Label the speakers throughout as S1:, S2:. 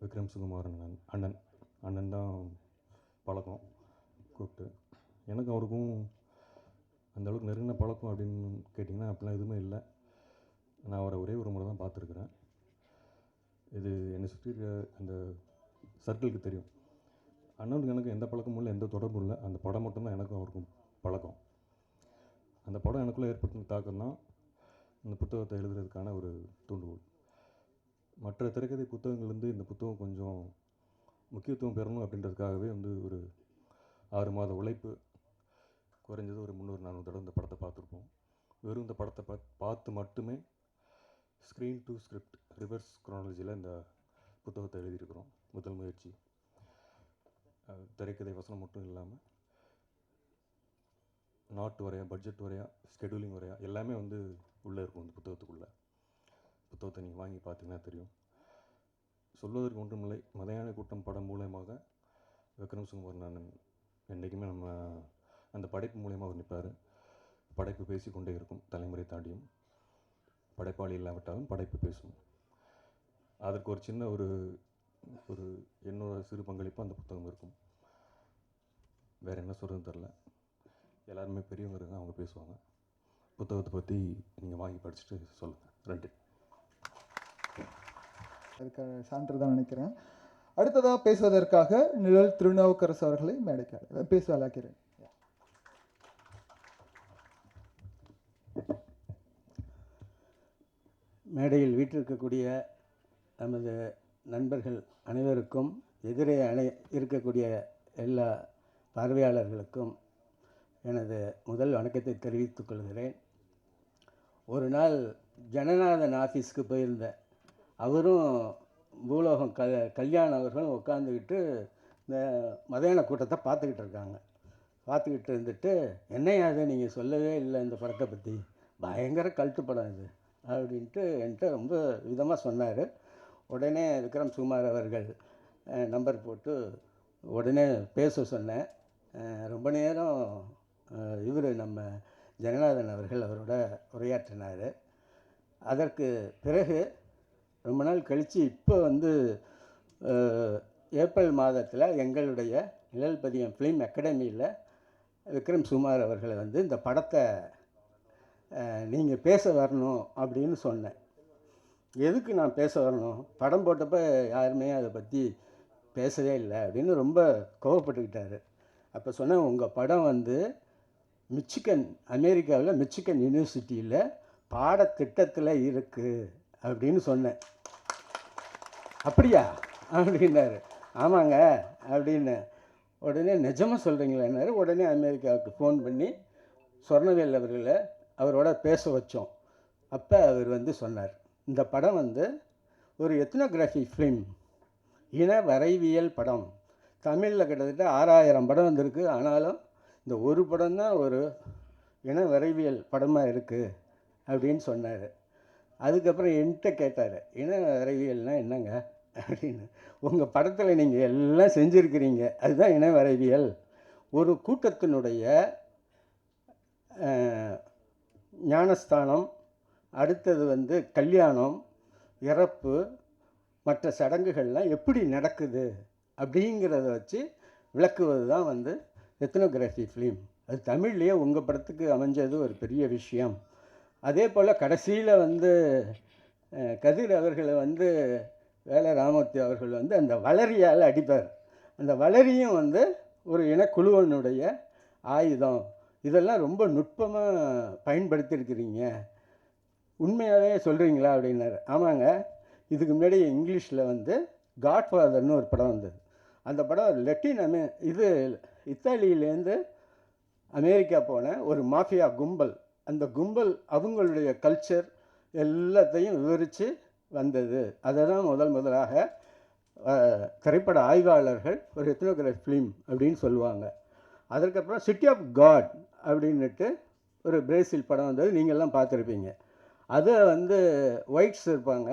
S1: விக்ரம் சுகுமாரன் அண்ணன் அண்ணன் தான் பழக்கம் கூப்பிட்டு. எனக்கு அவருக்கும் அந்த அளவுக்கு நெருங்கின பழக்கம் அப்படின்னு கேட்டிங்கன்னா அப்படிலாம் எதுவுமே இல்லை. நான் அவரை ஒரே ஒரு முறை தான் பார்த்துருக்குறேன். இது என்னை சுற்றி இருக்க அந்த சர்க்கிளுக்கு தெரியும். அண்ணனுக்கு எனக்கு எந்த பழக்கமும் இல்லை, எந்த தொடர்பும் இல்லை. அந்த படம் மட்டும்தான் எனக்கும் அவருக்கும் பழக்கம். அந்த படம் எனக்குள்ளே ஏற்பட்ட தாக்கம் தான் இந்த புத்தகத்தை எழுதுறதுக்கான ஒரு தூண்டுகோல். மற்ற திரைக்கதை புத்தகங்கள்லேருந்து இந்த புத்தகம் கொஞ்சம் முக்கியத்துவம் பெறணும் அப்படின்றதுக்காகவே ஒரு 6 மாத உழைப்பு, குறைஞ்சது ஒரு 300-400 தடவை இந்த படத்தை பார்த்துருப்போம். வெறும் இந்த படத்தை பார்த்து மட்டுமே ஸ்க்ரீன் டு ஸ்கிரிப்ட் ரிவர்ஸ் குரோனாலஜியில் இந்த புத்தகத்தை எழுதியிருக்கிறோம். முதல் முயற்சி. திரைக்கதை வசனம் மட்டும் இல்லாமல் நாட் வரையா, பட்ஜெட் வரையா, ஸ்கெடியூலிங் வரையா எல்லாமே உள்ளே இருக்கும் இந்த புத்தகத்துக்குள்ளே. புத்தகத்தை நீங்கள் வாங்கி பார்த்தீங்கன்னா தெரியும். சொல்வதற்கு ஒன்றுமில்லை, மதையான கூட்டம் படம் மூலயமாக விக்ரம் சுகுமாரன் அண்ணன் என்றைக்குமே நம்ம அந்த படைப்பு மூலயமா அவர் நிற்பார். படைப்பு பேசிக்கொண்டே இருக்கும், தலைமுறை தாண்டியும். படைப்பாளி இல்லாவிட்டாலும் படைப்பு பேசும். அதற்கு ஒரு சின்ன ஒரு என்னோட சிறு பங்களிப்பு அந்த புத்தகம் இருக்கும். வேறு என்ன சொல்கிறதுன்னு தெரில. எல்லாருமே பெரியவங்க இருக்காங்க, அவங்க பேசுவாங்க. புத்தகத்தை பற்றி நீங்கள் வாங்கி படிச்சுட்டு சொல்லுங்கள். 2
S2: அதுக்கான சான்று தான் நினைக்கிறேன். அடுத்ததாக பேசுவதற்காக நிழல் திருநாவுக்கரசு அவர்களை மேடைக்காக பேச அழைக்கிறேன்.
S3: மேடையில் வீற்றிருக்கக்கூடிய நமது நண்பர்கள் அனைவருக்கும், எதிரே இருக்கக்கூடிய எல்லா பார்வையாளர்களுக்கும் எனது முதல் வணக்கத்தை தெரிவித்துக் கொள்கிறேன். ஒரு நாள் ஜனநாதன் ஆஃபீஸ்க்கு போயிருந்தேன். அவரும் பூலோகம் கல்யாணம் அவர்களும் உட்காந்துக்கிட்டு இந்த மதியான கூட்டத்தை பார்த்துக்கிட்டு இருக்காங்க. பார்த்துக்கிட்டு இருந்துட்டு, என்னையா அது நீங்கள் சொல்லவே இல்லை இந்த படத்தை பற்றி, பயங்கர கல்ட்டு படம் இது அப்படின்ட்டு என்கிட்ட ரொம்ப விதமாக சொன்னார். உடனே விக்ரம் சுகுமார் அவர்கள் நம்பர் போட்டு உடனே பேச சொன்னேன். ரொம்ப நேரம் இவர் நம்ம ஜனநாதன் அவர்கள் அவரோட உரையாற்றினார். அதற்கு பிறகு ரொம்ப நாள் கழித்து இப்போ ஏப்ரல் மாதத்தில் எங்களுடைய நிழல் பதியம் ஃபிலிம் அகாடமியில் விக்ரம் சுகுமார் அவர்களை இந்த படத்தை நீங்கள் பேச வரணும் அப்படின்னு சொன்னேன். எதுக்கு நான் பேச வரணும், படம் போட்டப்போ யாருமே அதை பற்றி பேசவே இல்லை அப்படின்னு ரொம்ப கோவப்பட்டுக்கிட்டார். அப்போ சொன்னேன், உங்கள் படம் மிச்சிகன், அமெரிக்காவில் மிச்சிகன் யூனிவர்சிட்டியில் பாடத்திட்டத்தில் இருக்குது அப்படின்னு சொன்னேன். அப்படியா அப்படின்னாரு. ஆமாங்க அப்படின்னு. உடனே நிஜமாக சொல்கிறீங்களான்னாரு. உடனே அமெரிக்காவுக்கு ஃபோன் பண்ணி சொர்ணவேல் அவர்களை அவரோட பேச வச்சோம். அப்போ அவர் சொன்னார், இந்த படம் ஒரு எத்னோகிராஃபி ஃபிலிம், இன வரைவியல் படம். தமிழில் கிட்டத்தட்ட 6000 படம் வந்திருக்கு, ஆனாலும் இந்த ஒரு படம் தான் ஒரு இன வரைவியல் படமாக இருக்குது அப்படின்னு சொன்னார். அதுக்கப்புறம் என்கிட்ட கேட்டார், இன வரைவியல்னால் என்னங்க அப்படின்னு. உங்கள் படத்தில் நீங்கள் எல்லாம் செஞ்சுருக்கிறீங்க, அதுதான் இன வரைவியல். ஒரு கூட்டத்தினுடைய ஞானஸ்தானம், அடுத்தது கல்யாணம், இறப்பு, மற்ற சடங்குகள்லாம் எப்படி நடக்குது அப்படிங்கிறத வச்சு விளக்குவது தான் எத்னோகிராஃபி ஃபிலிம். அது தமிழ்லேயே உங்கள் படத்துக்கு அமைஞ்சது ஒரு பெரிய விஷயம். அதே போல் கடைசியில் கதிர் அவர்களை வேலை ராமூர்த்தி அவர்கள் அந்த வளரியால் அடிப்பார். அந்த வளரியும் ஒரு இனக்குழுவனுடைய ஆயுதம். இதெல்லாம் ரொம்ப நுட்பமாக பயன்படுத்தியிருக்கிறீங்க, உண்மையாகவே சொல்கிறீங்களா அப்படின்னாரு. ஆமாங்க, இதுக்கு முன்னாடி இங்கிலீஷில் காட்ஃபாதர்னு ஒரு படம் வந்தது. அந்த படம் இத்தாலியிலேருந்து அமெரிக்கா போன ஒரு மாஃபியா கும்பல். அந்த கும்பல் அவங்களுடைய கல்ச்சர் எல்லாத்தையும் விவரித்து வந்தது. அதை தான் முதலாக திரைப்பட ஆய்வாளர்கள் ஒரு எத்னோகிராஃபி ஃபிலிம் அப்படின்னு சொல்லுவாங்க. அதற்கப்புறம் சிட்டி ஆஃப் காட் அப்படின்னுட்டு ஒரு பிரேசில் படம் வந்தது, நீங்கள்லாம் பார்த்துருப்பீங்க. அதை ஒயிட்ஸ் இருப்பாங்க,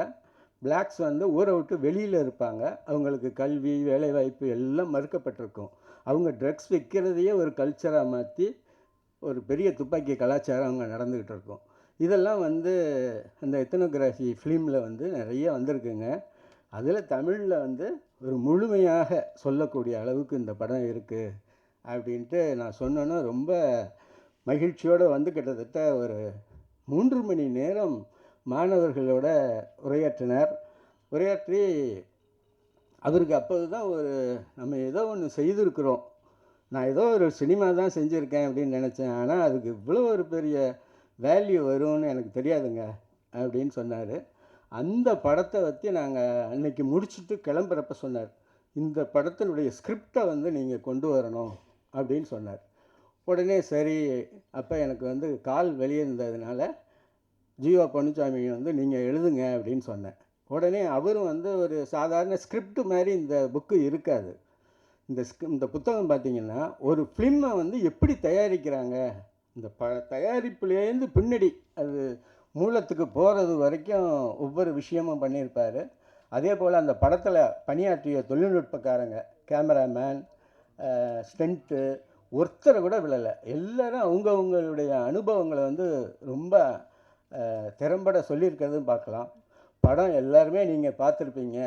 S3: பிளாக்ஸ் ஊரை விட்டு வெளியில் இருப்பாங்க. அவங்களுக்கு கல்வி, வேலைவாய்ப்பு எல்லாம் மறுக்கப்பட்டிருக்கும். அவங்க ட்ரக்ஸ் விற்கிறதையே ஒரு கல்ச்சராக மாற்றி ஒரு பெரிய துப்பாக்கி கலாச்சாரம் அவங்க நடந்துக்கிட்டு இருக்கும். இதெல்லாம் அந்த எத்னோகிராஃபி ஃபிலிமில் நிறைய வந்திருக்குங்க. அதில் தமிழில் வந்து ஒரு முழுமையாக சொல்லக்கூடிய அளவுக்கு இந்த படம் இருக்குது அப்படின்ட்டு நான் சொன்னேன்னா ரொம்ப மகிழ்ச்சியோடு வந்து கிட்டத்தட்ட ஒரு 3 மணி நேரம் மாணவர்களோட உரையாற்றி அவருக்கு அப்போது தான் ஒரு நம்ம ஏதோ ஒன்று செய்திருக்கிறோம், நான் ஏதோ ஒரு சினிமா தான் செஞ்சுருக்கேன் அப்படின்னு நினச்சேன், ஆனால் அதுக்கு இவ்வளோ ஒரு பெரிய வேல்யூ வரும்னு எனக்கு தெரியாதுங்க அப்படின்னு சொன்னார். அந்த படத்தை பற்றி நாங்கள் அன்னைக்கு முடிச்சுட்டு கிளம்புறப்ப சொன்னார், இந்த படத்தினுடைய ஸ்கிரிப்டை வந்து நீங்கள் கொண்டு வரணும் அப்படின்னு சொன்னார். உடனே சரி, அப்போ எனக்கு வந்து கால் வெளியே இருந்ததுனால ஜீவா பொன்னுச்சாமி வந்து நீங்கள் எழுதுங்க அப்படின்னு சொன்னேன். உடனே அவரும் வந்து ஒரு சாதாரண ஸ்கிரிப்ட் மாதிரி இந்த புக்கு இருக்காது. இந்த புத்தகம் பார்த்திங்கன்னா ஒரு ஃபிலிமை வந்து எப்படி தயாரிக்கிறாங்க, இந்த தயாரிப்புலேருந்து பின்னாடி அது மூலத்துக்கு போகிறது வரைக்கும் ஒவ்வொரு விஷயமும் பண்ணியிருப்பார். அதே போல் அந்த படத்தில் பணியாற்றிய தொழில்நுட்பக்காரங்க, கேமராமேன், ஸ்டண்ட்டு, ஒருத்தரை கூட விழலை. எல்லோரும் அவங்கவுங்களுடைய அனுபவங்களை வந்து ரொம்ப திறம்பட சொல்லியிருக்கிறதும் பார்க்கலாம். படம் எல்லாருமே நீங்கள் பார்த்துருப்பீங்க.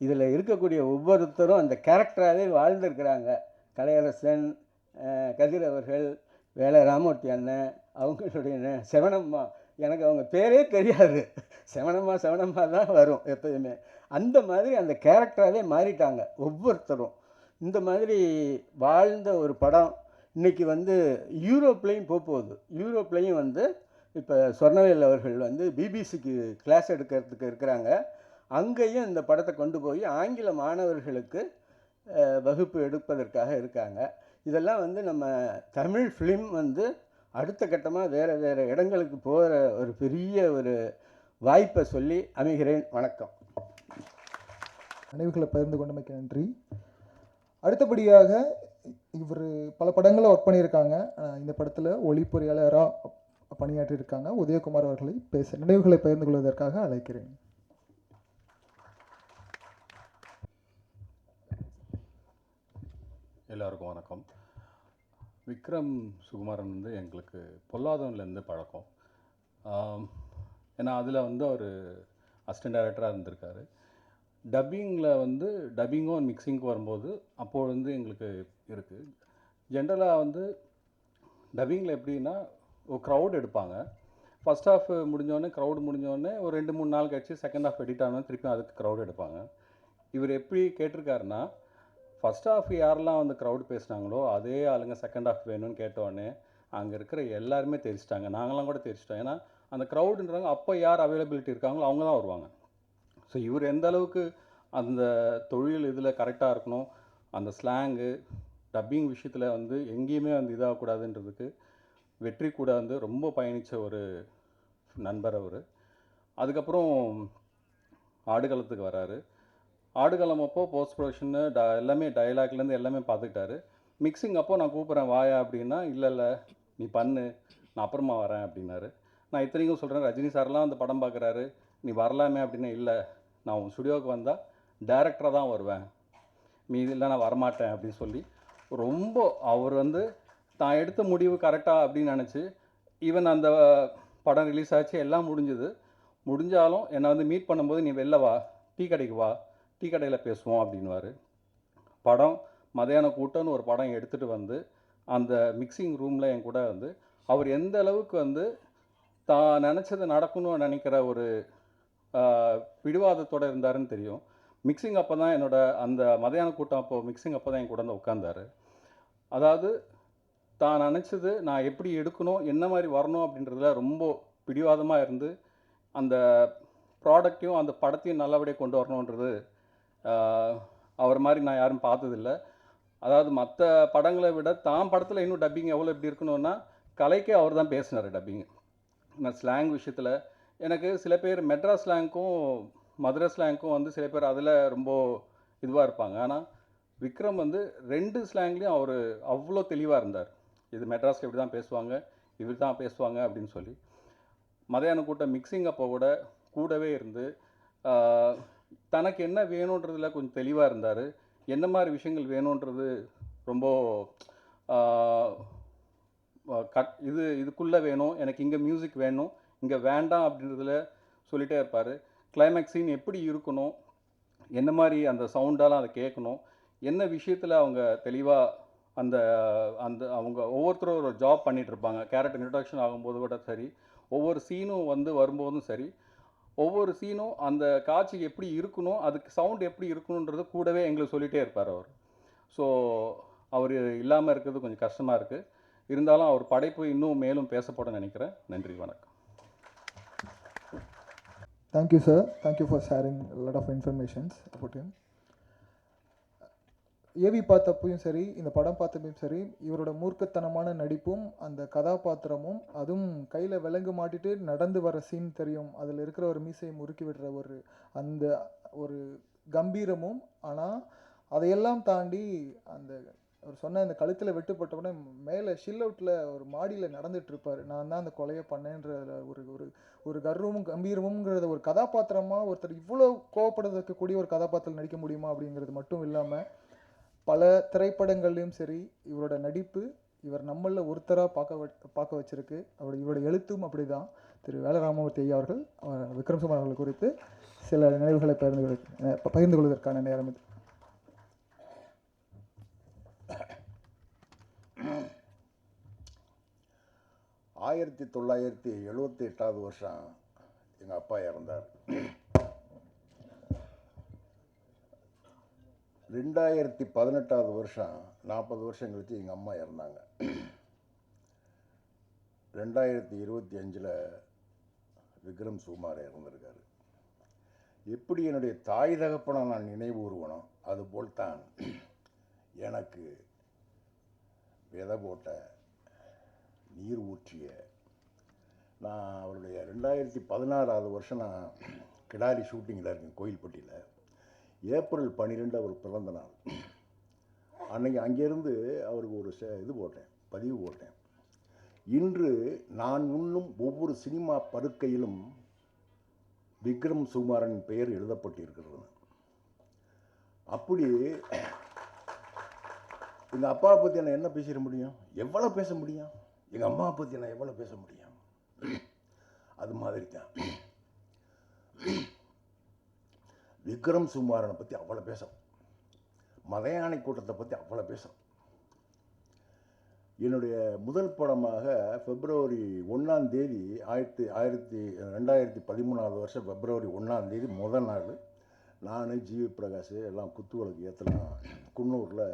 S3: இதில் இருக்கக்கூடிய ஒவ்வொருத்தரும் அந்த கேரக்டராகவே வாழ்ந்துருக்கிறாங்க. கலையரசன், கதிர் அவர்கள், வேலை ராமூர்த்தி அண்ணன், அவங்களுடைய செவனம்மா, எனக்கு அவங்க பேரே தெரியாது, செவனம்மா தான் வரும் எப்போதுமே. அந்த மாதிரி அந்த கேரக்டராகவே மாறிட்டாங்க ஒவ்வொருத்தரும். இந்த மாதிரி வாழ்ந்த ஒரு படம் இன்றைக்கி வந்து யூரோப்லேயும் போகுது. யூரோப்லேயும் வந்து இப்போ சொர்ணவேல் அவர்கள் வந்து பிபிசிக்கு கிளாஸ் எடுக்கிறதுக்கு இருக்கிறாங்க. அங்கேயும் இந்த படத்தை கொண்டு போய் ஆங்கில மாணவர்களுக்கு வகுப்பு எடுப்பதற்காக இருக்காங்க. இதெல்லாம் வந்து நம்ம தமிழ் ஃபிலிம் வந்து அடுத்த கட்டமாக வேறு இடங்களுக்கு போகிற ஒரு பெரிய ஒரு வாய்ப்பை சொல்லி அமைகிறேன். வணக்கம்.
S2: நினைவுகளை பகிர்ந்து கொண்டமைக்கு நன்றி. அடுத்தபடியாக இவர் பல படங்களில் ஒர்க் பண்ணியிருக்காங்க. இந்த படத்தில் ஒளிப்பொறியாளராக பணியாற்றியிருக்காங்க உதயகுமார் அவர்களை நினைவுகளை பகிர்ந்து கொள்வதற்காக அழைக்கிறேன்.
S1: எல்லாருக்கும் வணக்கம். விக்ரம் சுகுமாரன் வந்து எங்களுக்கு பொல்லாதவன்லேருந்து பழக்கம். ஏன்னா அதில் வந்து அவர் அசிஸ்டன்ட் டைரக்டராக இருந்திருக்காரு. டப்பிங்கில் வந்து டப்பிங்கும் மிக்சிங்க்கு வரும்போது அப்போது வந்து எங்களுக்கு இருக்குது. ஜென்ரலாக வந்து டப்பிங்கில் எப்படின்னா ஒரு க்ரௌட் எடுப்பாங்க. ஃபஸ்ட் ஹாஃப் முடிஞ்சோடனே க்ரௌடு முடிஞ்சோடனே ஒரு 2-3 நாள் கழிச்சு செகண்ட் ஹாஃப் எடிட் ஆனால் திருப்பி அதுக்கு க்ரௌட் எடுப்பாங்க. இவர் எப்படி கேட்டிருக்காருன்னா, ஃபஸ்ட் ஹாஃப் யாரெல்லாம் வந்து க்ரௌட் பேசுனாங்களோ அதே ஆளுங்க செகண்ட் ஹாஃப் வேணும்னு கேட்டோடனே அங்கே இருக்கிற எல்லாருமே தெரிச்சிட்டாங்க. நாங்களாம் கூட தெரிச்சிட்டோம். ஏன்னா அந்த க்ரௌடுன்றாங்க, அப்போ யார் அவைலபிலிட்டி இருக்காங்களோ அவங்க தான் வருவாங்க. ஸோ இவர் எந்த அளவுக்கு அந்த தொழில் இதில் கரெக்டாக இருக்கணும், அந்த ஸ்லாங்கு டப்பிங் விஷயத்தில் வந்து எங்கேயுமே வந்து இதாகக்கூடாதுன்றதுக்கு வெற்றி கூட வந்து ரொம்ப பயணித்த ஒரு நண்பர் அவர். அதுக்கப்புறம் ஆடுகளத்துக்கு வராரு. ஆடுகளம் அப்போ போஸ்ட் ப்ரொடக்ஷன்னு எல்லாமே டைலாக்லேருந்து எல்லாமே பார்த்துக்கிட்டாரு. மிக்சிங் அப்போ நான் கூப்பிட்றேன் வாயா அப்படின்னா, இல்லை நீ பண்ணு, நான் அப்புறமா வரேன் அப்படின்னாரு. நான் இத்தனைக்கும் சொல்கிறேன், ரஜினி சார்லாம் அந்த படம் பார்க்குறாரு, நீ வரலாமே அப்படின்னா, இல்லை நான் உன் ஸ்டுடியோவுக்கு வந்தால் டேரக்டராக தான் வருவேன், மீதி இல்லை நான் வரமாட்டேன் அப்படின்னு சொல்லி ரொம்ப அவர் வந்து தான் எடுத்த முடிவு கரெக்டாக அப்படின்னு நினச்சி, ஈவன் அந்த படம் ரிலீஸ் ஆச்சு, எல்லாம் முடிஞ்சாலும் என்னை வந்து மீட் பண்ணும்போது நீ வெளில வா, டீ கடைக்கு வா, டீ கடையில் பேசுவோம் அப்படின்வார். படம் மதியான கூட்டம்னு ஒரு படம் எடுத்துகிட்டு வந்து அந்த மிக்சிங் ரூமில் என் கூட வந்து அவர் எந்த அளவுக்கு வந்து தான் நினச்சது நடக்கணும்னு நினைக்கிற ஒரு பிடிவாதத்தோடு இருந்தாருன்னு தெரியும். மிக்சிங் அப்போ தான் அந்த மதியான கூட்டம் அப்போது மிக்சிங் அப்போ தான் என் கூட வந்து உட்காந்தார். அதாவது தான் நினச்சது நான் எப்படி எடுக்கணும், என்ன மாதிரி வரணும் அப்படின்றதுல ரொம்ப பிடிவாதமாக இருந்து அந்த ப்ராடக்டையும் அந்த படத்தையும் நல்லபடியாக கொண்டு வரணுன்றது அவர் மாதிரி நான் யாரும் பார்த்ததில்லை. அதாவது மற்ற படங்களை விட தான் படத்தில் இன்னும் டப்பிங் எவ்வளோ எப்படி இருக்கணும்னா கலைக்கே அவர் தான் பேசினார் டப்பிங். நான் ஸ்லாங் விஷயத்தில் எனக்கு சில பேர் மெட்ராஸ் ஸ்லாங்க்கும் மதுரை ஸ்லாங்க்கும் வந்து சில பேர் அதில் ரொம்ப இதுவாக இருப்பாங்க. ஆனால் விக்ரம் வந்து 2 ஸ்லாங்லேயும் அவர் அவ்வளோ தெளிவாக இருந்தார். இது மெட்ராஸில் இப்படி தான் பேசுவாங்க, இப்படி தான் பேசுவாங்க அப்படின்னு சொல்லி. மதியான கூட்டம் மிக்சிங் அப்போ கூடவே இருந்து தனக்கு என்ன வேணுன்றதில் கொஞ்சம் தெளிவாக இருந்தார். என்ன மாதிரி விஷயங்கள் வேணுன்றது ரொம்ப இதுக்குள்ளே வேணும், எனக்கு இங்கே மியூசிக் வேணும், இங்கே வேண்டாம் அப்படின்றதுல சொல்லிகிட்டே இருப்பார். கிளைமேக்ஸ் சீன் எப்படி இருக்கணும்,
S4: என்ன மாதிரி அந்த சவுண்டாலாம் அதை கேட்கணும், என்ன விஷயத்தில் அவங்க தெளிவாக அந்த அந்த அவங்க ஒவ்வொருத்தரும் ஒரு ஜாப் பண்ணிகிட்ருப்பாங்க. கேரக்டர் இன்ட்ரடக்ஷன் ஆகும்போது கூட சரி, ஒவ்வொரு சீனும் வரும்போதும் சரி, ஒவ்வொரு சீனும் அந்த காட்சி எப்படி இருக்கணும், அதுக்கு சவுண்ட் எப்படி இருக்கணுன்றது கூடவே எங்களுக்கு சொல்லிகிட்டே இருப்பார் அவர். ஸோ அவர் இல்லாமல் இருக்கிறது கொஞ்சம் கஷ்டமாக இருக்குது. இருந்தாலும் அவர் படைப்பு இன்னும் மேலும் பேசப்படும் நினைக்கிறேன். நன்றி, வணக்கம்.
S2: Thank you sir, thank you for sharing lot of informations about him. ஏவி பார்த்தப்பையும் சரி, இந்த படம் பார்த்தப்பையும் சரி, இவரோட மூர்க்கத்தனமான நடிப்பும் அந்த கதாபாத்திரமும், அதுவும் கையில் விலங்கு மாட்டிட்டு நடந்து வர சீன் தெரியும், அதில் இருக்கிற ஒரு மீசையை முறுக்கி விடுற அந்த ஒரு கம்பீரமும், ஆனால் அதையெல்லாம் தாண்டி அந்த அவர் சொன்ன அந்த கழுத்தில் வெட்டுப்பட்டவுடனே மேலே ஷில் அவுட்டில் ஒரு மாடியில் நடந்துட்டு இருப்பார், நான் தான் அந்த கொலையை பண்ணேன்ற ஒரு ஒரு ஒரு கர்வமும் கம்பீரமுங்கிறத ஒரு கதாபாத்திரமாக ஒருத்தர் இவ்வளோ கோவப்பட வைக்கக்கூடிய ஒரு கதாபாத்திரம் நடிக்க முடியுமா அப்படிங்கிறது மட்டும் இல்லாமல், பல திரைப்படங்கள்லையும் சரி இவரோட நடிப்பு இவர் நம்மளில் ஒருத்தராக பார்க்க வச்சிருக்கு. இவரோட எழுத்தும் அப்படி தான். திரு வேலராமமூர்த்தி ஐயா அவர்கள் விக்ரம் சுமார் அவர்கள் குறித்து சில நினைவுகளை பகிர்ந்து கொள்வதற்கான நேரம் இது.
S5: ஆயிரத்தி 1978 வருஷம் எங்கள் அப்பா இறந்தார். 2018 வருஷம் 40 வருஷம் கழிச்சு எங்கள் அம்மா இறந்தாங்க. 2025 விக்ரம் சுகுமார் இறந்திருக்காரு. எப்படி என்னுடைய தாய் தகப்பனை நான் நினைவு கூறுவனோ அதுபோல் தான் எனக்கு விதை போட்ட, நீர் ஊற்றிய, நான் அவருடைய 2016 வருஷம் நான் கிடாரி ஷூட்டிங்கில் இருக்கேன் கோயில்பட்டியில். ஏப்ரல் 12 அவர் பிறந்த நாள். அன்றைக்கி அங்கேருந்து அவருக்கு ஒரு பதிவு போட்டேன். இன்று நான் உண்ணும் ஒவ்வொரு சினிமா படுக்கையிலும் விக்ரம் சுகுமாரன் பெயர் எழுதப்பட்டிருக்கிறது. அப்படி எங்கள் அப்பாவை பற்றி நான் என்ன பேசிட முடியும், எவ்வளோ பேச முடியும், எங்கள் அம்மாவை பற்றி நான் எவ்வளோ பேச முடியும். அது மாதிரி தான் விக்ரம் சுகுமாரனை பற்றி அவ்வளோ பேசும், மதையானை கூட்டத்தை பற்றி அவ்வளோ பேசும். என்னுடைய முதல் படமாக February 1 2013 வருஷம் February 1 முதல் நாள் நான் ஜிவி பிரகாஷ் எல்லாம் குத்துவிளக்கு ஏற்றலாம் குன்னூரில்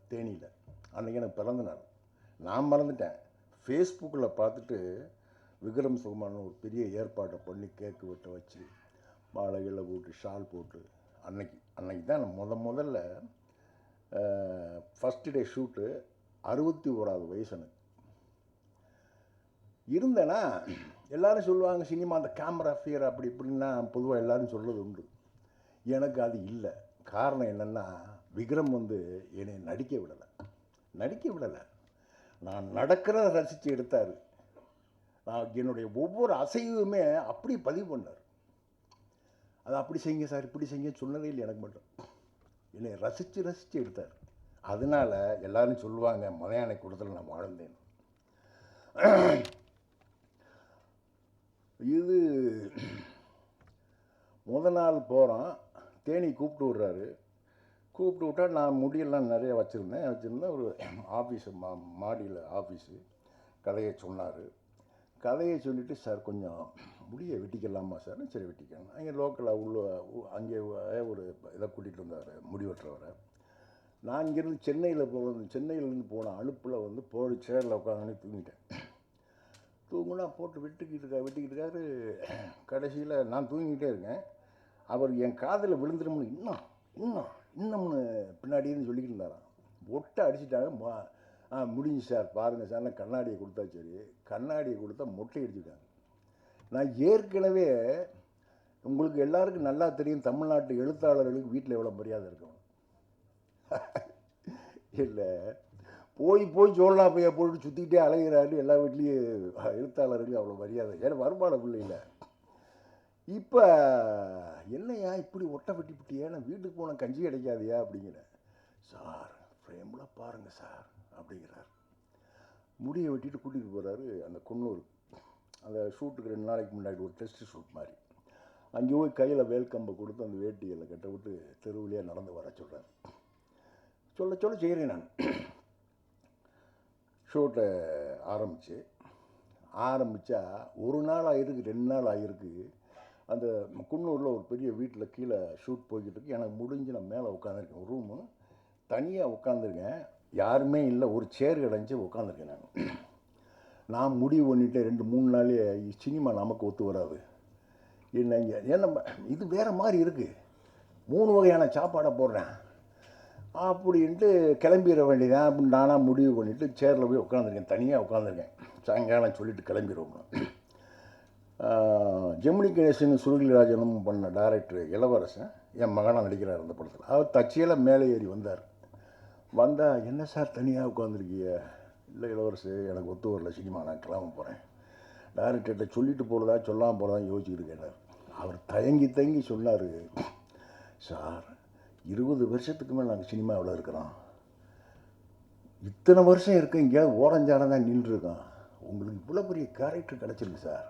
S5: தேனியில். அன்றைக்கி எனக்கு பிறந்த நாள். நான் மறந்துட்டேன். ஃபேஸ்புக்கில் பார்த்துட்டு விக்ரம் சுகுமாரன் ஒரு பெரிய ஏற்பாட்டை பண்ணி கேக்கு வெட்ட வச்சு மாலைகளில் போட்டு ஷால் போட்டு அன்னைக்கு தான் நான் முதல்ல ஃபஸ்ட் டே ஷூட்டு 61வது வயசு எனக்கு இருந்தேன்னா. எல்லோரும் சொல்லுவாங்க சினிமா அந்த கேமரா ஃபியர் அப்படி இப்படின்னா பொதுவாக எல்லோரும் சொல்கிறது உண்டு. எனக்கு அது இல்லை. காரணம் என்னென்னா, விக்ரம் என்னை நடிக்க விடலை. நான் நடக்கிறத ரசித்து எடுத்தார். நான் என்னுடைய ஒவ்வொரு அசைவுமே அப்படி பதிவு பண்ணார். அது அப்படி செய்யுங்க சார், இப்படி செய்யுங்க சொன்னதே இல்லை எனக்கு மட்டும். என்னை ரசித்து எடுத்தார். அதனால் எல்லோரும் சொல்லுவாங்க மலையாள கூட்டத்தில் நான் வாழ்ந்தேன். இது முதல் நாள் போகிறோம், தேனி கூப்பிட்டு விட்டா நான் முடியெல்லாம் நிறைய வச்சுருந்தேன். ஒரு ஆஃபீஸு மாடியில் ஆஃபீஸு கதையை சொன்னார். கதையை சொல்லிவிட்டு, சார் கொஞ்சம் முடியை வெட்டிக்கலாமா சார்? சரி வெட்டிக்கலாம். அங்கே லோக்கலாக அங்கே ஒரு இதை கூட்டிகிட்டு வந்தார் முடி வெட்டுறவரை. நான் இங்கேருந்து சென்னையிலேருந்து போன அனுப்பில் போய் சேரில் உட்காந்து தூங்கிட்டேன். தூங்குனா போட்டு வெட்டிக்கிட்டு இருக்காரு. கடைசியில் நான் தூங்கிக்கிட்டே இருக்கேன். அவர் என் காதில் விழுந்துரும்னு இன்னும்னு பின்னாடின்னு சொல்லிக்கிட்டு இருந்தாராம். ஒட்டை அடிச்சுட்டாங்க. முடிஞ்சு சார் பாருங்கள் சார், நான் கண்ணாடியை கொடுத்தா சரி, கண்ணாடியை கொடுத்தா மொட்டை அடிச்சுட்டாங்க. நான் ஏற்கனவே உங்களுக்கு எல்லாருக்கும் நல்லா தெரியும், தமிழ்நாட்டு எழுத்தாளர்களுக்கு வீட்டில் எவ்வளோ மரியாதை இருக்கும். இல்லை போய் சொல்லலாம் போய் போட்டு சுற்றிக்கிட்டே அலைகிறாரு. எல்லா வீட்லேயும் எழுத்தாளர்களுக்கு அவ்வளோ மரியாதை. ஏன்னா வருமான பிள்ளையில். இப்போ என்னையா இப்படி ஒட்டை வெட்டிவிட்டியா, நான் வீட்டுக்கு போனால் கஞ்சி கிடைக்காதியா அப்படிங்கிறேன். சார் ஃப்ரேமில் பாருங்கள் சார் அப்படிங்கிறார். முடியை வெட்டிட்டு கூட்டிகிட்டு போகிறாரு அந்த குன்னூர். அந்த ஷூட்டுக்கு 2 நாளைக்கு முன்னாடி ஒரு டெஸ்ட் ஷூட் மாதிரி. அங்கே போய் கையில் வேல்கம்பை கொடுத்து அந்த வேட்டியில் கட்ட விட்டு தெருவிலேயே நடந்து வர சொல்கிறார். சொல்ல சொல்ல செய்கிறேன் நான். ஷூட்டை ஆரம்பித்தா ஒரு நாள் ஆகிருக்கு, 2 நாள் ஆகிருக்கு. அந்த குன்னூரில் ஒரு பெரிய வீட்டில் கீழே ஷூட் போய்கிட்டு இருக்கு. எனக்கு முடிஞ்சு நான் மேலே உட்காந்துருக்கேன். ரூமு தனியாக உட்காந்துருக்கேன், யாருமே இல்லை, ஒரு சேர் கிடஞ்சி உட்காந்துருக்கேன். நான் முடிவு பண்ணிவிட்டேன் 2-3 நாளே சினிமா நமக்கு ஒத்து வராது. என்ன ஏன்னா இது வேறு மாதிரி இருக்குது, 3 வகையான சாப்பாடை போடுறேன் அப்படின்ட்டு கிளம்பிட வேண்டியதான் அப்படின்னு நானாக முடிவு பண்ணிவிட்டு சேரில் போய் உட்காந்துருக்கேன், தனியாக உட்காந்துருக்கேன். சாயங்காலம் சொல்லிவிட்டு கிளம்பிடுவோம். ஜெமினி கணேசன் சுருளிராஜனும் பண்ண டைரக்டர் இளவரசன் என் மகனாக நடிக்கிறார் அந்த படத்தில். அவர் தச்சியில் மேலே ஏறி வந்தால் என்ன சார் தனியாக உட்காந்துருக்கிய? இல்லை இளவரசு, எனக்கு ஒத்து வரல சினிமா, நான் கிளம்ப போகிறேன். டைரக்டர்கிட்ட சொல்லிட்டு போகிறதா சொல்லாமல் போகிறதா யோசிச்சுக்கிட்டு கேட்டார். அவர் தயங்கி சொன்னார், சார் 20 வருஷத்துக்கு மேலே நாங்கள் சினிமாவில் இருக்கிறோம், இத்தனை வருஷம் இருக்க எங்கேயாவது ஓரஞ்சாரம் தான் நின்றுருக்கோம், உங்களுக்கு இவ்வளோ பெரிய கேரக்டர் கிடச்சிருக்கு சார்,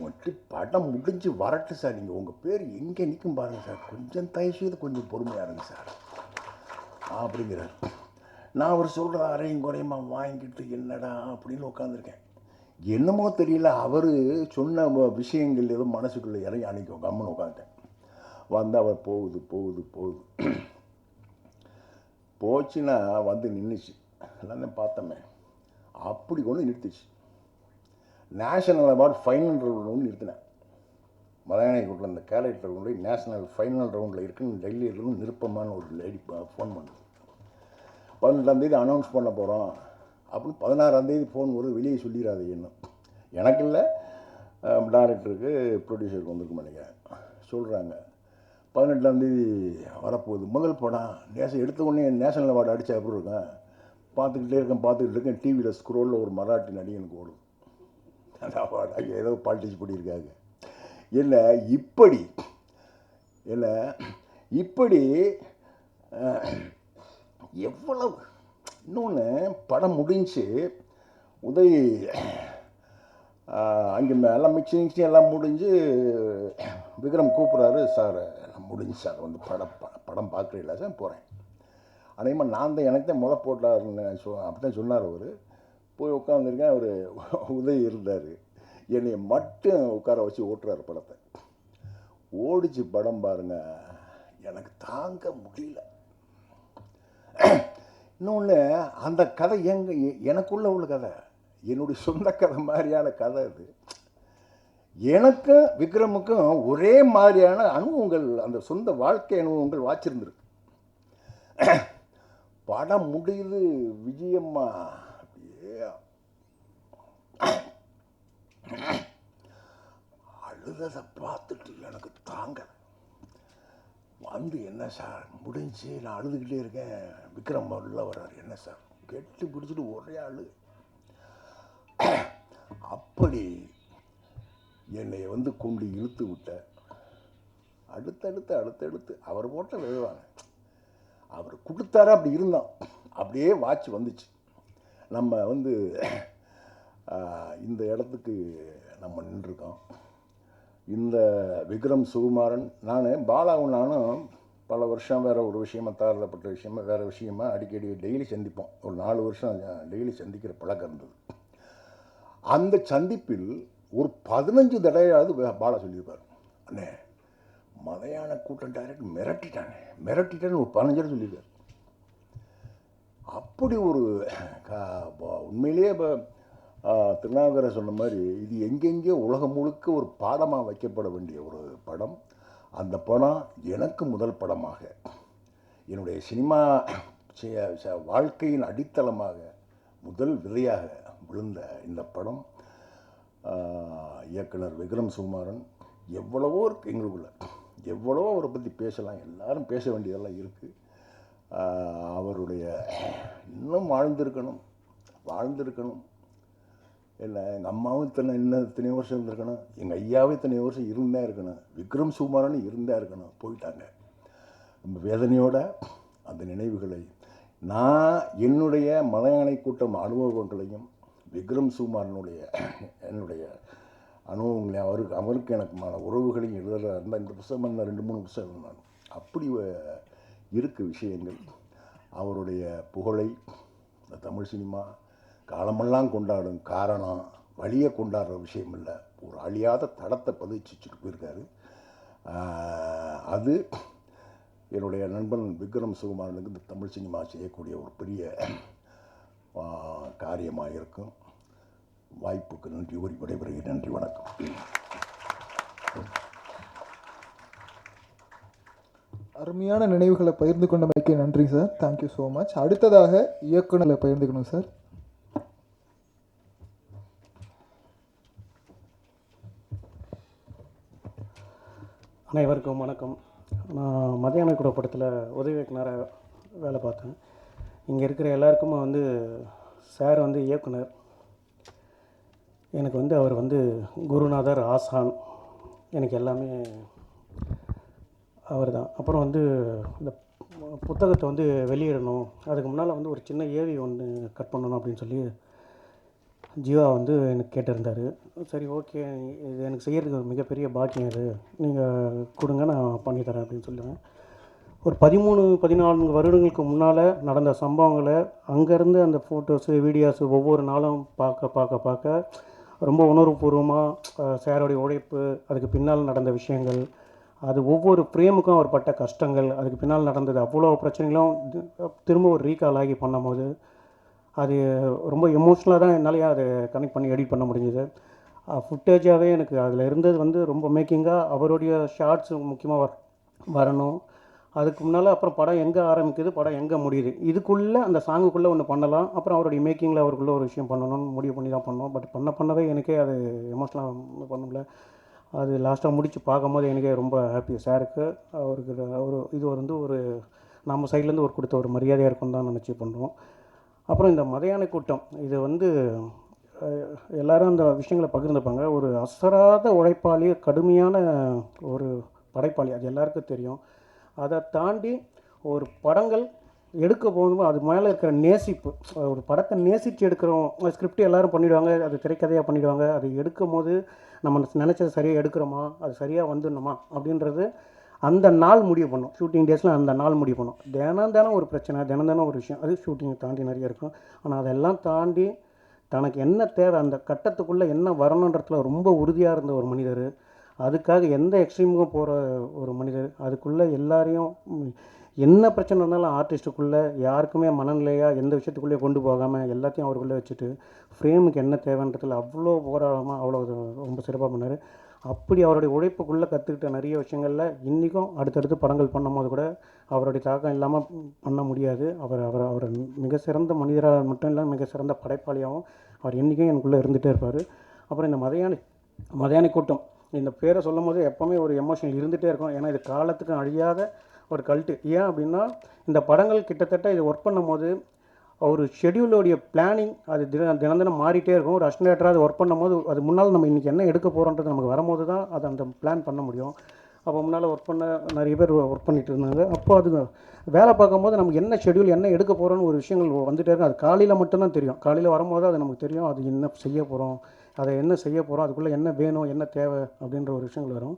S5: மட்டும் படம் முடிஞ்சு வரட்டு சார், நீங்கள் உங்கள் பேர் எங்கே நிற்கும் பாருங்கள் சார், கொஞ்சம் தயவுசெய்து கொஞ்சம் பொறுமையாக இருங்க சார் அப்படிங்கிறார். நான் அவர் சொல்கிற அரையும் குறையுமா வாங்கிட்டு என்னடா அப்படின்னு உட்காந்துருக்கேன். என்னமோ தெரியல, அவர் சொன்ன விஷயங்கள் ஏதோ மனசுக்குள்ளே இறங்கி அன்றைக்கி கம்மன் உட்காந்துட்டேன். வந்து அவர் போகுது போச்சுன்னா வந்து நின்றுச்சு. எல்லாமே பார்த்தோமே, அப்படி கொண்டு நிறுத்திச்சு. நேஷனல் அவார்டு ஃபைனல் ரவுண்டில் ஒன்று நிறுத்தினேன். மலையாளி கூட்டில் அந்த கேரக்டர் கொண்டு நேஷனல் ஃபைனல் ரவுண்டில் இருக்குன்னு டெல்லியிலேருந்து நிருப்பமான ஒரு லேடி ஃபோன் பண்ணுது. 18ஆம் தேதி அனௌன்ஸ் பண்ண போகிறோம் அப்படின்னு 16ஆம் தேதி ஃபோன் வருது, வெளியே சொல்லிடாது என்ன. எனக்கு இல்லை, டைரக்டருக்கு ப்ரொடியூசருக்கு வந்திருக்கும் நினைக்கிறேன். சொல்கிறாங்க 18ஆம் தேதி வரப்போகுது, முதல் படம் எடுத்த உடனே நேஷனல் அவார்டு அடித்தா எப்படி இருக்கேன், பார்த்துக்கிட்டே இருக்கேன். டிவியில் ஸ்க்ரோலில் ஒரு மராட்டி நடிகனுக்கு ஓடும் அந்த அவார்டு. அங்கே ஏதோ பாலிட்டிக்ஸ் பண்ணியிருக்காங்க. இப்படி எவ்வளவு. இன்னொன்று, படம் முடிஞ்சு உதய் அங்கே எல்லாம் மிக்சிங் எல்லாம் முடிஞ்சு விக்ரம் கூப்பிட்றாரு, சார் எல்லாம் முடிஞ்சு சார், வந்து படம் பார்க்குறீங்களா சார்? போகிறேன். அதேமாதிரி நான் தான் எனக்கு தான் போட்டாருன்னு அப்படி தான் சொன்னார் அவர். போய் உட்காந்துருக்கேன். அவர் உதய் இருந்தார், என்னை மட்டும் உட்கார வச்சு ஓட்டுறாரு படத்தை. ஓடிச்சு படம் பாருங்க, எனக்கு தாங்க முடியல. இன்னொன்று, அந்த கதை எனக்குள்ள உள்ள கதை, என்னுடைய சொந்த கதை மாதிரியான கதை அது. எனக்கும் விக்ரமுக்கும் ஒரே மாதிரியான அனுபவங்கள், அந்த சொந்த வாழ்க்கை அனுபவங்கள் வாச்சிருந்துருக்கு. படம் முடியுது, விஜயம்மா அப்படியே அழுததை பார்த்துட்டு எனக்கு தாங்கலை. வந்து என்ன சார் முடிஞ்சு, நான் அழுதுகிட்டே இருக்கேன், விக்ரம் உள்ள வர்றாரு, என்ன சார் கெட்டி பிடிச்சிட்டு ஒரே அழு. அப்படி என்னை வந்து கொண்டு இழுத்து விட்ட. அடுத்தடுத்து அவர் போட்ட விழுவாங்க. அவர் கொடுத்தாரா, அப்படி இருந்தான். அப்படியே வாட்ச் வந்துச்சு. நம்ம வந்து இந்த இடத்துக்கு நம்ம நின்றுருக்கோம். இந்த விக்ரம் சுகுமாரன், பாலாவும் நானும் பல வருஷம் வேறு ஒரு விஷயமா, தாரப்பட்ட விஷயமா, வேறு விஷயமா அடிக்கடி டெய்லி சந்திப்போம். ஒரு 4 வருஷம் டெய்லி சந்திக்கிற பழக்கம் இருந்தது. அந்த சந்திப்பில் ஒரு 15 தடவையாவது பாலா சொல்லியிருப்பார், அண்ணே மலையாள கூட்டம் டைரக்ட் மிரட்டிட்டான்னு ஒரு 15 தடவை சொல்லியிருக்கார். அப்படி ஒரு உண்மையிலேயே இப்போ திருநாவுக்கரசர் சொன்ன மாதிரி இது எங்கெங்கே உலகம் முழுக்க ஒரு பாடமாக வைக்கப்பட வேண்டிய ஒரு படம். அந்த படம் எனக்கு முதல் படமாக, என்னுடைய சினிமா வாழ்க்கையின் அடித்தளமாக, முதல் விதையாக விழுந்த இந்த படம் இயக்குனர் விக்ரம் சுகுமாரன். எவ்வளவோ இருக்குது எங்களுக்குள்ள, எவ்வளவோ அவரை பற்றி பேசலாம், எல்லாரும் பேச வேண்டியதெல்லாம் இருக்குது. அவருடைய இன்னும் வாழ்ந்திருக்கணும். இல்லை, எங்கள் அம்மாவும் இத்தனை வருஷம் இருந்திருக்கணும், எங்கள் ஐயாவும் இத்தனை வருஷம் இருந்தால் இருக்கணும், விக்ரம் சுகுமாரன் இருந்தால் இருக்கணும். போயிட்டாங்க. ரொம்ப வேதனையோட அந்த நினைவுகளை நான் என்னுடைய மலையாளி கூட்டம் அனுபவங்களையும் விக்ரம் சுகுமாரனுடைய என்னுடைய அனுபவங்களையும் அவருக்கு எனக்குமான உறவுகளையும் எழுதுறதா இருந்தால் இந்த புத்தகம் நான் 2-3 புத்தகம் நான் அப்படி இருக்க விஷயங்கள். அவருடைய புகழை இந்த தமிழ் சினிமா காலமெல்லாம் கொண்டாடும் காரணம் வழியை கொண்டாடுற விஷயம் இல்லை, ஒரு அழியாத தடத்தை பதிச்சுட்டு போயிருக்காரு. அது என்னுடைய நண்பன் விக்ரம் சுகுமாரனுக்கு இந்த தமிழ் சினிமா செய்யக்கூடிய ஒரு பெரிய காரியமாக இருக்கும். வாய்ப்புக்கு நன்றி கூறி விடைபெறுகிறேன். நன்றி, வணக்கம்.
S2: அருமையான நினைவுகளை பகிர்ந்து கொண்டமைக்கு நன்றி சார். Thank you so much. அடுத்ததாக இயக்குனரை பகிர்ந்துக்கணும் சார்.
S6: அனைவருக்கும் வணக்கம். நான் மதியான கூட படத்தில் உதவி இயக்குனராக வேலை பார்த்தேன். இங்கே இருக்கிற எல்லாருக்குமே வந்து சார் வந்து இயக்குனர். எனக்கு வந்து அவர் வந்து குருநாதர், ஆசான், எனக்கு எல்லாமே அவர் தான். அப்புறம் வந்து இந்த புத்தகத்தை வந்து வெளியிடணும், அதுக்கு முன்னால் வந்து ஒரு சின்ன ஏவி ஒன்று கட் பண்ணணும் அப்படின்னு சொல்லி ஜீவா வந்து எனக்கு கேட்டிருந்தார். சரி, ஓகே, இது எனக்கு செய்கிறதுக்கு ஒரு மிகப்பெரிய பாக்கியம், இது நீங்கள் கொடுங்க, நான் பண்ணித்தரேன் அப்படின்னு சொல்லுவேன். ஒரு 13-14 வருடங்களுக்கு முன்னால் நடந்த சம்பவங்களை அங்கேருந்து அந்த ஃபோட்டோஸு, வீடியோஸு ஒவ்வொரு நாளும் பார்க்க ரொம்ப உணர்வுபூர்வமாக சாரோடைய உழைப்பு, அதுக்கு பின்னால் நடந்த விஷயங்கள், அது ஒவ்வொரு ஃப்ரேமுக்கும் அவர் பட்ட கஷ்டங்கள், அதுக்கு பின்னால் நடந்தது அவ்வளோ பிரச்சனைகளும் திரும்ப ஒரு ரீகால் ஆகி பண்ணும்போது அது ரொம்ப எமோஷ்னலாக தான் என்னாலேயே அதை கனெக்ட் பண்ணி எடிட் பண்ண முடிஞ்சுது. ஃபுட்டேஜாகவே எனக்கு அதில் இருந்தது வந்து ரொம்ப மேக்கிங்காக அவருடைய ஷார்ட்ஸு முக்கியமாக வரணும். அதுக்கு முன்னால் அப்புறம் படம் எங்கே ஆரம்பிக்குது, படம் எங்கே முடியுது, இதுக்குள்ளே அந்த சாங்குக்குள்ளே ஒன்று பண்ணலாம். அப்புறம் அவருடைய மேக்கிங்கில் அவருக்குள்ளே ஒரு விஷயம் பண்ணணும்னு முடிவு பண்ணி தான் பண்ணோம். பட் பண்ணவே எனக்கே அது எமோஷ்னலாக பண்ண முடியல. அது லாஸ்ட்டாக முடித்து பார்க்கும்போது எனக்கே ரொம்ப ஹாப்பி. சாருக்கு அவருக்கு இது வந்து ஒரு நம்ம சைட்லேருந்து ஒரு கொடுத்த ஒரு மரியாதையாக இருக்கும்னு தான் நினச்சி பண்ணுறோம். அப்புறம் இந்த மதியான கூட்டம், இது வந்து எல்லோரும் அந்த விஷயங்களை பகிர்ந்துப்பாங்க. ஒரு அசராத உழைப்பாளி, கடுமையான ஒரு படைப்பாளி, அது எல்லாருக்கும் தெரியும். அதை தாண்டி ஒரு படங்கள் எடுக்க போகும்போது அது மேலே இருக்கிற நேசிப்பு, ஒரு படத்தை நேசித்து எடுக்கிறோம். ஸ்கிரிப்ட் எல்லோரும் பண்ணிவிடுவாங்க, அது திரைக்கதையாக பண்ணிவிடுவாங்க. அது எடுக்கும் போது நம்ம நினச்சது சரியாக எடுக்கிறோமா, அது சரியாக வந்துடணுமா அப்படின்றது அந்த நாள் முடிவு பண்ணோம். ஷூட்டிங் டேஸில் அந்த நாள் முடிவு பண்ணோம். தினம் ஒரு பிரச்சனை, தினம் ஒரு விஷயம், அது ஷூட்டிங்கை தாண்டி நிறைய இருக்கும். ஆனால் அதெல்லாம் தாண்டி தனக்கு என்ன தேவை, அந்த கட்டத்துக்குள்ளே என்ன வரணுன்றதுல ரொம்ப உறுதியாக இருந்த ஒரு மனிதர். அதுக்காக எந்த எக்ஸ்ட்ரீமுக்கும் போகிற ஒரு மனிதர். அதுக்குள்ளே எல்லாரையும் என்ன பிரச்சனை இருந்தாலும் ஆர்டிஸ்ட்டுக்குள்ளே யாருக்குமே மனநிலையாக எந்த விஷயத்துக்குள்ளேயே கொண்டு போகாமல் எல்லாத்தையும் அவருக்குள்ளே வச்சுட்டு ஃப்ரேமுக்கு என்ன தேவைன்றதில் அவ்வளோ போராடாமல் அவ்வளோ ரொம்ப சிறப்பாக பண்ணார். அப்படி அவருடைய உழைப்புக்குள்ளே கற்றுக்கிட்ட நிறைய விஷயங்களில் இன்றைக்கும் அடுத்தடுத்து படங்கள் பண்ணும்போது கூட அவருடைய தாக்கம் இல்லாமல் பண்ண முடியாது. அவர் மிக சிறந்த மனிதராக மட்டும் இல்லாமல் மிக சிறந்த படைப்பாளியாகவும் அவர் இன்றைக்கும் எனக்குள்ளே இருந்துகிட்டே இருப்பார். அப்புறம் இந்த மதியான கூட்டம், இந்த பேரை சொல்லும் போது எப்போவுமே ஒரு எமோஷனல் இருந்துகிட்டே இருக்கும். ஏன்னா இது காலத்துக்கு அழியாத ஒரு கல்ட்டு. ஏன் அப்படின்னா இந்த படங்கள் கிட்டத்தட்ட இது ஒர்க் பண்ணும் போது ஒரு ஷெடியூலோடைய பிளானிங் அது தினம் மாறிட்டே இருக்கும். ஒரு அசிஸ்டன்ட் அது ஒர்க் பண்ணும்போது அது முன்னால் நம்ம இன்றைக்கி என்ன எடுக்க போகிறோன்றது நமக்கு வரும்போது தான் அது அந்த பிளான் பண்ண முடியும். அப்போ முன்னால் ஒர்க் பண்ண நிறைய பேர் ஒர்க் பண்ணிகிட்டு இருந்தாங்க. அப்போ அது வேலை பார்க்கும்போது நமக்கு என்ன ஷெடியூல், என்ன எடுக்க போகிறோன்னு ஒரு விஷயங்கள் வந்துகிட்டே இருக்கும். அது காலையில் மட்டும்தான் தெரியும். காலையில் வரும்போது அது நமக்கு தெரியும், அது என்ன செய்ய போகிறோம், அதை என்ன செய்ய போகிறோம், அதுக்குள்ளே என்ன வேணும், என்ன தேவை அப்படின்ற ஒரு விஷயங்கள் வரும்.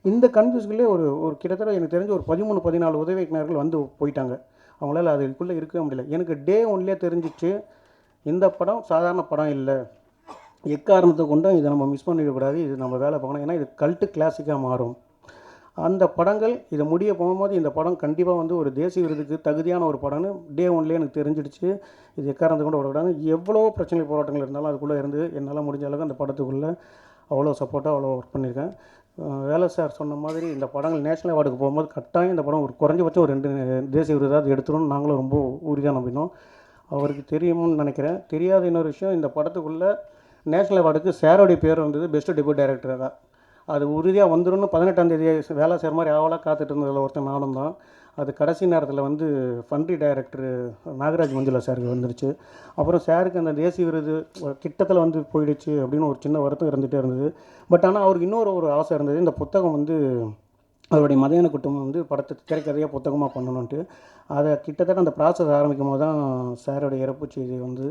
S6: இந்த கன்ஃபியூஸ்களே ஒரு கிட்டத்தட்ட எனக்கு தெரிஞ்ச ஒரு 13-14 உதவி இயக்குனர்கள் வந்து போயிட்டாங்க. அவங்களால அதுக்குள்ளே இருக்கவே முடியல. எனக்கு டே ஒன்லேயே தெரிஞ்சிச்சு இந்த படம் சாதாரண படம் இல்லை, எக்காரணத்தை கொண்டும் இதை நம்ம மிஸ் பண்ணிடக்கூடாது, இது நம்ம வேலை பார்க்கணும். ஏன்னா இது கல்ட்டு கிளாசிக்காக மாறும். அந்த படங்கள் இதை முடிய போகும்போது இந்த படம் கண்டிப்பாக வந்து ஒரு தேசிய விருதுக்கு தகுதியான ஒரு படம்னு டே ஒன்லேயே எனக்கு தெரிஞ்சிடுச்சு. இது எக்காரணத்தை கொண்டு விடக்கூடாது. எவ்வளோ பிரச்சனை போராட்டங்கள் இருந்தாலும் அதுக்குள்ளே இருந்து என்னால் முடிஞ்ச அளவுக்கு அந்த படத்துக்குள்ளே அவ்வளோ சப்போர்ட்டாக அவ்வளோ ஒர்க் பண்ணியிருக்கேன். வேலை சார் சொன்ன மாதிரி இந்த படங்கள் நேஷனல் அவார்டுக்கு போகும்போது கட்டாயம் இந்த படம் ஒரு குறைஞ்சபட்சம் ஒரு 2 தேசிய விருதாவது எடுத்துருன்னு நாங்களும் ரொம்ப உறுதியாக நம்பினோம். அவருக்கு தெரியும்னு நினைக்கிறேன். தெரியாத இன்னொரு விஷயம், இந்த படத்துக்குள்ளே நேஷனல் அவார்டுக்கு சாரோடைய பேர் வந்தது பெஸ்ட் டெபியூட் டைரக்டராக. அது உறுதியாக வந்துடும். 18ஆம் தேதி வேலை செய்கிற மாதிரி ஆவலாக காத்துட்டு இருந்ததில் ஒருத்தன் நானும் தான். அது கடைசி நேரத்தில் வந்து ஃபண்ட்ரி டைரக்டர் நாகராஜ் மஞ்சுளா சாருக்கு வந்துருச்சு. அப்புறம் சாருக்கு அந்த தேசிய விருது கிட்டத்தில் வந்து போயிடுச்சு அப்படின்னு ஒரு சின்ன வருத்தம் இருந்துகிட்டே இருந்தது. பட் ஆனால் அவருக்கு இன்னொரு ஆசை இருந்தது, இந்த புத்தகம் வந்து அவருடைய மதியான கூட்டம் வந்து படத்தை திரைக்கதையாக புத்தகமாக பண்ணணுன்ட்டு. அதை கிட்டத்தட்ட அந்த ப்ராசஸ் ஆரம்பிக்கும் போது தான் சாரோடைய இறப்பு செய்தி வந்து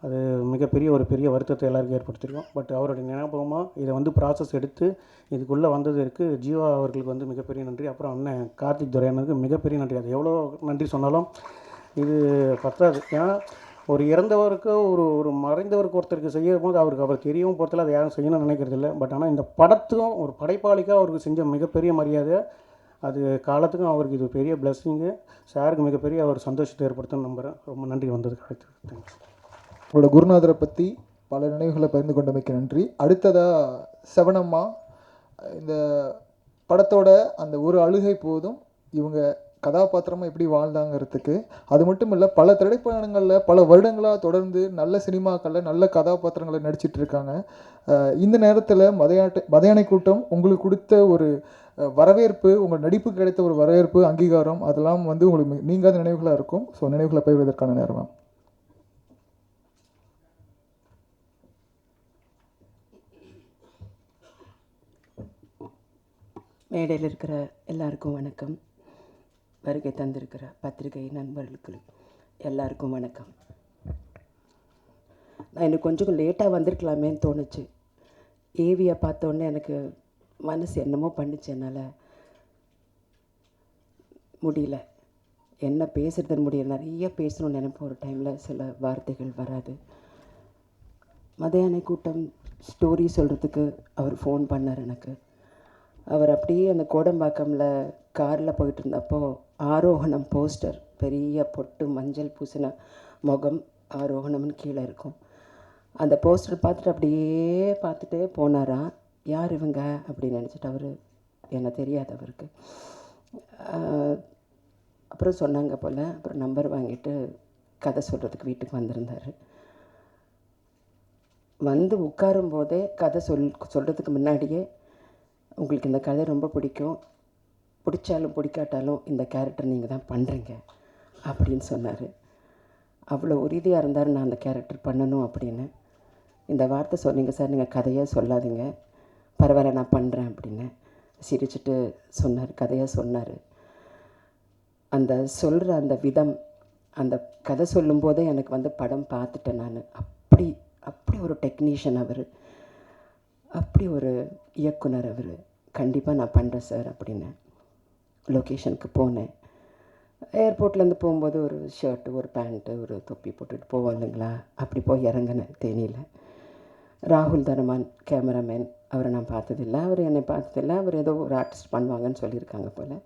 S6: அது மிகப்பெரிய ஒரு பெரிய வருத்தத்தை எல்லாருக்கும் ஏற்படுத்தியிருக்கோம். பட் அவருடைய ஞாபகமாக இதை வந்து ப்ராசஸ் எடுத்து இதுக்குள்ளே வந்ததற்கு ஜீவா அவர்களுக்கு வந்து மிகப்பெரிய நன்றி. அப்புறம் அண்ணன் கார்த்திக் துரையனுக்கு மிகப்பெரிய நன்றி. அது எவ்வளோ நன்றி சொன்னாலும் இது பத்தாது. ஏன்னா ஒரு இறந்தவருக்கு ஒரு மறைந்தவருக்கு ஒருத்தருக்கு செய்யும் போது அவர் தெரியவும் போகிறதில்ல, அதை யாரும் செய்யணும்னு நினைக்கிறது இல்லை. பட் ஆனால் இந்த படத்துக்கும் ஒரு படைப்பாளிக்காக அவருக்கு செஞ்ச மிகப்பெரிய மரியாதை, அது காலத்துக்கும் அவருக்கு இது பெரிய பிளஸ்ஸிங்கு. சாருக்கு மிகப்பெரிய அவர் சந்தோஷத்தை ஏற்படுத்துன்னு நம்புகிறேன். ரொம்ப நன்றி வந்ததுக்கு. அடுத்து தேங்க்ஸ்.
S2: உங்களோட குருநாதரை பற்றி பல நினைவுகளை பகிர்ந்து கொண்டமைக்கு நன்றி. அடுத்ததாக செவனம்மா, இந்த படத்தோட அந்த ஒரு அழுகை போதும் இவங்க கதாபாத்திரமாக எப்படி வாழ்ந்தாங்கிறதுக்கு. அது மட்டும் இல்லை, பல திரைப்படங்களில் பல வருடங்களாக தொடர்ந்து நல்ல சினிமாக்களில் நல்ல கதாபாத்திரங்களை நடிச்சிட்டு இருக்காங்க. இந்த நேரத்தில் மதையானை கூட்டம் உங்களுக்கு கொடுத்த ஒரு வரவேற்பு, உங்கள் நடிப்பு கிடைத்த ஒரு வரவேற்பு, அங்கீகாரம், அதெல்லாம் வந்து உங்களுக்கு நீங்காத நினைவுகளாக இருக்கும். ஸோ நினைவுகளை பகிர்வதற்கான நேரம்.
S7: மேடையில் இருக்கிற எல்லாருக்கும் வணக்கம். வருகை தந்திருக்கிற பத்திரிகை நண்பர்களுக்கு எல்லாருக்கும் வணக்கம். நான் இன்னும் கொஞ்சம் லேட்டாக வந்திருக்கலாமேன்னு தோணுச்சு. ஏவியை பார்த்தோன்னே எனக்கு மனசு என்னமோ பண்ணிச்சு. என்னால் முடியல, என்ன பேசுறதுன்னு முடியல. நிறைய பேசணும்னு நினைப்போம், ஒரு டைமில் சில வார்த்தைகள் வராது. மதையானை கூட்டம் ஸ்டோரி சொல்கிறதுக்கு அவர் ஃபோன் பண்ணார் எனக்கு. அவர் அப்படியே அந்த கோடம்பாக்கமில் காரில் போயிட்டு இருந்தப்போ ஆரோகணம் போஸ்டர், பெரிய பொட்டு மஞ்சள் பூசின முகம், ஆரோகணம்னு கீழே இருக்கும். அந்த போஸ்டர் பார்த்துட்டு அப்படியே பார்த்துட்டே போனாராம். யார் இவங்க அப்படின்னு நினச்சிட்டு அவர் என்ன தெரியாது அவருக்கு. அப்புறம் சொன்னாங்க போல். அப்புறம் நம்பர் வாங்கிட்டு கதை சொல்கிறதுக்கு வீட்டுக்கு வந்திருந்தார். வந்து உட்காரும் போதே கதை சொல்கிறதுக்கு முன்னாடியே, உங்களுக்கு இந்த கதை ரொம்ப பிடிக்கும், பிடிச்சாலும் பிடிக்காட்டாலும் இந்த கேரக்டர் நீங்கள் தான் பண்ணுறீங்க அப்படின்னு சொன்னார். அவ்வளோ உறுதியாக இருந்தார் நான் அந்த கேரக்டர் பண்ணணும் அப்படின்னு. இந்த வார்த்தை சொன்னீங்க சார், நீங்கள் கதையாக சொல்லாதீங்க, பரவாயில்ல நான் பண்ணுறேன் அப்படின்னு சிரிச்சுட்டு சொன்னார். கதையாக சொன்னார். அந்த சொல்கிற அந்த விதம், அந்த கதை சொல்லும்போதே எனக்கு வந்து படம் பார்த்துட்டேன் நான். அப்படி ஒரு டெக்னீஷியன் அவர், அப்படி ஒரு இயக்குனர் அவர். கண்டிப்பாக நான் பண்ணுறேன் சார் அப்படின்னு லொக்கேஷனுக்கு போனேன். ஏர்போர்ட்லேருந்து போகும்போது ஒரு ஷர்ட்டு, ஒரு பேண்ட்டு, ஒரு தொப்பி போட்டுட்டு போவோம் இல்லைங்களா, அப்படி போய் இறங்கினேன் தேனியில். ராகுல் தனமான் கேமராமேன், அவரை நான் பார்த்ததில்லை, அவர் என்னை பார்த்ததில்லை. அவர் ஏதோ ஒரு ஆர்டிஸ்ட் பண்ணுவாங்கன்னு சொல்லியிருக்காங்க போல்.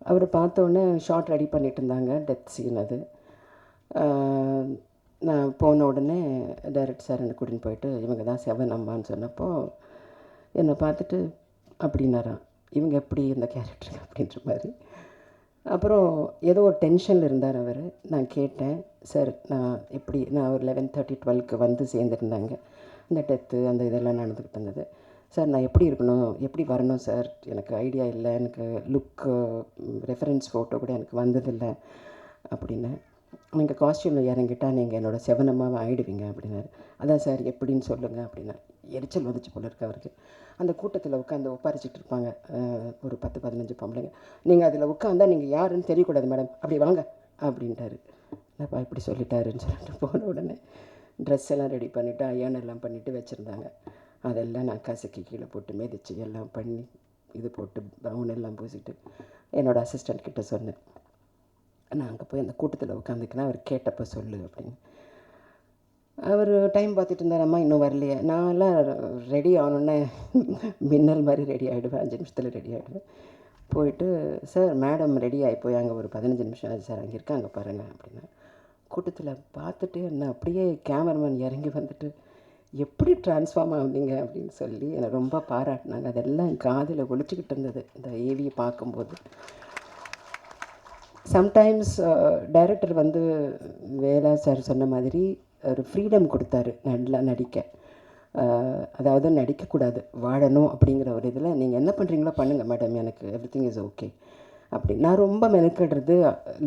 S7: அவர் பார்த்தோன்னே ஷார்ட் ரெடி பண்ணிட்டு இருந்தாங்க, டெத் சீன் அது. நான் போன உடனே டைரக்டர் சார் என்னை கூட்டின்னு போயிட்டு, இவங்க தான் செவனம்மான்னு சொன்னப்போ என்னை பார்த்துட்டு அப்படின்னாராம், இவங்க எப்படி இந்த கேரக்டருக்கு அப்படின்ற மாதிரி. அப்புறம் ஏதோ ஒரு டென்ஷனில் இருந்தார் அவர். நான் கேட்டேன், சார் நான் ஒரு 11:30 12க்கு வந்து சேர்ந்துருந்தாங்க. இந்த டெத்து அந்த இதெல்லாம் நடந்துக்கிட்டு இருந்தது. சார் நான் எப்படி இருக்கணும், எப்படி வரணும் சார், எனக்கு ஐடியா இல்லை, எனக்கு லுக்கு ரெஃபரன்ஸ் ஃபோட்டோ கூட எனக்கு வந்ததில்லை அப்படின்னு. நீங்கள் காஸ்டியூமில் இறங்கிட்டால் நீங்கள் என்னோடய செவனம்மாவை ஆகிடுவீங்க அப்படின்னாரு. அதான் சார் எப்படின்னு சொல்லுங்கள் அப்படின்னா. எரிச்சல் வந்துச்சு போல இருக்கு அவருக்கு. அந்த கூட்டத்தில் உட்காந்து ஒப்பாரிச்சிட்டு இருப்பாங்க ஒரு 10-15 பொம்பளைங்க. நீங்கள் அதில் உட்காந்தா நீங்கள் யாருன்னு தெரியக்கூடாது மேடம், அப்படி வாங்க அப்படின்ட்டாரு. என்னப்பா இப்படி சொல்லிட்டாருன்னு சொல்லிட்டு போன உடனே ட்ரெஸ் எல்லாம் ரெடி பண்ணிவிட்டு அயன் எல்லாம் பண்ணிவிட்டு வச்சுருந்தாங்க. அதெல்லாம் நான் கசக்கி கீழே போட்டு மிதிச்சு எல்லாம் பண்ணி இது போட்டு ப்ரௌன் எல்லாம் பூசிட்டு என்னோடய அசிஸ்டண்ட் கிட்ட சொன்னேன், நான் அங்கே போய் அந்த கூட்டத்தில் உட்காந்துக்கிறேன், அவர் கேட்டப்போ சொல்லு அப்படின்னு. அவர் டைம் பார்த்துட்டு இருந்தாரம்மா, இன்னும் வரலையே. நான்லாம் ரெடி ஆகணுன்னே மின்னல் மாதிரி ரெடி ஆகிடுவேன், 5 நிமிஷத்தில் ரெடி ஆகிடுவேன். போயிட்டு சார் மேடம் ரெடி ஆகி போய் அங்கே ஒரு 15 நிமிஷம் ஆச்சு சார், அங்கே இருக்காங்க பாருங்கள் அப்படின்னா. கூட்டத்தில் பார்த்துட்டு என்ன அப்படியே கேமராமேன் இறங்கி வந்துட்டு எப்படி ட்ரான்ஸ்ஃபார்ம் ஆகுனீங்க அப்படின்னு சொல்லி என்னை ரொம்ப பாராட்டினாங்க. அதெல்லாம் காதில் ஒழிச்சிக்கிட்டு இருந்தது இந்த ஏவியை பார்க்கும்போது. சம்டைம்ஸ் டைரக்டர் வந்து வேலா சார் சொன்ன மாதிரி ஒரு ஃப்ரீடம் கொடுத்தாரு நல்லா நடிக்க. அதாவது நடிக்கக்கூடாது, வாழணும் அப்படிங்கிற ஒரு இதில் நீங்கள் என்ன பண்ணுறீங்களோ பண்ணுங்கள் மேடம், எனக்கு எவ்ரிதிங் இஸ் ஓகே அப்படி. நான் ரொம்ப மெனக்கெடுறது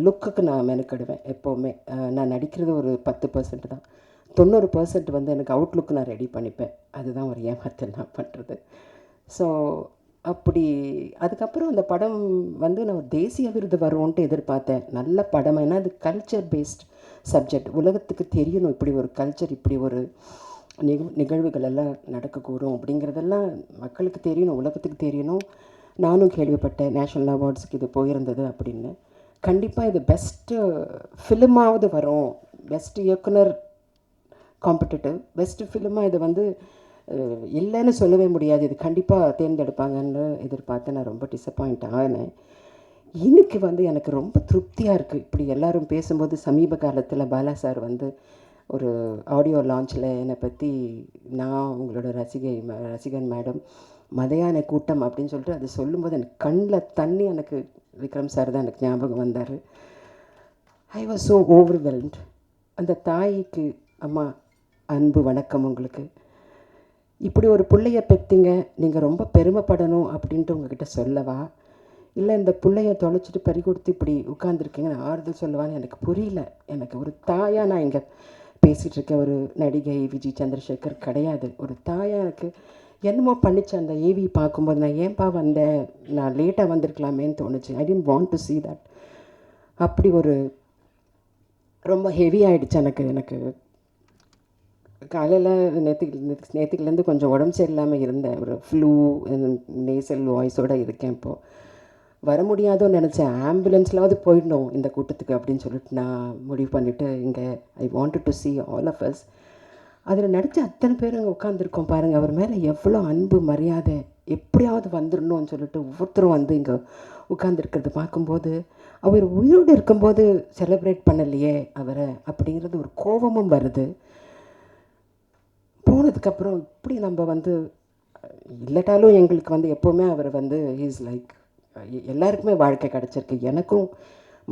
S7: லுக்குக்கு நான் மெனக்கெடுவேன் எப்போவுமே. நான் நடிக்கிறது ஒரு 10% தான், 90% வந்து எனக்கு அவுட்லுக்கு நான் ரெடி பண்ணிப்பேன். அதுதான் ஒரு ஏமாற்றல் நான் பண்ணுறது. ஸோ அப்படி அதுக்கப்புறம் அந்த படம் வந்து நான் தேசிய விருது வரும்ன்ட்டு எதிர்பார்த்தேன். நல்ல படம், ஏன்னா அது கல்ச்சர் பேஸ்ட் சப்ஜெக்ட். உலகத்துக்கு தெரியணும் இப்படி ஒரு கல்ச்சர், இப்படி ஒரு நிகழ்வுகள் எல்லாம் நடக்கக்கூடும் அப்படிங்கிறதெல்லாம் மக்களுக்கு தெரியணும், உலகத்துக்கு தெரியணும். நானும் கேள்விப்பட்டேன் நேஷ்னல் அவார்ட்ஸுக்கு இது போயிருந்தது அப்படின்னு. கண்டிப்பாக இது பெஸ்ட்டு ஃபிலிமாவது வரும், பெஸ்ட் இயக்குனர் காம்படிட்டிவ், பெஸ்ட்டு ஃபிலிமாக இது வந்து இல்லைன்னு சொல்லவே முடியாது, இது கண்டிப்பாக தேர்ந்தெடுப்பாங்கன்னு எதிர்பார்த்து நான் ரொம்ப டிசப்பாயிண்ட் ஆனேன். இன்னைக்கு வந்து எனக்கு ரொம்ப திருப்தியாக இருக்குது. இப்படி எல்லாரும் பேசும்போது சமீப காலத்தில் பாலா சார் வந்து ஒரு ஆடியோ லான்ச்சில் என்னை பற்றி, நான் உங்களோட ரசிகன் மேடம், மதையான கூட்டம் அப்படின்னு சொல்லிட்டு அது சொல்லும்போது எனக்கு கண்ணில் தண்ணி, எனக்கு விக்ரம் சார் தான் எனக்கு ஞாபகம் வந்தார். I was so overwhelmed. அந்த தாய்க்கு அம்மா அன்பு வணக்கம் உங்களுக்கு. இப்படி ஒரு பிள்ளைய பெற்றீங்க, நீங்கள் ரொம்ப பெருமைப்படணும் அப்படின்ட்டு உங்ககிட்ட சொல்லவா, இல்லை இந்த பிள்ளைய தொலைச்சிட்டு பறி கொடுத்து இப்படி உட்காந்துருக்கீங்க ஆறுதல் சொல்லவான்னு எனக்கு புரியல. எனக்கு ஒரு தாயாக நான் இங்கே பேசிகிட்டு இருக்க ஒரு நடிகை விஜய் சந்திரசேகர் கிடையாது. ஒரு தாயாக எனக்கு என்னமோ பண்ணிச்சு அந்த ஏவி பார்க்கும்போது. நான் ஏன்பா வந்தேன், நான் லேட்டாக வந்திருக்கலாமேன்னு தோணுச்சு. I didn't want to see that. அப்படி ஒரு ரொம்ப ஹெவி ஆகிடுச்சு எனக்கு காலையில் நேற்றுக்குலேருந்து கொஞ்சம் உடம்பு சரியில்லாமல் இருந்தேன். ஒரு ஃப்ளூ நேசல் வாய்ஸோடு இருக்கேன். இப்போது வர முடியாதோன்னு நினச்சேன், ஆம்புலன்ஸ்லாவது போயிடணும் இந்த கூட்டத்துக்கு அப்படின்னு சொல்லிட்டு நான் முடிவு பண்ணிவிட்டு இங்கே I wanted to see all of us. அதில் நடித்த அத்தனை பேர் அங்கே உட்காந்துருக்கோம் பாருங்கள். அவர் மேலே எவ்வளோ அன்பு மரியாதை, எப்படியாவது வந்துடணும்னு சொல்லிட்டு ஒவ்வொருத்தரும் வந்து இங்கே உட்காந்துருக்கிறது பார்க்கும்போது, அவர் உயிரோடு இருக்கும்போது செலிப்ரேட் பண்ணலையே அவரை அப்படிங்கிறது ஒரு கோபமும் வருது. போனதுக்கப்புறம் இப்படி நம்ம வந்து இல்லட்டாலும் எங்களுக்கு வந்து எப்போவுமே அவர் வந்து இஸ் லைக் எல்லாருக்குமே வாழ்க்கை கிடச்சிருக்கு. எனக்கும்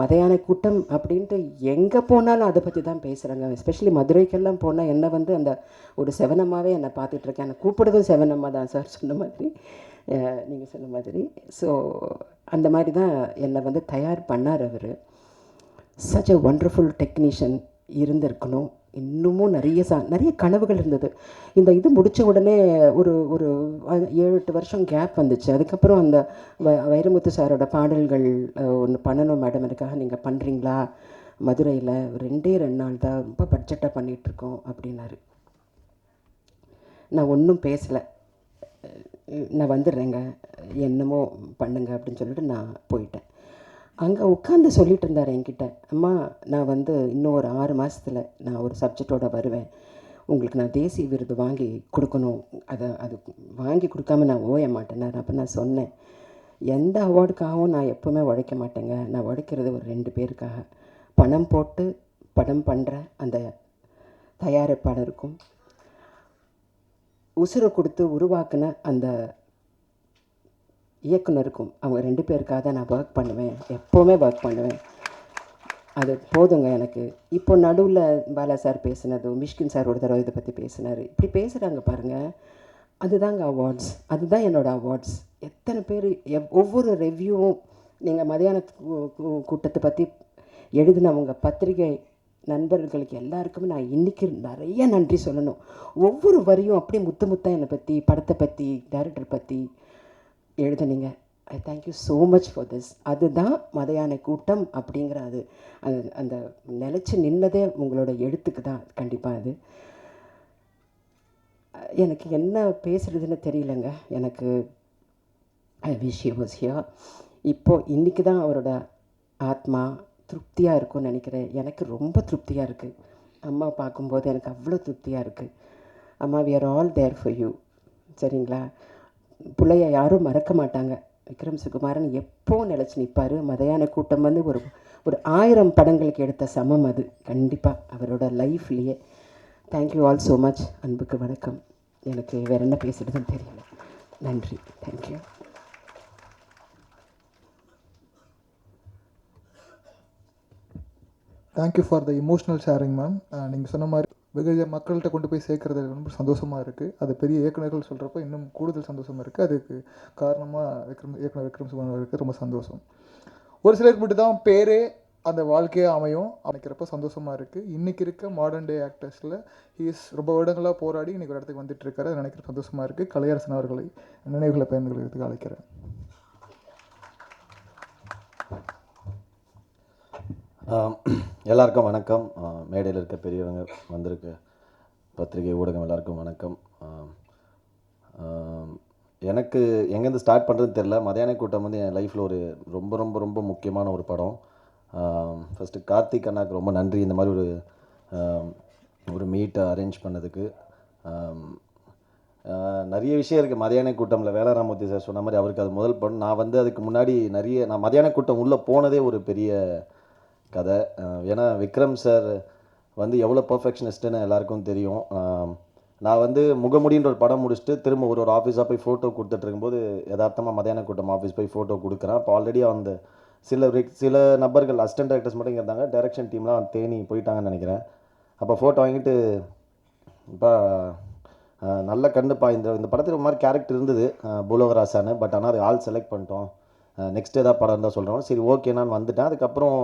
S7: மதையான கூட்டம் அப்படின்ட்டு எங்கே போனாலும் அதை பற்றி தான் பேசுகிறாங்க. எஸ்பெஷலி மதுரைக்கெல்லாம் போனால் என்னை வந்து அந்த ஒரு செவனம்மாவே என்னை பார்த்துட்ருக்கேன். என்னை கூப்பிடுறதும் செவனம்மா தான் சார் சொன்ன மாதிரி, நீங்கள் சொன்ன மாதிரி. ஸோ அந்த மாதிரி தான் என்னை வந்து தயார் பண்ணார் அவர். சச் அ ஒண்டர்ஃபுல் டெக்னீஷியன் இருந்திருக்கணும். இன்னமும் நிறைய கனவுகள் இருந்தது. இந்த இது முடித்த உடனே ஒரு 7-8 வருஷம் கேப் வந்துச்சு. அதுக்கப்புறம் அந்த வைரமுத்து சாரோட பாடல்கள் ஒன்று பண்ணணும் மேடம், எனக்காக நீங்கள் பண்ணுறீங்களா மதுரையில், 2 நாள் தான், ரொம்ப பட்ஜெட்டாக பண்ணிகிட்ருக்கோம் அப்படின்னாரு. நான் ஒன்றும் பேசலை, நான் வந்துடுறேங்க என்னமோ பண்ணுங்க அப்படின்னு சொல்லிட்டு நான் போயிட்டேன். அங்கே உட்காந்து சொல்லிட்டு இருந்தார் என்கிட்ட, அம்மா நான் வந்து இன்னும் ஒரு 6 மாதத்தில் நான் ஒரு சப்ஜெக்டோடு வருவேன், உங்களுக்கு நான் தேசிய விருது வாங்கி கொடுக்கணும், அது வாங்கி கொடுக்காம நான் ஓய மாட்டேன். அப்போ நான் சொன்னேன், எந்த அவார்டுக்காகவும் நான் எப்போவுமே உழைக்க மாட்டேங்க, நான் உழைக்கிறது ஒரு 2 பேருக்காக, பணம் போட்டு படம் பண்ணுற அந்த தயாரிப்பாளருக்கும், உசுரை கொடுத்து உருவாக்குன அந்த இயக்குனருக்கும், அவங்க 2 பேருக்காக தான் நான் ஒர்க் பண்ணுவேன், எப்போவுமே ஒர்க் பண்ணுவேன், அது போதுங்க எனக்கு. இப்போ நடுவில் பாலா சார் பேசினது, மிஷ்கின் சார் ஒரு தடவை இதை பற்றி பேசினார், இப்படி பேசுகிறாங்க பாருங்கள், அதுதாங்க அவார்ட்ஸ், அதுதான் என்னோடய அவார்ட்ஸ். எத்தனை பேர் ஒவ்வொரு ரிவ்யூவும், நீங்கள் மதியான கூட்டத்தை பற்றி எழுதினவங்க பத்திரிகை நண்பர்களுக்கு எல்லாருக்குமே நான் இன்றைக்கி நிறைய நன்றி சொல்லணும். ஒவ்வொரு வரியும் அப்படியே முத்தாக என்னை பற்றி, படத்தை பற்றி, டைரக்டர் பற்றி எழுதுனீங்க. I thank you so much for this. அதுதான் மதையான கூட்டம் அப்படிங்கிற அது அந்த நிலச்சி நின்னதே உங்களோட எழுத்துக்கு தான். கண்டிப்பாக அது எனக்கு என்ன பேசுகிறதுன்னு தெரியலங்க. எனக்கு I wish you was here. இப்போது இன்றைக்கி தான் அவரோட ஆத்மா திருப்தியாக இருக்கும்னு நினைக்கிறேன். எனக்கு ரொம்ப திருப்தியாக இருக்குது. அம்மா பார்க்கும்போது எனக்கு அவ்வளோ திருப்தியாக இருக்குது. அம்மா we are all there for you. சரிங்களா? பிள்ளைய யாரும் மறக்க மாட்டாங்க. விக்ரம் சுகுமாரன் எப்போ நிலச்சி நிற்பார். மதையான கூட்டம் வந்து ஒரு 1000 படங்களுக்கு எடுத்த சமம் அது கண்டிப்பாக அவரோட லைஃப்லேயே. Thank you all so much. அன்புக்கு வணக்கம். எனக்கு வேறு என்ன பேசுகிறதுன்னு தெரியல. நன்றி. Thank you.
S2: Thank you for the emotional sharing ma'am. நீங்கள் சொன்ன மாதிரி வெகு மக்கள்கிட்ட கொண்டு போய் சேர்க்குறது ரொம்ப சந்தோஷமாக இருக்குது. அது பெரிய இயக்குநர்கள் சொல்கிறப்ப இன்னும் கூடுதல் சந்தோஷமாக இருக்குது. அதுக்கு காரணமாக இயக்குனர் விக்ரம் சுகுமாரன் அவருக்கு ரொம்ப சந்தோஷம். ஒரு சிலருக்கு மட்டும் தான் பேரே அந்த வாழ்க்கையே அமையும் நினைக்கிறப்ப சந்தோஷமாக இருக்குது. இன்றைக்கி இருக்க மாடர்ன் டே ஆக்டர்ஸில் ரொம்ப வருடங்களாக போராடி இன்றைக்கி ஒரு இடத்துக்கு வந்துட்டு இருக்காரு. அதை நினைக்கிற சந்தோஷமாக இருக்குது. கலையரசன் அவர்களை நினைவுகளை பயன்படுத்துறதுக்கு அழைக்கிறேன்.
S8: எல்லாருக்கும் வணக்கம். மேடையில் இருக்க பெரியவங்க, வந்திருக்க பத்திரிகை ஊடகம் எல்லாருக்கும் வணக்கம். எனக்கு எங்கேருந்து ஸ்டார்ட் பண்ணுறதுன்னு தெரில. மதியான கூட்டம் வந்து என் லைஃப்பில் ஒரு ரொம்ப ரொம்ப ரொம்ப முக்கியமான ஒரு படம். ஃபஸ்ட்டு கார்த்திக் அண்ணாக்கு ரொம்ப நன்றி இந்த மாதிரி ஒரு மீட்டை அரேஞ்ச் பண்ணதுக்கு. நிறைய விஷயம் இருக்குது மதியான கூட்டமில். வேலராமூர்த்தி சார் சொன்ன மாதிரி அவருக்கு அது முதல் படம். நான் வந்து அதுக்கு முன்னாடி நான் மதியான கூட்டம் உள்ளே போனதே ஒரு பெரிய கதை. ஏன்னா விக்ரம் சார் வந்து எவ்வளோ பர்ஃபெக்ஷனிஸ்ட்டுன்னு எல்லாருக்கும் தெரியும். நான் வந்து முகமுடின்ற ஒரு படம் முடிச்சுட்டு திரும்ப ஒரு ஆஃபீஸாக போய் ஃபோட்டோ கொடுத்துட்டு இருக்கும்போது யதார்த்தமாக மதியான கூட்டம் ஆஃபீஸ் போய் ஃபோட்டோ கொடுக்குறேன். அப்போ ஆல்ரெடி அந்த சில நபர்கள் அசிஸ்டன்ட் டைரக்டர்ஸ் மட்டும் இங்கே இருந்தாங்க. டைரக்ஷன் டீம்லாம் தேனி போயிட்டாங்கன்னு நினைக்கிறேன். அப்போ ஃபோட்டோ வாங்கிட்டு இப்போ நல்ல கண்டுப்பா இந்த படத்தில் ஒரு மாதிரி கேரக்டர் இருந்தது பூலோகராசான்னு. பட் ஆனால் அது ஆள் செலக்ட் பண்ணிட்டோம், நெக்ஸ்ட் ஏதாவது படம் இருந்தால் சொல்கிறோம். சரி ஓகே நான் வந்துட்டேன். அதுக்கப்புறம்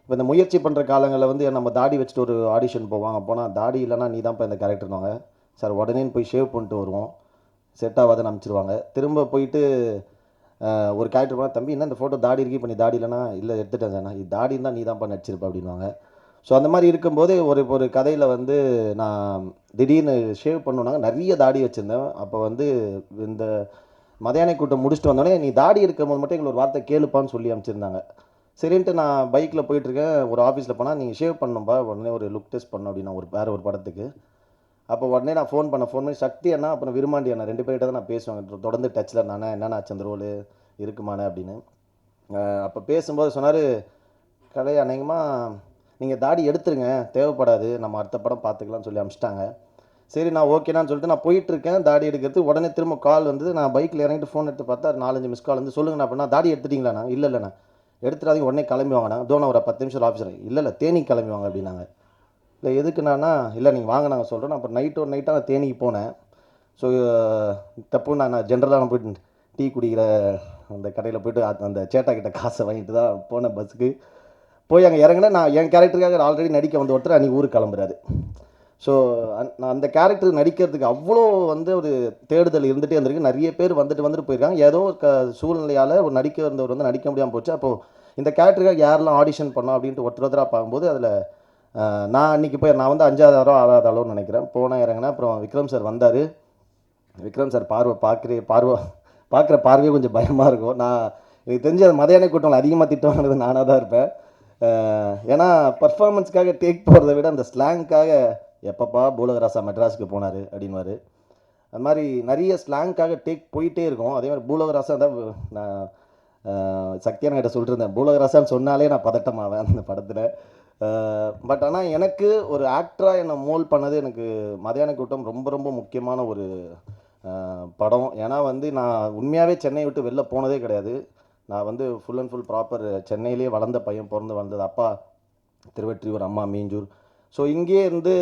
S8: இப்போ இந்த முயற்சி பண்ணுற காலங்களில் வந்து நம்ம தாடி வச்சுட்டு ஒரு ஆடிஷன் போவாங்க. போனால் தாடி இல்லைனா நீ தான் இப்போ இந்த கேரக்டர்னுவாங்க. சார் உடனே போய் ஷேவ் பண்ணிட்டு வருவோம், செட் ஆகாதுன்னு அனுப்பிச்சிடுவாங்க. திரும்ப போயிட்டு ஒரு கேரக்டர் போனால் தம்பி என்ன இந்த ஃபோட்டோ தாடி இருக்கி இப்போ நீ தாடி இல்லைனா இல்லை எடுத்துட்டேன் சார், இது தாடி இருந்தால் நீ தான்ப்பா நடிச்சிருப்பா அப்படின்வாங்க. ஸோ அந்த மாதிரி இருக்கும்போது ஒரு கதையில் வந்து நான் திடீர்னு ஷேவ் பண்ணுனாங்க. நிறைய தாடி வச்சுருந்தேன். அப்போ வந்து இந்த மதியான கூட்டம் முடிச்சுட்டு வந்தோடனே நீ தாடி இருக்கும்போது மட்டும் எங்களை ஒரு வார்த்தை கேளுப்பான்னு சொல்லி அனுப்பிச்சிருந்தாங்க. சரின்ட்டு நான் பைக்கில் போயிட்டுருக்கேன். ஒரு ஆஃபீஸில் போனால் நீங்கள் ஷேவ் பண்ணணும்பா, உடனே ஒரு லுக் டெஸ்ட் பண்ணணும் அப்படின்னா வேறு ஒரு படத்துக்கு. அப்போ உடனே நான் ஃபோன் பண்ணி சக்தி அண்ணா அப்புறம் விரும்மாண்டி அண்ணா 2 பேர்கிட்ட தான் நான் பேசுவேன். தொடர்ந்து டச்சில் நானே என்னென்ன ஆச்சு அந்த ரோல் இருக்குமாண்ணே அப்படின்னு. அப்போ பேசும்போது சொன்னார், கலை அநேகமாக நீங்கள் தாடி எடுத்துருங்க, தேவைப்படாது, நம்ம அடுத்த படம் பார்த்துக்கலாம்னு சொல்லி அனுப்பிச்சிட்டாங்க. சரி நான் ஓகேனான்னு சொல்லிட்டு நான் போயிட்டுருக்கேன் தாடி எடுக்கிறது. உடனே திரும்ப கால் வந்து நான் பைக்கில் இறங்கிட்டு ஃபோன் எடுத்து பார்த்தா 4-5 மிஸ் கால் வந்து சொல்லுங்கண்ணா அப்படின்னா தாடி எடுத்துட்டிங்களாண்ணா? இல்லைண்ணா. எடுத்துடாதீங்க உடனே கிளம்பி வாங்கண்ணா. தோணை ஒரு 10 நிமிஷம் ஆஃபீஸர். இல்லை தேனி கிளம்பி வாங்க அப்படின்னாங்க. இல்லை எதுக்குண்ணா? இல்லை நீங்கள் வாங்க நாங்கள் சொல்கிறோம். அப்புறம் நைட்டாக நான் தேனிக்கு போனேன். ஸோ தப்பு நான் ஜென்ரலாக நான் போய்ட்டு டீ குடிக்கிற அந்த கடையில் போய்ட்டு அந்த சேட்டா கிட்ட காசை வாங்கிட்டு தான் போனேன் பஸ்ஸுக்கு. போய் அங்கே இறங்கினேன். நான் என் கேரக்டருக்காக ஆல்ரெடி நடிக்க வந்த ஒருத்தர் அன்றைக்கி ஊருக்கு கிளம்புறாரு. ஸோ நான் அந்த கேரக்டர் நடிக்கிறதுக்கு அவ்வளோ வந்து ஒரு தேடுதல் இருந்துகிட்டே இருந்திருக்கு. நிறைய பேர் வந்துட்டு போயிருக்காங்க. ஏதோ சூழ்நிலையால் ஒரு நடிக்க வந்தவர் வந்து நடிக்க முடியாமல் போச்சு. அப்போது இந்த கேரக்டருக்காக யாரெல்லாம் ஆடிஷன் பண்ணோம் அப்படின்ட்டு ஒருத்தராக பார்க்கும்போது அதில் நான் அன்றைக்கி நான் வந்து 5வது ஆளோ 6வது ஆளோன்னு நினைக்கிறேன். போனேன் இறங்கினேன். அப்புறம் விக்ரம் சார் வந்தார். விக்ரம் சார் பார்க்குற பார்வையே கொஞ்சம் பயமாக இருக்கும். எனக்கு தெரிஞ்ச அது மதியான கூட்டம் அதிகமாக திட்டுவாங்கிறது நானாக தான் இருப்பேன். ஏன்னா பர்ஃபார்மன்ஸ்க்காக டேக் போகிறத விட அந்த ஸ்லாங்க்காக எப்பப்பா பூலோகராசா மெட்ராஸுக்கு போனார் அப்படின்வார். அது மாதிரி நிறைய ஸ்லாங்க்காக டேக் போயிட்டே இருக்கும். அதே மாதிரி பூலோகராசா தான் நான் சக்தியான கிட்ட சொல்லிட்டுருந்தேன், பூலோகராசான்னு சொன்னாலே நான் பதட்டமாவேன் அந்த படத்தில். பட் ஆனால் எனக்கு ஒரு ஆக்டராக என்னை மோல்ட் பண்ணது எனக்கு மதியான கூட்டம் ரொம்ப ரொம்ப முக்கியமான ஒரு படம். ஏன்னா வந்து நான் உண்மையாகவே சென்னையை விட்டு வெளில போனதே கிடையாது. நான் வந்து ஃபுல் அண்ட் ஃபுல் ப்ராப்பர் சென்னையிலே வளர்ந்த பையன், பிறந்து வளர்ந்தது. அப்பா திருவெற்றியூர், அம்மா மீஞ்சூர். ஸோ இங்கே இருந்து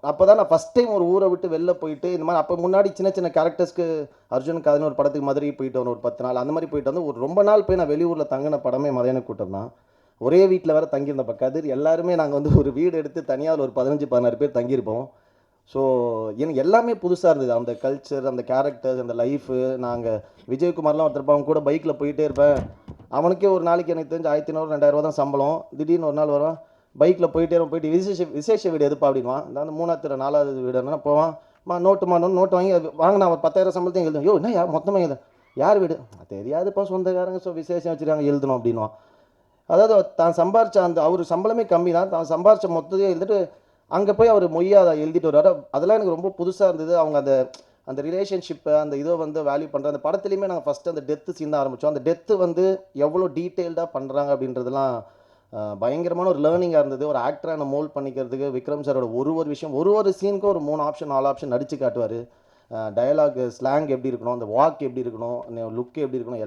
S8: அப்போ தான் நான் ஃபஸ்ட் டைம் ஒரு ஊரை விட்டு வெளில போயிட்டு இந்த மாதிரி. அப்போ முன்னாடி சின்ன சின்ன கேரக்டர்ஸ்க்கு அர்ஜுனுக்கு அதுன்னு ஒரு படத்துக்கு மதுரை போயிட்டு வரணும், ஒரு 10 நாள் அந்த மாதிரி போயிட்டு வந்து ஒரு ரொம்ப நாள் போய் நான் வெளியூரில் தங்கின படமே மதியான கூட்டம் தான். ஒரே வீட்டில் வேறு தங்கியிருந்தப்போ கதிர் எல்லாருமே நாங்கள் வந்து ஒரு வீடு எடுத்து தனியாக ஒரு 15-16 பேர் தங்கியிருப்போம். ஸோ எனக்கு எல்லாமே புதுசாக இருந்தது. அந்த கல்ச்சர், அந்த கேரக்டர்ஸ், அந்த லைஃபு. நாங்கள் விஜயகுமார்லாம் ஒருத்தர் அவன் கூட பைக்கில் போயிட்டே இருப்பேன். அவனுக்கே ஒரு நாளைக்கு எனக்கு தெரிஞ்சு 1500-2000 தான் சம்பளம். திடீர்னு ஒரு நாள் வரும், பைக்கில் போயிட்டு விசேஷ வீடு எதுப்பா அப்படின்வான். அந்த 3வது 4வது வீடு என்னன்னா போவான், நோட்டு வாங்கி வாங்கினா ஒரு 10,000 சம்பளத்தையும் எழுதும். யோ என்ன மொத்தமாக எழுத யார் வீடு தெரியாதுப்பா, சொந்தக்காரங்க, ஸோ விசேஷம் வச்சுருக்காங்க எழுதணும் அப்படின்வான். அதாவது தான் சம்பாரிச்ச அவர் சம்பளமே கம்மி தான், தான் சம்பாரிச்ச மொத்தத்தையும் எழுதிட்டு அங்கே போய் அவர் மொய்யா அதை எழுதிட்டு வருவார். அதெல்லாம் எனக்கு ரொம்ப புதுசாக இருந்தது. அவங்க அந்த ரிலேஷன்ஷிப்பை அந்த இதை வந்து வேல்யூ பண்ணுற அந்த படத்துலையுமே நாங்கள் ஃபஸ்ட்டு அந்த டெத்து சீன் தான் ஆரம்பித்தோம். அந்த டெத்து வந்து எவ்வளோ டீட்டெயில்டாக பண்ணுறாங்க அப்படின்றதுலாம் பயங்கரமான ஒரு லேர்னிங்காக இருந்தது. ஒரு ஆக்டராக என்னை மோல்ட் பண்ணிக்கிறதுக்கு விக்ரம் சாரோட ஒரு விஷயம், ஒரு சீனுக்கும் ஒரு 3 ஆப்ஷன் 4 ஆப்ஷன் நடித்து காட்டுவார். டயலாக், ஸ்லாங் எப்படி இருக்கணும், அந்த வாக் எப்படி இருக்கணும், லுக் எப்படி இருக்கணும்,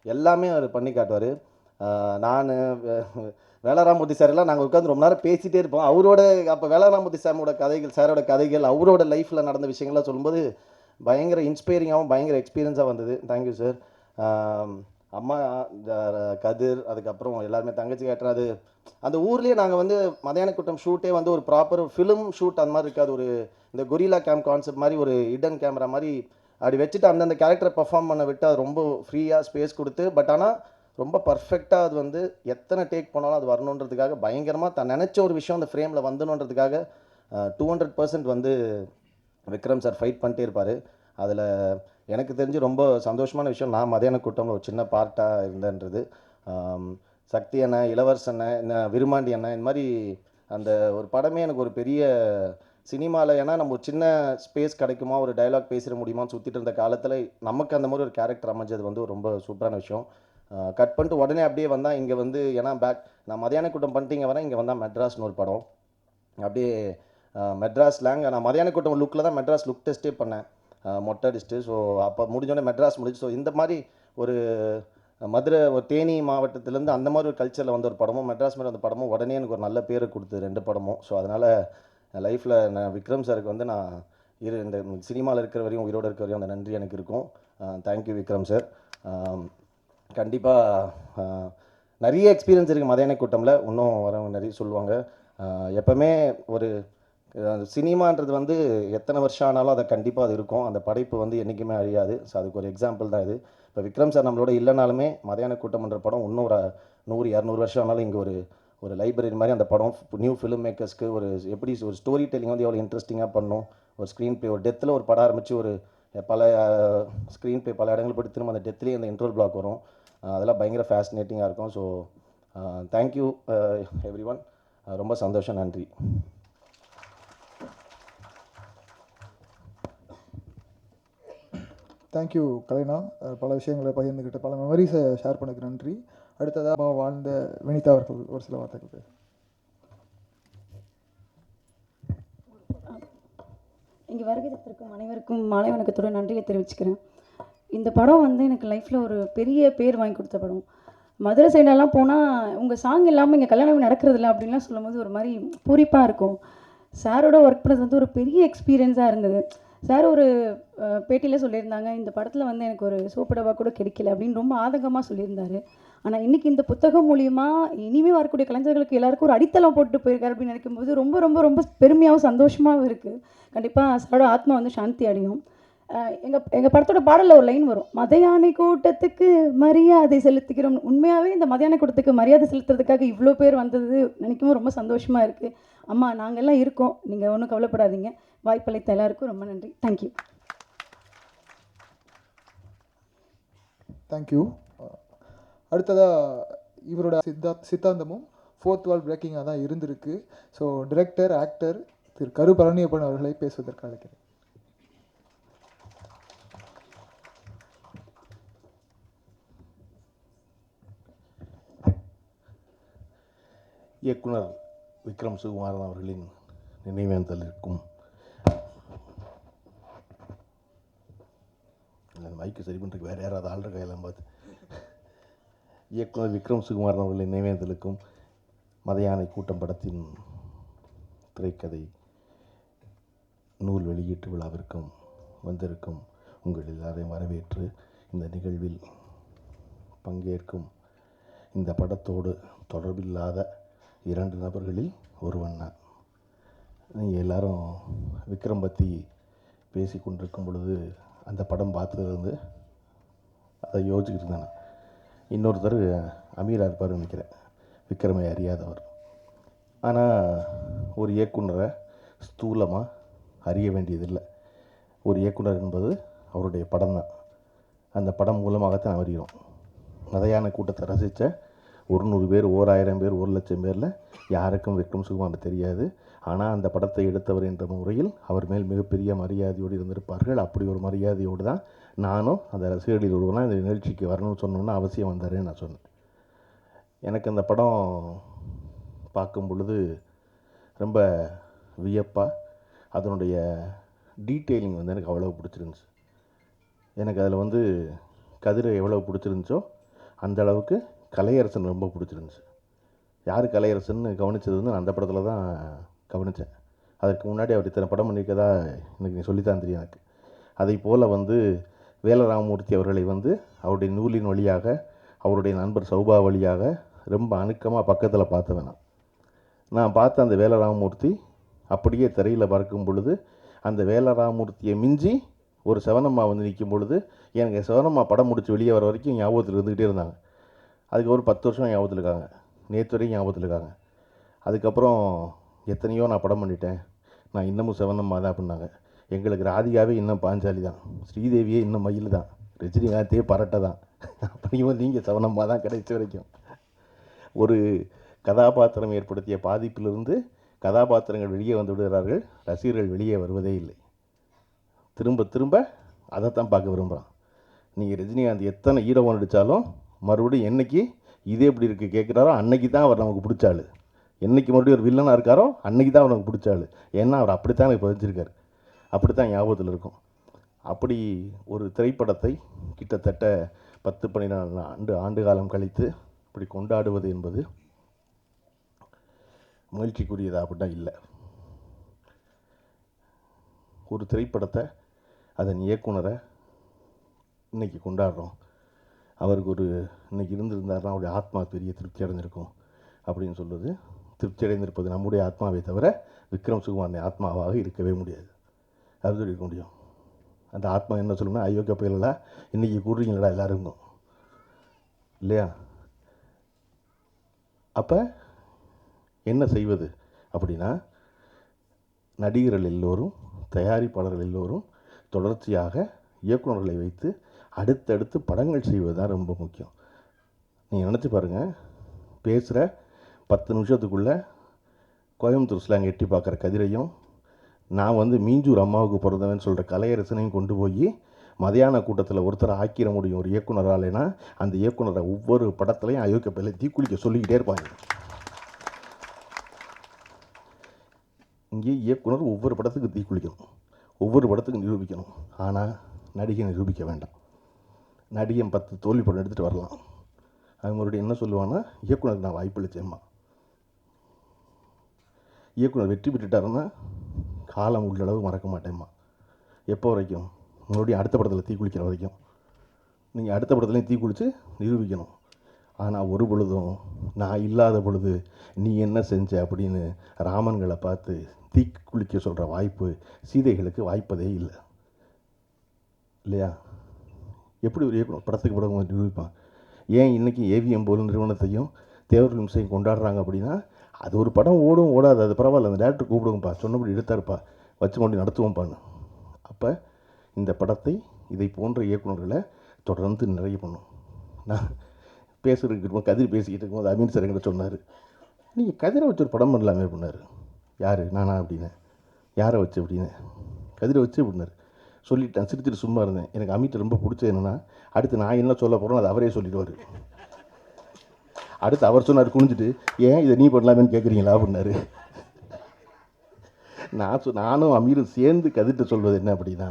S8: எல்லாமே அவர் பண்ணி காட்டுவார். நான் வேலராமூர்த்தி சாரெல்லாம் நாங்கள் உட்காந்து ரொம்ப நேரம் பேசிகிட்டே இருப்போம். அவரோட அப்போ வேலராமூர்த்தி சாரோட கதைகள் அவரோட லைஃப்பில் நடந்த விஷயங்கள்லாம் சொல்லும்போது பயங்கர இன்ஸ்பைரிங்காகவும் பயங்கர எக்ஸ்பீரியன்ஸாக வந்தது. Thank you sir. அம்மா கதிர், அதுக்கப்புறம் எல்லாருமே தங்கச்சி கேட்டுறாது. அந்த ஊர்லேயே நாங்கள் வந்து மதியான கூட்டம் ஷூட்டே வந்து ஒரு ப்ராப்பர் ஃபிலிம் ஷூட் அந்த மாதிரி இருக்காது. ஒரு இந்த கொரில்லா கேம் கான்செப்ட் மாதிரி ஒரு ஹிடன் கேமரா மாதிரி அப்படி வச்சுட்டு அந்தந்த கேரக்டரை பர்ஃபார்ம் பண்ண விட்டு அது ரொம்ப ஃப்ரீயாக ஸ்பேஸ் கொடுத்து. பட் ஆனால் ரொம்ப பர்ஃபெக்டாக அது வந்து எத்தனை டேக் பண்ணாலும் அது வரணுன்றதுக்காக பயங்கரமாக தான் நினச்ச ஒரு விஷயம் அந்த ஃப்ரேமில் வந்துணுன்றதுக்காக 200% வந்து விக்ரம் சார் ஃபைட் பண்ணிட்டே இருப்பார். அதில் எனக்கு தெரிஞ்சு ரொம்ப சந்தோஷமான விஷயம், நான் மதியான கூட்டமில் ஒரு சின்ன பார்ட்டாக இருந்தேன்றது. சக்தி அண்ணன், இளவரசன் அண்ணன், விருமாண்டி அண்ணன், இந்த மாதிரி அந்த ஒரு படமே எனக்கு ஒரு பெரிய சினிமாவில், ஏன்னா நம்ம ஒரு சின்ன ஸ்பேஸ் கிடைக்குமா, ஒரு டைலாக் பேசிட முடியுமான்னு சுற்றிட்டு இருந்த காலத்தில் நமக்கு அந்த மாதிரி ஒரு கேரக்டர் அமைஞ்சது வந்து ரொம்ப சூப்பரான விஷயம். கட் பண்ணிட்டு உடனே அப்படியே வந்தால் இங்கே வந்து, ஏன்னா நான் மதியான கூட்டம் பண்ணிட்டு இங்கே வரேன், இங்கே வந்தால் மெட்ராஸ்னு ஒரு படம், அப்படியே மெட்ராஸ் ஸ்லாங். நான் மதியான கூட்டம் லுக்கில் தான் மெட்ராஸ் லுக் டெஸ்ட்டே பண்ணேன், மொட்டை அடிச்சுட்டு. ஸோ அப்போ முடிஞ்சோடனே மெட்ராஸ் முடிச்சு. ஸோ இந்த மாதிரி ஒரு மதுரை, ஒரு தேனி மாவட்டத்திலேருந்து அந்த மாதிரி ஒரு கல்ச்சரில் வந்த ஒரு படமும், மெட்ராஸ் மாதிரி வந்த படமும் உடனே எனக்கு ஒரு நல்ல பேரை கொடுத்து 2 படமும். ஸோ அதனால் லைஃப்பில் நான் விக்ரம் சாருக்கு வந்து நான் இந்த சினிமாவில் இருக்கிற வரையும், உயிரோடு இருக்கிற வரையும் அந்த நன்றி எனக்கு இருக்கும். Thank you Vikram sir. கண்டிப்பாக நிறைய எக்ஸ்பீரியன்ஸ் இருக்குது மதியான கூட்டமில், இன்னும் வரவங்க நிறைய சொல்லுவாங்க. எப்போவுமே ஒரு சினிமான்றது வந்து எத்தனை வருஷம் ஆனாலும் அதை கண்டிப்பாக அது இருக்கும், அந்த படைப்பு வந்து என்றைக்குமே அழியாது. ஸோ அதுக்கு ஒரு எக்ஸாம்பிள் தான் இது. இப்போ விக்ரம் சார் நம்மளோட இல்லைனாலுமே மதியான கூட்டம்ன்ற படம் இன்னும் ஒரு 100-200 வருஷம் ஆனாலும் இங்கே ஒரு லைப்ரரி மாதிரி அந்த படம் நியூ ஃபிலிம் மேக்கர்ஸ்க்கு ஒரு எப்படி ஒரு ஸ்டோரி டெல்லிங் வந்து எவ்வளோ இன்ட்ரெஸ்டிங்காக பண்ணும், ஒரு ஸ்க்ரீன் ப்ளே, ஒரு டெத்தில் ஒரு படம் ஆரம்பித்து ஒரு பல ஸ்க்ரீன் ப்ளே பல இடங்கள் போய்ட்டு திரும்ப அந்த டெத்லேயே அந்த இன்ட்ரோல் பிளாக் வரும், அதெல்லாம் பயங்கர ஃபேசினேட்டிங்காக இருக்கும். ஸோ தேங்க்யூ எவ்ரி ஒன், ரொம்ப சந்தோஷம், நன்றி.
S2: தேங்க்யூ கலைனா, பல விஷயங்களை பகிர்ந்துக்கிட்டு பல மெமரிஸை ஷேர் பண்ணதுக்கு நன்றி. அடுத்ததாக வாழ்ந்த வினிதா அவர்கள் ஒரு சில வார்த்தைகள் பேச.
S9: இங்கே வருகை தந்திருக்கும் அனைவருக்கும் மாலை வணக்கத்தோட நன்றியை தெரிவிச்சுக்கிறேன். இந்த படம் வந்து எனக்கு லைஃப்பில் ஒரு பெரிய பேர் வாங்கி கொடுத்த படம். மதுரை சைடெல்லாம் போனால் உங்கள் சாங் இல்லாமல் இங்கே கல்யாணம் நடக்கிறதில்ல அப்படின்லாம் சொல்லும்போது ஒரு மாதிரி பூரிப்பாக இருக்கும். சாரோட ஒர்க் பண்ணது வந்து ஒரு பெரிய எக்ஸ்பீரியன்ஸாக இருந்தது. சார் ஒரு பேட்டியில் சொல்லியிருந்தாங்க, இந்த படத்தில் வந்து எனக்கு ஒரு சோப்படவா கூட கிடைக்கல அப்படின்னு ரொம்ப ஆதங்கமாக சொல்லியிருந்தார். ஆனால் இன்றைக்கி இந்த புத்தகம் மூலிமா இனிமேல் வரக்கூடிய கலைஞர்களுக்கு எல்லாருக்கும் ஒரு அடித்தளம் போட்டு போயிருக்காரு அப்படின்னு நினைக்கும்போது ரொம்ப ரொம்ப ரொம்ப பெருமையாகவும் சந்தோஷமாகவும் இருக்குது. கண்டிப்பாக சாரோட ஆத்மா வந்து சாந்தி அடையும். எங்கள் படத்தோட பாடலில் ஒரு லைன் வரும், மதியான கூட்டத்துக்கு மரியாதை செலுத்துகிறோம். உண்மையாகவே இந்த மதியான கூட்டத்துக்கு மரியாதை செலுத்துறதுக்காக இவ்வளோ பேர் வந்தது நினைக்கும்போது ரொம்ப சந்தோஷமாக இருக்குது. அம்மா நாங்கள் எல்லாம் இருக்கோம், நீங்கள் ஒன்றும் கவலைப்படாதீங்க. வாய்ப்பளித்த எல்லாருக்கும் ரொம்ப நன்றி. தேங்க்யூ.
S2: தேங்க்யூ. அடுத்ததாக இவரோட சித்தாந்தமும் 4th வால் பிரேக்கிங்காக தான் இருந்திருக்கு. ஸோ டிரெக்டர், ஆக்டர் திரு கரு பழனியப்பன் அவர்களை பேசுவதற்கு அழைக்கிறேன்.
S5: இயக்குனர் விக்ரம் சுகுமாரன் அவர்களின் நினைவேந்தலிற்கும், அந்த மைக்கு சரி பண்ணுறதுக்கு வேறு யாராவது ஆள்ற கையெல்லாம் பார்த்து, இயக்குனர் விக்ரம் சுகுமாரன் அவர்களின் நினைவேந்தலுக்கும் மதியானை கூட்டம் படத்தின் திரைக்கதை நூல் வெளியீட்டு விழாவிற்கும் வந்திருக்கும் உங்கள் எல்லாரையும் வரவேற்று இந்த நிகழ்வில் பங்கேற்கும் இந்த படத்தோடு தொடர்பில்லாத 2 நபர்களில் ஒருவன் நான். நீங்கள் எல்லோரும் விக்ரம் பற்றி பேசி கொண்டிருக்கும் பொழுது அந்த படம் பார்த்ததுலேருந்து அதை யோசிச்சுக்கிட்டு இருந்தேன். இன்னொருத்தர் அமீரா இருப்பார்னு நினைக்கிறேன், விக்ரமை அறியாதவர். ஆனால் ஒரு இயக்குனரை ஸ்தூலமாக அறிய வேண்டியதில்லை. ஒரு இயக்குனர் என்பது அவருடைய படம் தான். அந்த படம் மூலமாகத்தான் அறிகிறோம். மதியான கூட்டத்தை ரசித்த 100 பேர், 1000 பேர், 1,00,000 பேரில் யாருக்கும் விக்ரம் சுகுமாரன் தெரியாது. ஆனால் அந்த படத்தை எடுத்தவர் என்ற முறையில் அவர் மேல் மிகப்பெரிய மரியாதையோடு இருந்திருப்பார்கள். அப்படி ஒரு மரியாதையோடு தான் நானும் அந்த ரசிகர்களில் ஒருவனாக இந்த நிகழ்ச்சிக்கு வரணும்னு சொன்னோன்னா அவசியம் வந்தாருன்னு நான் சொன்னேன். எனக்கு அந்த படம் பார்க்கும் பொழுது ரொம்ப வியப்பாக, அதனுடைய டீட்டெயிலிங் வந்து எனக்கு அவ்வளோ பிடிச்சிருந்துச்சு. எனக்கு அதில் வந்து கதிரை எவ்வளோ பிடிச்சிருந்துச்சோ அந்த அளவுக்கு கலையரசன் ரொம்ப பிடிச்சிருந்துச்சு. யார் கலையரசன்னு கவனித்தது வந்து நான் அந்த படத்தில் தான் கவனித்தேன். அதற்கு முன்னாடி அவர் இத்தனை படம் பண்ணியிருக்கதா எனக்கு நீ சொல்லித்தான் தெரியும் எனக்கு. அதை போல் வந்து வேலராமமூர்த்தி அவர்களை வந்து அவருடைய நூலின் வழியாக, அவருடைய நண்பர் சௌபா வழியாக ரொம்ப அணுக்கமாக பக்கத்தில் பார்த்தவன் நான் பார்த்த அந்த வேலராமமூர்த்தி அப்படியே திரையில் பார்க்கும் பொழுது, அந்த வேலராமமூர்த்தியை மிஞ்சி ஒரு செவனம்மா வந்து நிற்கும் பொழுது எனக்கு செவனம்மா படம் முடித்து வெளியே வர வரைக்கும் ஞாபகத்தில் இருந்துக்கிட்டே இருந்தாங்க. அதுக்கப்புறம் 10 வருஷம் ஞாபகத்தில் இருக்காங்க, நேற்று வரைக்கும் ஞாபகத்தில் இருக்காங்க. அதுக்கப்புறம் எத்தனையோ நான் படம் பண்ணிட்டேன், நான் இன்னமும் செவனம்மா தான் அப்படின்னாங்க. எங்களுக்கு ராதிகாவே இன்னும் பாஞ்சாலி தான், ஸ்ரீதேவியே இன்னும் மயில் தான், ரஜினிகாந்தே பரட்டை தான். அப்படியும் நீங்கள் செவனம்மா தான் கடைசி வரைக்கும். ஒரு கதாபாத்திரம் ஏற்படுத்திய பாதிப்பிலிருந்து கதாபாத்திரங்கள் வெளியே வந்து விடுகிறார்கள், ரசிகர்கள் வெளியே வருவதே இல்லை. திரும்ப திரும்ப அதைத்தான் பார்க்க விரும்புகிறான். நீங்கள் ரஜினிகாந்த் எத்தனை ஹீரோவை நடித்தாலும் மறுபடியும் என்னைக்கு இதே எப்படி இருக்குது கேட்குறாரோ அன்னைக்கு தான் அவர் நமக்கு பிடிச்சாள். என்றைக்கு மறுபடியும் ஒரு வில்லனாக இருக்காரோ அன்றைக்கி தான் அவர் நமக்கு பிடிச்சாள். ஏன்னா அவர் அப்படித்தான் எனக்கு பதிஞ்சிருக்கார், அப்படித்தான் ஞாபகத்தில் இருக்கும். அப்படி ஒரு திரைப்படத்தை கிட்டத்தட்ட 10-12 ஆண்டு காலம் கழித்து இப்படி கொண்டாடுவது என்பது மகிழ்ச்சிக்குரியதா அப்படின்னா இல்லை. ஒரு திரைப்படத்தை, அதன் இயக்குனரை இன்றைக்கி கொண்டாடுறோம். அவருக்கு ஒரு இன்றைக்கி இருந்திருந்தாருன்னா அவருடைய ஆத்மா பெரிய திருப்தி அடைஞ்சிருக்கும் அப்படின்னு சொல்வது. திருப்தி அடைந்திருப்பது நம்முடைய ஆத்மாவை தவிர விக்ரம் சுகுமாரன் ஆத்மாவாக இருக்கவே முடியாது. அது இருக்க முடியும். அந்த ஆத்மா என்ன சொல்லணும்னா, அயோக்கிய பயிலா இன்றைக்கி கூடுறீங்களா எல்லாருக்கும் இல்லையா? அப்போ என்ன செய்வது அப்படின்னா, நடிகர்கள் எல்லோரும், தயாரிப்பாளர்கள் எல்லோரும் தொடர்ச்சியாக இயக்குநர்களை வைத்து அடுத்தடுத்து படங்கள் செய்வது தான் ரொம்ப முக்கியம். நீங்கள் நினச்சி பாருங்கள், பேசுகிற 10 நிமிஷத்துக்குள்ளே கோயம்புத்தூர் ஸ்லாங் எட்டி பார்க்குற கதிரையும், நான் வந்து மீஞ்சூர் அம்மாவுக்கு பிறந்தவன் சொல்கிற கலையரசனையும் கொண்டு போய் மதியான கூட்டத்தில் ஒருத்தரை ஆக்கிட முடியும் ஒரு இயக்குனராலேனா, அந்த இயக்குனரை ஒவ்வொரு படத்துலையும் அயோக்கிய பயிலை தீக்குளிக்க சொல்லிக்கிட்டே இருப்பாங்க. இங்கே இயக்குனர் ஒவ்வொரு படத்துக்கு தீக்குளிக்கணும், ஒவ்வொரு படத்துக்கும் நிரூபிக்கணும். ஆனால் நடிகை நிரூபிக்க வேண்டாம். நடிகன் 10 தோல்வி படம் எடுத்துகிட்டு வரலாம், அவன் மறுபடியும் என்ன சொல்லுவான்னா, இயக்குனருக்கு நான் வாய்ப்பளிச்சேம்மா. இயக்குனர் வெற்றி பெற்றுட்டாருன்னா காலம் உள்ளளவு மறக்க மாட்டேம்மா. எப்போ வரைக்கும்? மறுபடியும் அடுத்த படத்தில் தீக்குளிக்கிற வரைக்கும். நீங்கள் அடுத்த படத்துலையும் தீக்குளித்து நிரூபிக்கணும். ஆனால் ஒரு பொழுதும் நான் இல்லாத பொழுது நீ என்ன செஞ்ச அப்படின்னு ராமன்களை பார்த்து தீக்குளிக்க சொல்கிற வாய்ப்பு சீதைகளுக்கு வாய்ப்பதே இல்லை இல்லையா? எப்படி ஒரு இயக்குனர் படத்துக்கு படம் நிரூபிப்பான்? ஏன் இன்றைக்கி ஏவிஎம் போல் நிறுவனத்தையும் தேவர் நிமிஷையும் கொண்டாடுறாங்க அப்படின்னா, அது ஒரு படம் ஓடும் ஓடாது, அது பரவாயில்ல, அந்த டேரக்டர் கூப்பிடுவோம்ப்பா, சொன்னபடி எடுத்தாருப்பா, வச்சு கொண்டு நடத்துவோம்ப்பான்னு. அப்போ இந்த படத்தை இதை போன்ற இயக்குநர்களை தொடர்ந்து நிறைய பண்ணும். நான் பேசுகிறதுக்கு இருக்கும்போது, கதிர் பேசிக்கிட்டு இருக்கும்போது அமீன் சார் என்கிட்ட சொன்னார், நீங்கள் கதிரை வச்சு ஒரு படம் பண்ணலாமே அப்படின்னாரு. யார்? நானா அப்படின்னு. யாரை வச்சு அப்படின்னு? கதிரை வச்சு அப்படின்னாரு. சொல்லிட்டேன், சிரிச்சிட்டு சும்மா இருந்தேன். எனக்கு அமீட்டை ரொம்ப பிடிச்சது என்னென்னா, அடுத்து நான் என்ன சொல்ல போகிறோம் அது அவரே சொல்லிடுவார். அடுத்து அவர் சொன்னார் குனிஞ்சிட்டு, ஏன் இதை நீ பண்ணலாமேன்னு கேட்குறீங்களா அப்படின்னாரு. நானும் அமீரும் சேர்ந்து கதிர்கிட்ட சொல்வது என்ன அப்படின்னா,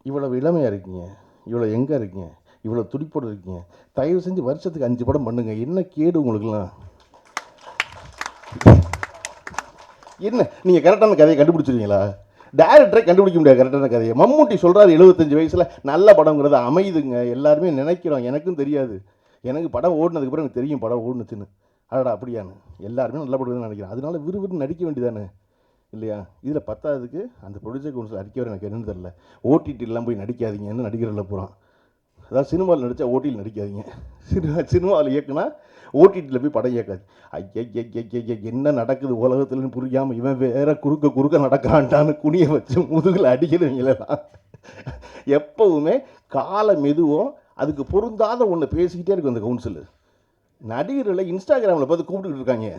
S5: இவ்வளோ இளமையாக இருக்கீங்க, இவ்வளோ எங்கே இருக்கீங்க, இவ்வளோ துடிப்போடு இருக்கீங்க, தயவு செஞ்சு வருஷத்துக்கு 5 படம் பண்ணுங்க, என்ன கேடு உங்களுக்குலாம்? என்ன நீங்கள் கரெக்டான கதையை கண்டுபிடிச்சிருவீங்களா? டேரக்டரை கண்டுபிடிக்க முடியாது கரெக்டான கதையை. மம்முட்டி சொல்கிறாரு 75 வயசில் நல்ல படங்கிறது அமையுதுங்க, எல்லாருமே நினைக்கிறோம், எனக்கும் தெரியாது, எனக்கு படம் ஓடினதுக்கப்புறம் எனக்கு தெரியும் படம் ஓடுனுச்சுன்னு. அடடா அப்படியான்னு எல்லாருமே நல்ல படம் நினைக்கிறேன். அதனால விறுவிறு நடிக்க வேண்டியதானே இல்லையா? இதில் 10ஆவதுக்கு அந்த ப்ரொடியூசர் கவுன்சில் அறிக்கை எனக்கு என்னன்னு தெரில, ஓடிடிலாம் போய் நடிக்காதீங்கன்னு நடிகர்களில் போகிறான். அதாவது சினிமாவில் நடித்தா ஓடியில் நடிக்காதீங்க, சினிமாவில் இயக்குனா ஓடிடியில் போய் படம் இயக்காது. ஐயா என்ன நடக்குது உலகத்துலன்னு புரியாமல் இவன் வேற குறுக்க நடக்கிறான்டான்னு குனியை வச்சு முதுகில் அடிக்கிறவங்களெல்லாம் எப்போவுமே கால மெதுவும் அதுக்கு பொருந்தாத ஒன்று பேசிக்கிட்டே இருக்கும் அந்த கவுன்சில். நடிகர்களை இன்ஸ்டாகிராமில் பார்த்து கூப்பிட்டுக்கிட்டு இருக்காங்க.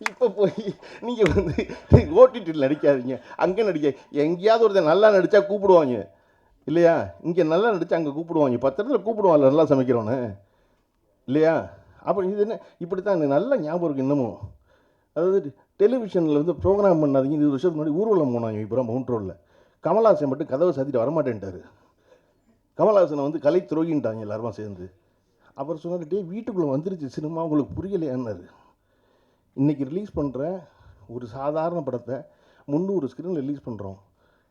S5: இப்போ போய் நீங்கள் வந்து ஓடிடியில் நடிக்காதீங்க, அங்கே நடிக்க, எங்கேயாவது ஒருத்தர் நல்லா நடித்தா கூப்பிடுவாங்க இல்லையா? இங்கே நல்லா நடித்தா அங்கே கூப்பிடுவாங்க, 10 இடத்துல கூப்பிடுவாங்க நல்லா சமைக்கிறோன்னு இல்லையா? அப்புறம் இது என்ன இப்படி தான் எனக்கு நல்ல ஞாபகம் இருக்குது இன்னமும். அதாவது டெலிவிஷனில் வந்து ப்ரோக்ராம் பண்ணாதீங்க, 20 வருஷத்துக்கு முன்னாடி ஊர்வலம் போனாங்க. இப்போ மவுண்ட் ரோடில் கமல்ஹாசன் மட்டும் கதவை சாத்திட்டு வரமாட்டேன்ட்டார். கமல்ஹாசனை வந்து கலை துரோகின்ட்டாங்க எல்லாருமா சேர்ந்து. அப்புறம் சொன்னார், டே வீட்டுக்குள்ளே வந்துருச்சு சினிமா, உங்களுக்கு புரியலையான்னாரு. இன்றைக்கி ரிலீஸ் பண்ணுற ஒரு சாதாரண படத்தை 300 ஸ்க்ரீனில் ரிலீஸ் பண்ணுறோம்.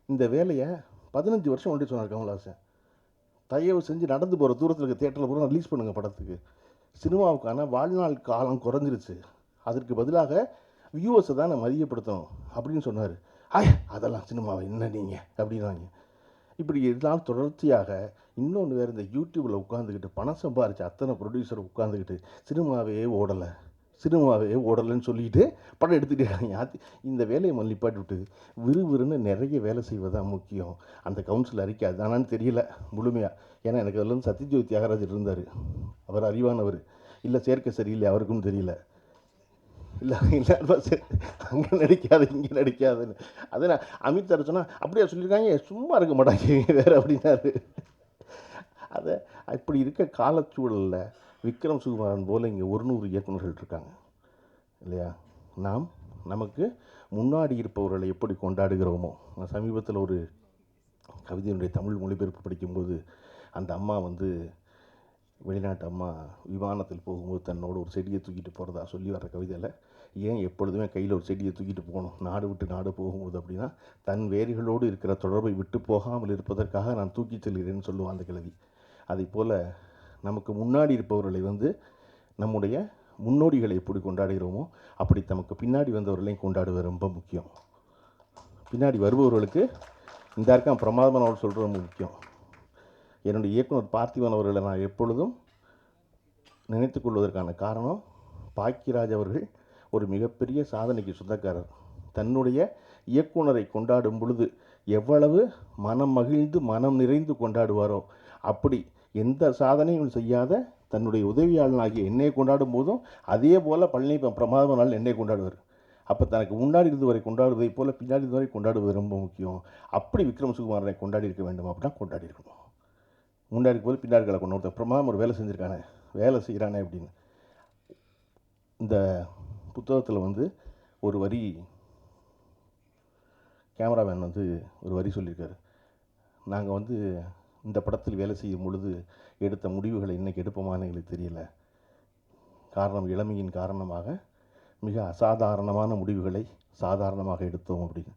S5: இந்த வேலையை 15 வருஷம் ஒன்றே சொன்னார் கமல்ஹாசன். தயவு செஞ்சு நடந்து போகிற தூரத்தில் இருக்க தேட்டரில் போகிற ரிலீஸ் பண்ணுங்கள் படத்துக்கு. சினிமாவுக்கான வாழ்நாள் காலம் குறைஞ்சிருச்சு, அதற்கு பதிலாக வியூவர்ஸை தான் நான் மதியப்படுத்தணும் அப்படின்னு சொன்னார். அதெல்லாம் சினிமாவை என்ன நீங்கள் அப்படின்னாங்க.
S10: இப்படி இதனால் தொடர்ச்சியாக இன்னொன்று வேறு, இந்த யூடியூப்பில் உட்காந்துக்கிட்டு பணம் சம்பாரிச்சு அத்தனை ப்ரொடியூசர் உட்காந்துக்கிட்டு சினிமாவே ஓடலைன்னு சொல்லிட்டு படம் எடுத்துகிட்டே இருக்காங்க. இந்த வேலையை நிப்பாட்டி விட்டு விறுவிறுன்னு நிறைய வேலை செய்வதுதான் முக்கியம். அந்த கவுன்சில் அறிக்கை அதுதானான்னு தெரியல முழுமையாக. ஏன்னா எனக்கு அதில் வந்து சத்யஜோதி தியாகராஜர் இருந்தார், அவர் அறிவானவர். இல்லை சேர்க்கை சரியில்லை அவருக்கும் தெரியல. இல்லை அங்கே நடிக்காது இங்கே நடிக்காதுன்னு. அதை நான் அமித் சார் சொன்னால் அப்படியே சொல்லியிருக்காங்க, சும்மா இருக்க மாட்டாங்க வேறு அப்படின்னாரு. அதை இப்படி இருக்க காலச்சூழலில் விக்ரம் சுகுமாரன் போல் இங்கே 100 இயக்குநர்கள் இருக்காங்க இல்லையா? நமக்கு முன்னாடி இருப்பவர்களை எப்படி கொண்டாடுகிறோமோ. நான் சமீபத்தில் ஒரு கவிதையினுடைய தமிழ் மொழிபெயர்ப்பு படிக்கும்போது அந்த அம்மா வந்து வெளிநாட்டு அம்மா விமானத்தில் போகும்போது தன்னோட ஒரு செடியை தூக்கிட்டு போகிறதா சொல்லி வர்ற கவிதையில், ஏன் எப்பொழுதுமே கையில் ஒரு செடியை தூக்கிட்டு போகணும் நாடு விட்டு நாடு போகும்போது அப்படின்னா, தன் வேர்களோடு இருக்கிற தொடர்பை விட்டு போகாமல் இருப்பதற்காக நான் தூக்கி செல்கிறேன்னு சொல்லுவான் அந்த கிழவி. அதை போல் நமக்கு முன்னாடி இருப்பவர்களை வந்து நம்முடைய முன்னோடிகளை எப்படி கொண்டாடுகிறோமோ அப்படி நமக்கு பின்னாடி வந்தவர்களையும் கொண்டாடுவது ரொம்ப முக்கியம். பின்னாடி வருபவர்களுக்கு இந்த இருக்கான் பிரமாதமான அவர் சொல்கிறது ரொம்ப முக்கியம். என்னுடைய இயக்குனர் பார்த்திபன் அவர்களை நான் எப்பொழுதும் நினைத்து கொள்வதற்கான காரணம், பாக்கியராஜ் அவர்கள் ஒரு மிகப்பெரிய சாதனைக்கு சொந்தக்காரர். தன்னுடைய இயக்குனரை கொண்டாடும் பொழுது எவ்வளவு மனம் மகிழ்ந்து மனம் நிறைந்து கொண்டாடுவாரோ, அப்படி எந்த சாதனையும் செய்யாத தன்னுடைய உதவியாளனாகிய என்னை கொண்டாடும் போதும் அதே போல் பழனி பிரமாதமான நாள் என்னை கொண்டாடுவார். அப்போ தனக்கு முன்னாடி இருந்து வரை கொண்டாடுவதை போல் பின்னாடி இருந்து வரை கொண்டாடுவது ரொம்ப முக்கியம். அப்படி விக்ரம் சுகுமாரனை கொண்டாடி இருக்க வேண்டும் அப்படின்னா கொண்டாடி இருக்கணும். முன்னாடி போது பின்னாடி கொண்டு ஒருத்தர் பிரமாதம் ஒரு வேலை செஞ்சுருக்கானே, வேலை செய்கிறானே அப்படின்னு. இந்த புத்தகத்தில் வந்து ஒரு வரி கேமராமேன் வந்து ஒரு வரி சொல்லியிருக்காரு. நாங்கள் வந்து இந்த படத்தில் வேலை செய்யும் பொழுது எடுத்த முடிவுகளை இன்றைக்கி எடுப்போமான்னு எங்களுக்கு தெரியல. காரணம் இளமையின் காரணமாக மிக அசாதாரணமான முடிவுகளை சாதாரணமாக எடுத்தோம் அப்படின்னு.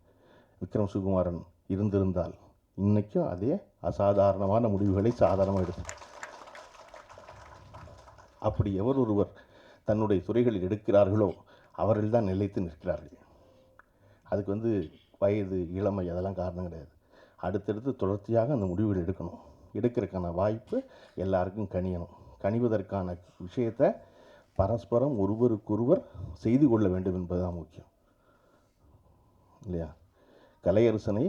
S10: விக்ரம் சுகுமாரன் இருந்திருந்தால் இன்றைக்கும் அதே அசாதாரணமான முடிவுகளை சாதாரணமாக எடுத்தோம். அப்படி எவர் ஒருவர் தன்னுடைய துறைகளில் எடுக்கிறார்களோ அவர்கள் தான் நிலைத்து நிற்கிறார்கள். அதுக்கு வந்து வயது இளமை அதெல்லாம் காரணம் கிடையாது. அடுத்தடுத்து தொடர்ச்சியாக அந்த முடிவுகள் எடுக்கணும். எடுக்கிறதுக்கான வாய்ப்பு எல்லாருக்கும் கனியணும். கனிவதற்கான விஷயத்தை பரஸ்பரம் ஒருவருக்கொருவர் செய்து கொள்ள வேண்டும் என்பதுதான் முக்கியம் இல்லையா? கலையரசனை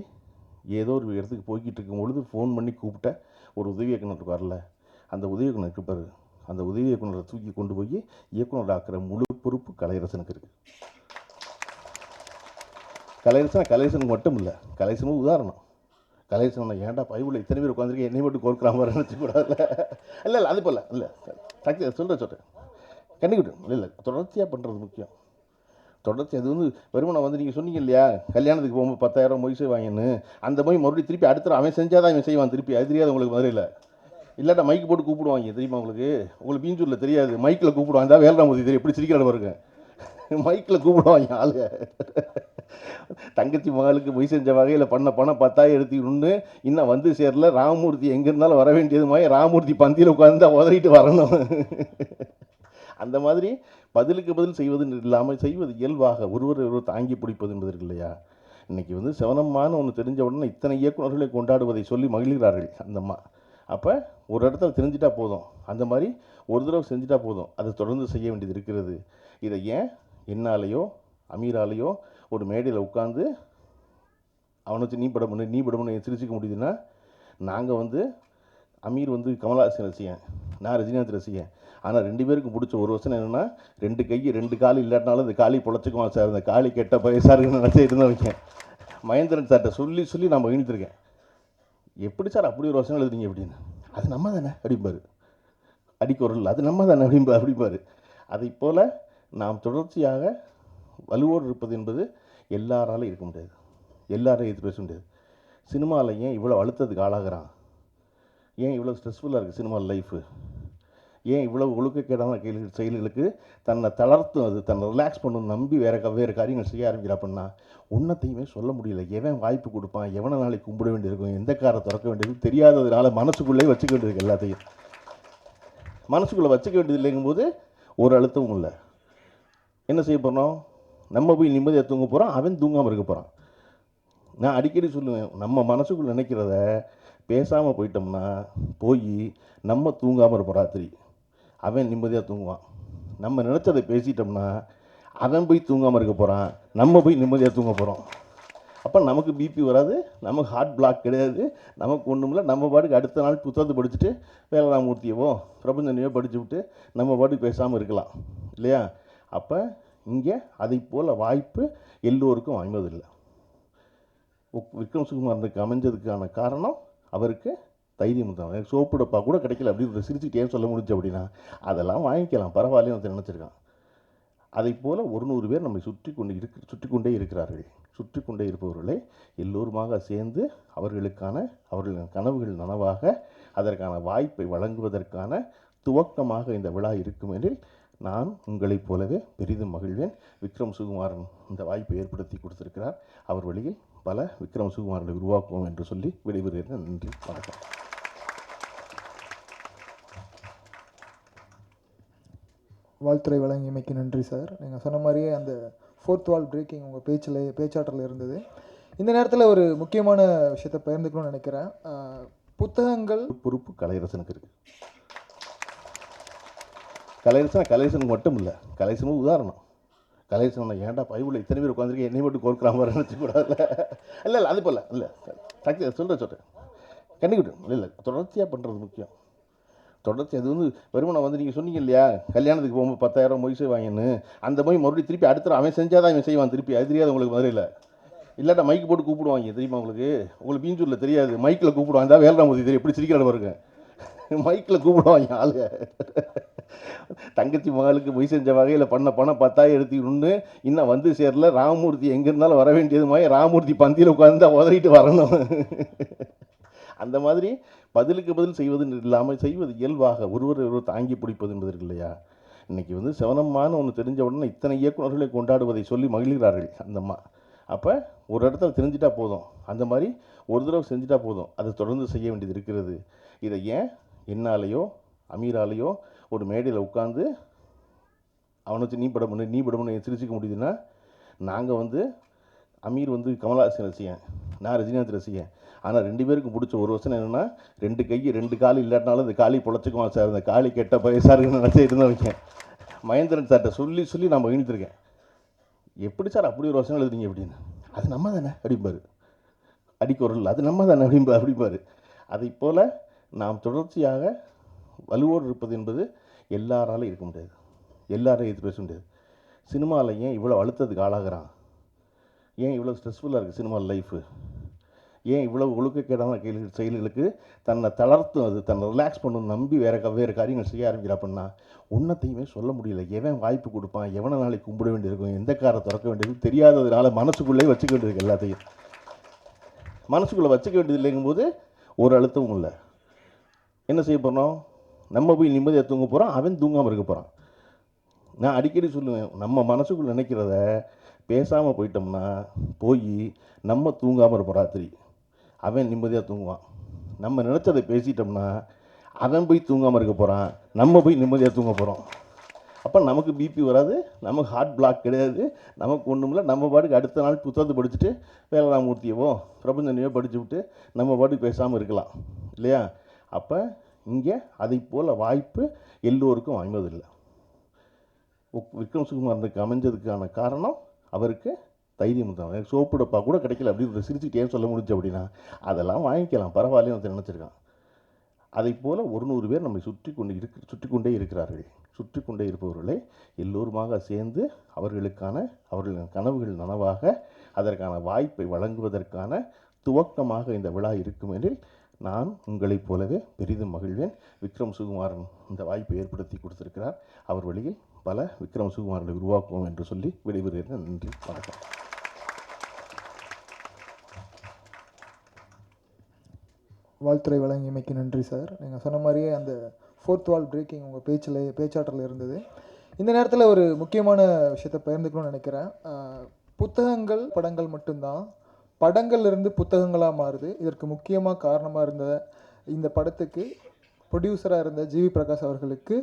S10: ஏதோ ஒரு இடத்துக்கு போய்கிட்டு இருக்கும் பொழுது ஃபோன் பண்ணி கூப்பிட்ட ஒரு உதவி இயக்குனர் வரல, அந்த உதவி இயக்குனர் இருப்பார். அந்த உதவி இயக்குனரை தூக்கி கொண்டு போய் இயக்குனர் ஆக்கிற முழு பொறுப்பு கலையரசனுக்கு இருக்குது. கலையரசனுக்கு மட்டும் இல்லை, கலையரசனும் உதாரணம். கலையரசன் ஏன்டா பைபிள் இத்தனை பேர் உட்காந்துருக்கேன் என்னை மட்டும் கோர்க்குற மாதிரி நினச்சிக்கூடாதுல்ல. இல்லை அது போல் இல்லை சொல்கிறேன் கண்டிப்பாக இல்லை தொடர்ச்சியாக பண்ணுறது முக்கியம். தொடர்ச்சி அது வந்து வருமானம் வந்து நீங்கள் சொன்னீங்க இல்லையா, கல்யாணத்துக்கு போகும்போது 10,000 மொய் செய்வாங்கன்னு, அந்த மொய் மறுபடியும் திருப்பி அடுத்த அவன் செஞ்சால் தான் இவன் செய்வான் திருப்பி. அது தெரியாது உங்களுக்கு மதுரையில். இல்லாட்டா மைக்கு போட்டு கூப்பிடுவாங்க தெரியுமா உங்களுக்கு பீஞ்சூரில் தெரியாது. மைக்கில் கூப்பிடுவாங்க. தான் வேலராமூர்த்தி தெரியும் எப்படி சிரிக்கிறாரு பாருங்க. மைக்கில் கூப்பிடுவாங்க ஆளுங்க. தங்கச்சி மகளுக்கு மொய் செஞ்ச வகையில் பண்ண பணம் 10,000 எடுத்துக்கணும்னு இன்னும் வந்து சேரல. ராமமூர்த்தி எங்கே இருந்தாலும் வர வேண்டியது மாதிரி ராமமூர்த்தி பந்தியில் உட்காந்து உதறிட்டு வரணும். அந்த மாதிரி பதிலுக்கு பதில் செய்வது இல்லாமல் செய்வது இயல்பாக ஒருவர் தாங்கி பிடிப்பது என்பது இருக்கு இல்லையா? இன்றைக்கி வந்து செவனமான ஒன்று தெரிஞ்ச உடனே இத்தனை இயக்குநர்களை கொண்டாடுவதை சொல்லி மகிழ்கிறார்கள் அந்த அம்மா. அப்போ ஒரு இடத்துல தெரிஞ்சிட்டா போதும், அந்த மாதிரி ஒரு தடவை செஞ்சுட்டா போதும், அதை தொடர்ந்து செய்ய வேண்டியது இருக்கிறது. இதை ஏன் என்னாலேயோ அமீராலேயோ ஒரு மேடையில் உட்காந்து அவனை வச்சு நீ படம்னு சிரிச்சிக்க முடியுதுன்னா, நாங்கள் வந்து அமீர் வந்து கமல்ஹாசன் ரசிகன், நான் ரஜினிகாந்த் ரசிகன். ஆனால் 2 பேருக்கும் பிடிச்ச ஒரு வருஷம் என்னென்னா 2 கை 2 கால் இல்லாட்டினாலும் இந்த காலி பொழைச்சிக்குவான் சார், இந்த காலி கெட்ட பையசாருன்னு நினச்சி இருந்தவங்க. மகேந்திரன் சார்கிட்ட சொல்லி நான் மகிழ்ந்துருக்கேன். எப்படி சார் அப்படி ஒரு வருஷம் எழுதுறீங்க அப்படின்னு. அது நம்ம தானே அப்படிம்பாரு. அடிக்குறல் அது நம்ம தானே அப்படிம்பாரு. அதை போல் நாம் தொடர்ச்சியாக வலுவோடு இருப்பது என்பது எல்லாராலும் இருக்க முடியாது, எல்லாரையும் எதிர்த்து பேச முடியாது. சினிமாவில் ஏன் இவ்வளோ அழுத்தத்துக்கு ஆளாகிறான், ஏன் இவ்வளோ ஸ்ட்ரெஸ்ஃபுல்லாக இருக்குது சினிமா லைஃபு, ஏன் இவ்வளோ ஒழுக்கக்கேடான செயல்களுக்கு தன்னை தளர்த்தும், அது தன்னை ரிலாக்ஸ் பண்ணணும் நம்பி வேறு காரியங்கள் செய்ய ஆரம்பிக்கிறா அப்படின்னா ஒன்றத்தையுமே சொல்ல முடியல. எவன் வாய்ப்பு கொடுப்பான், எவனை நாளைக்கு கும்பிட வேண்டியிருக்கும், எந்த காரை திறக்க வேண்டியது தெரியாததுனால மனசுக்குள்ளே வச்சுக்க வேண்டியது. எல்லாத்தையும் மனசுக்குள்ளே வச்சுக்க வேண்டியது இல்லைங்கும்போது ஒரு அழுத்தமும் இல்லை. என்ன செய்ய போகிறோம், நம்ம போய் நிம்மதியாக தூங்க போகிறோம், அவன் தூங்காமல் இருக்க போகிறான். நான் அடிக்கடி சொல்லுவேன், நம்ம மனசுக்குள்ளே நினைக்கிறத பேசாமல் போயிட்டோம்னா போய் நம்ம தூங்காமல் இருப்போம் ராத்திரி, அவன் நிம்மதியாக தூங்குவான். நம்ம நினச்சதை பேசிட்டோம்னா அவன் போய் தூங்காமல் இருக்க போகிறான், நம்ம போய் நிம்மதியாக தூங்க போகிறோம். அப்போ நமக்கு பிபி வராது, நமக்கு ஹார்ட் பிளாக் கிடையாது, நமக்கு ஒன்றும் இல்லை. நம்ம பாட்டுக்கு அடுத்த நாள் புத்தகத்தை படிச்சுட்டு வேலராமூர்த்தியவோ பிரபஞ்சனையோ படித்து விட்டு நம்ம பாட்டுக்கு பேசாமல் இருக்கலாம் இல்லையா? அப்போ இங்கே அதை போல் வாய்ப்பு எல்லோருக்கும் அமைவதில்லை. விக்ரம் சுகுமாரனுக்கு அமைஞ்சதுக்கான காரணம் அவருக்கு தைரியம் தான். எனக்கு சோப்பு டப்பா கூட கிடைக்கல அப்படின்னு சிரிச்சுட்டு ஏன் சொல்ல முடிஞ்சு அப்படின்னா, அதெல்லாம் வாங்கிக்கலாம் பரவாயில்லன்னு ஒருத்தர் நினச்சிருக்கான். அதை போல் 100 பேர் நம்மை சுற்றி கொண்டே இருக்கிறார்கள். சுற்றி கொண்டே இருப்பவர்களை எல்லோருமாக சேர்ந்து அவர்களின் கனவுகள் நனவாக அதற்கான வாய்ப்பை வழங்குவதற்கான துவக்கமாக இந்த விழா இருக்கும் எனில் நான் உங்களைப் போலவே பெரிதும் மகிழ்வேன். விக்ரம் சுகுமாரன் இந்த வாய்ப்பை ஏற்படுத்தி கொடுத்திருக்கிறார். அவர் வழியில் பல விக்ரம் சுகுமாரனை உருவாக்குவோம் என்று சொல்லி விடைபெறுகிறேன். நன்றி, வணக்கம்.
S2: வாழ்த்துறை வழங்கியமைக்கு நன்றி சார். நீங்கள் சொன்ன மாதிரியே அந்த 4th வால் பிரேக்கிங் உங்கள் பேச்சாற்றல் இருந்தது. இந்த நேரத்தில் ஒரு முக்கியமான விஷயத்தை பகிர்ந்துக்கணும்னு நினைக்கிறேன். புத்தகங்கள்
S10: பொறுப்பு கலையரசனுக்கு இருக்குது. கலையரசனுக்கு மட்டும் இல்லை, கலையரசனும் உதாரணம். கலையரசன் ஏன்டா பைபிள் இத்தனை பேர் உட்காந்துருக்கு என்னை மட்டும் கோர்க்குற மாதிரி நினச்சிக்கூடாதுல்ல. இல்லை அது போல் இல்லை சொல்கிறேன் கண்டிப்பாக இல்லை தொடர்ச்சியாக பண்ணுறது முக்கியம். தொடர்ச்சி அது வருமானம் நீங்கள் சொன்னீங்க இல்லையா, கல்யாணத்துக்கு போகும்போது 10,000 மொய் செய்வாங்கன்னு, அந்த மொய் மறுபடியும் திருப்பி அடுத்த அவன் செஞ்சால் தான் இவன் செய்வான் திருப்பி. அது தெரியாது உங்களுக்கு மதுரையில். இல்லாட்டா மைக்கு போட்டு கூப்பிடுவாங்க தெரியுமா உங்களுக்கு பீஞ்சூரில் தெரியாது, மைக்கில் கூப்பிடுவாங்க. தான் வேலராமூர்த்தி தெரியும் எப்படி சிரிக்கிற பாருங்க, மைக்கில் கூப்பிடுவாங்க ஆளுங்க. தங்கச்சி மகளுக்கு மொய் செஞ்ச வகையில் பண்ண பணம் 10,000 எடுத்துக்கணும்னு இன்னும் வந்து சேரல. ராமமூர்த்தி எங்கே இருந்தாலும் வர வேண்டியது மாதிரி ராமமூர்த்தி பந்தியில் உட்காந்து உதறிட்டு வரணும். அந்த மாதிரி பதிலுக்கு பதில் செய்வது இல்லாமல் செய்வது இயல்பாக ஒருவர் தாங்கி பிடிப்பது என்பது இருக்கு இல்லையா. இன்றைக்கி செவனம்மான்னு ஒன்று தெரிஞ்ச உடனே இத்தனை இயக்குநர்களை கொண்டாடுவதை சொல்லி மகிழ்கிறார்கள் அந்த அம்மா. அப்போ ஒரு இடத்துல தெரிஞ்சிட்டா போதும், அந்த மாதிரி ஒரு தடவை செஞ்சுட்டா போதும், அதை தொடர்ந்து செய்ய வேண்டியது இருக்கிறது. இதை ஏன் என்னாலேயோ அமீராலேயோ ஒரு மேடையில் உட்காந்து அவனை வச்சு நீ படம்னு சிரிச்சிக்க முடியுதுன்னா, நாங்கள் அமீர் கமலஹாசன் ரசிகன், நான் ரஜினிகாந்த் ரசிகன். ஆனால் 2 பேருக்கும் பிடிச்ச ஒரு வருஷம் என்னென்னா 2 கை 2 கால் இல்லாட்டினாலும் இந்த காலி பொழைச்சிக்குவான் சார், இந்த காலி கெட்ட பையசாருன்னு நினச்சி இருந்தவங்க. மகேந்திரன் சார்கிட்ட சொல்லி நான் மகிழ்ந்துருக்கேன். எப்படி சார் அப்படி ஒரு வருஷம் எழுதுறீங்க அப்படின்னு. அது நம்ம தானே அப்படிம்பாரு, அடிக்குறல் அது நம்ம தானே அப்படிம்பாரு. அதை போல் நாம் தொடர்ச்சியாக வலுவோடு இருப்பது என்பது எல்லாராலும் இருக்க முடியாது, எல்லாரையும் எடுத்து பேச முடியாது. சினிமாவில் ஏன் இவ்வளோ அழுத்தத்துக்கு ஆளாகிறான், ஏன் இவ்வளோ ஸ்ட்ரெஸ்ஃபுல்லாக இருக்குது சினிமா லைஃபு, ஏன் இவ்வளோ ஒழுக்கக்கேடான செயல்களுக்கு தன்னை தளர்த்தும், அது தன்னை ரிலாக்ஸ் பண்ணணும் நம்பி வேறு காரியங்கள் செய்ய ஆரம்பிக்கிறா அப்படின்னா ஒன்றத்தையுமே சொல்ல முடியல. எவன் வாய்ப்பு கொடுப்பான், எவனை நாளைக்கு கும்பிட வேண்டியிருக்கும், எந்த காரை திறக்க வேண்டியது தெரியாததுனால மனசுக்குள்ளே வச்சுக்க வேண்டியிருக்கு. எல்லாத்தையும் மனசுக்குள்ளே வச்சுக்க வேண்டியது இல்லைங்கும்போது ஒரு அழுத்தமும் இல்லை. என்ன செய்ய போகிறோம், நம்ம போய் நிம்மதியாக தூங்க போகிறோம், அவன் தூங்காமல் இருக்க போகிறான். நான் அடிக்கடி சொல்லுவேன், நம்ம மனசுக்குள்ளே நினைக்கிறத பேசாமல் போயிட்டோம்னா போய் நம்ம தூங்காமல் இருப்போம் ராத்திரி, அவன் நிம்மதியாக தூங்குவான். நம்ம நினச்சதை பேசிட்டோம்னா அவன் போய் தூங்காமல் இருக்க போகிறான், நம்ம போய் நிம்மதியாக தூங்க போகிறோம். அப்போ நமக்கு பிபி வராது, நமக்கு ஹார்ட் பிளாக் கிடையாது, நமக்கு ஒன்றும் இல்லை. நம்ம பாட்டுக்கு அடுத்த நாள் புத்தகத்தை படிச்சுட்டு வேலராமூர்த்தியவோ பிரபஞ்சனையோ படித்து விட்டு நம்ம பாட்டுக்கு பேசாமல் இருக்கலாம் இல்லையா. அப்போ இங்கே அதை போல் வாய்ப்பு எல்லோருக்கும் அமைவதில்லை. விக்ரம் சுகுமாரனுக்கு அமைஞ்சதுக்கான காரணம் அவருக்கு தைரியம் தான். எனக்கு சோப்பு டப்பா கூட கிடைக்கல அப்படின்னு சிரிச்சுட்டு ஏன் சொல்ல முடிஞ்சு அப்படின்னா, அதெல்லாம் வாங்கிக்கலாம் பரவாயில்லன்னு ஒருத்தர் நினச்சிருக்கான். அதை போல் 100 பேர் நம்மை சுற்றி கொண்டே இருக்கிறார்கள். சுற்றி கொண்டே இருப்பவர்களை எல்லோருமாக சேர்ந்து அவர்களின் கனவுகள் நனவாக அதற்கான வாய்ப்பை வழங்குவதற்கான துவக்கமாக இந்த விழா இருக்கும் எனில் நான் உங்களைப் போலவே பெரிதும் மகிழ்வேன். விக்ரம் சுகுமாரன் இந்த வாய்ப்பை ஏற்படுத்தி கொடுத்திருக்கிறார். அவர் வழியில் பல விக்ரம் சுகுமாரனை உருவாக்குவோம் என்று சொல்லி விடைபெறுகிறேன். நன்றி, வணக்கம்.
S2: வாழ்த்துறை வழங்கியமைக்கு நன்றி சார். நீங்கள் சொன்ன மாதிரியே அந்த 4th வால் பிரேக்கிங் உங்கள் பேச்சாற்றல் இருந்தது. இந்த நேரத்தில் ஒரு முக்கியமான விஷயத்தை பகிர்ந்துக்கணும்னு நினைக்கிறேன். புத்தகங்கள் படங்கள் மட்டும்தான், படங்கள்லேருந்து புத்தகங்களாக மாறுது. இதற்கு முக்கியமாக காரணமாக இருந்த இந்த படத்துக்கு ப்ரொடியூசராக இருந்த ஜிவி பிரகாஷ் அவர்களுக்கு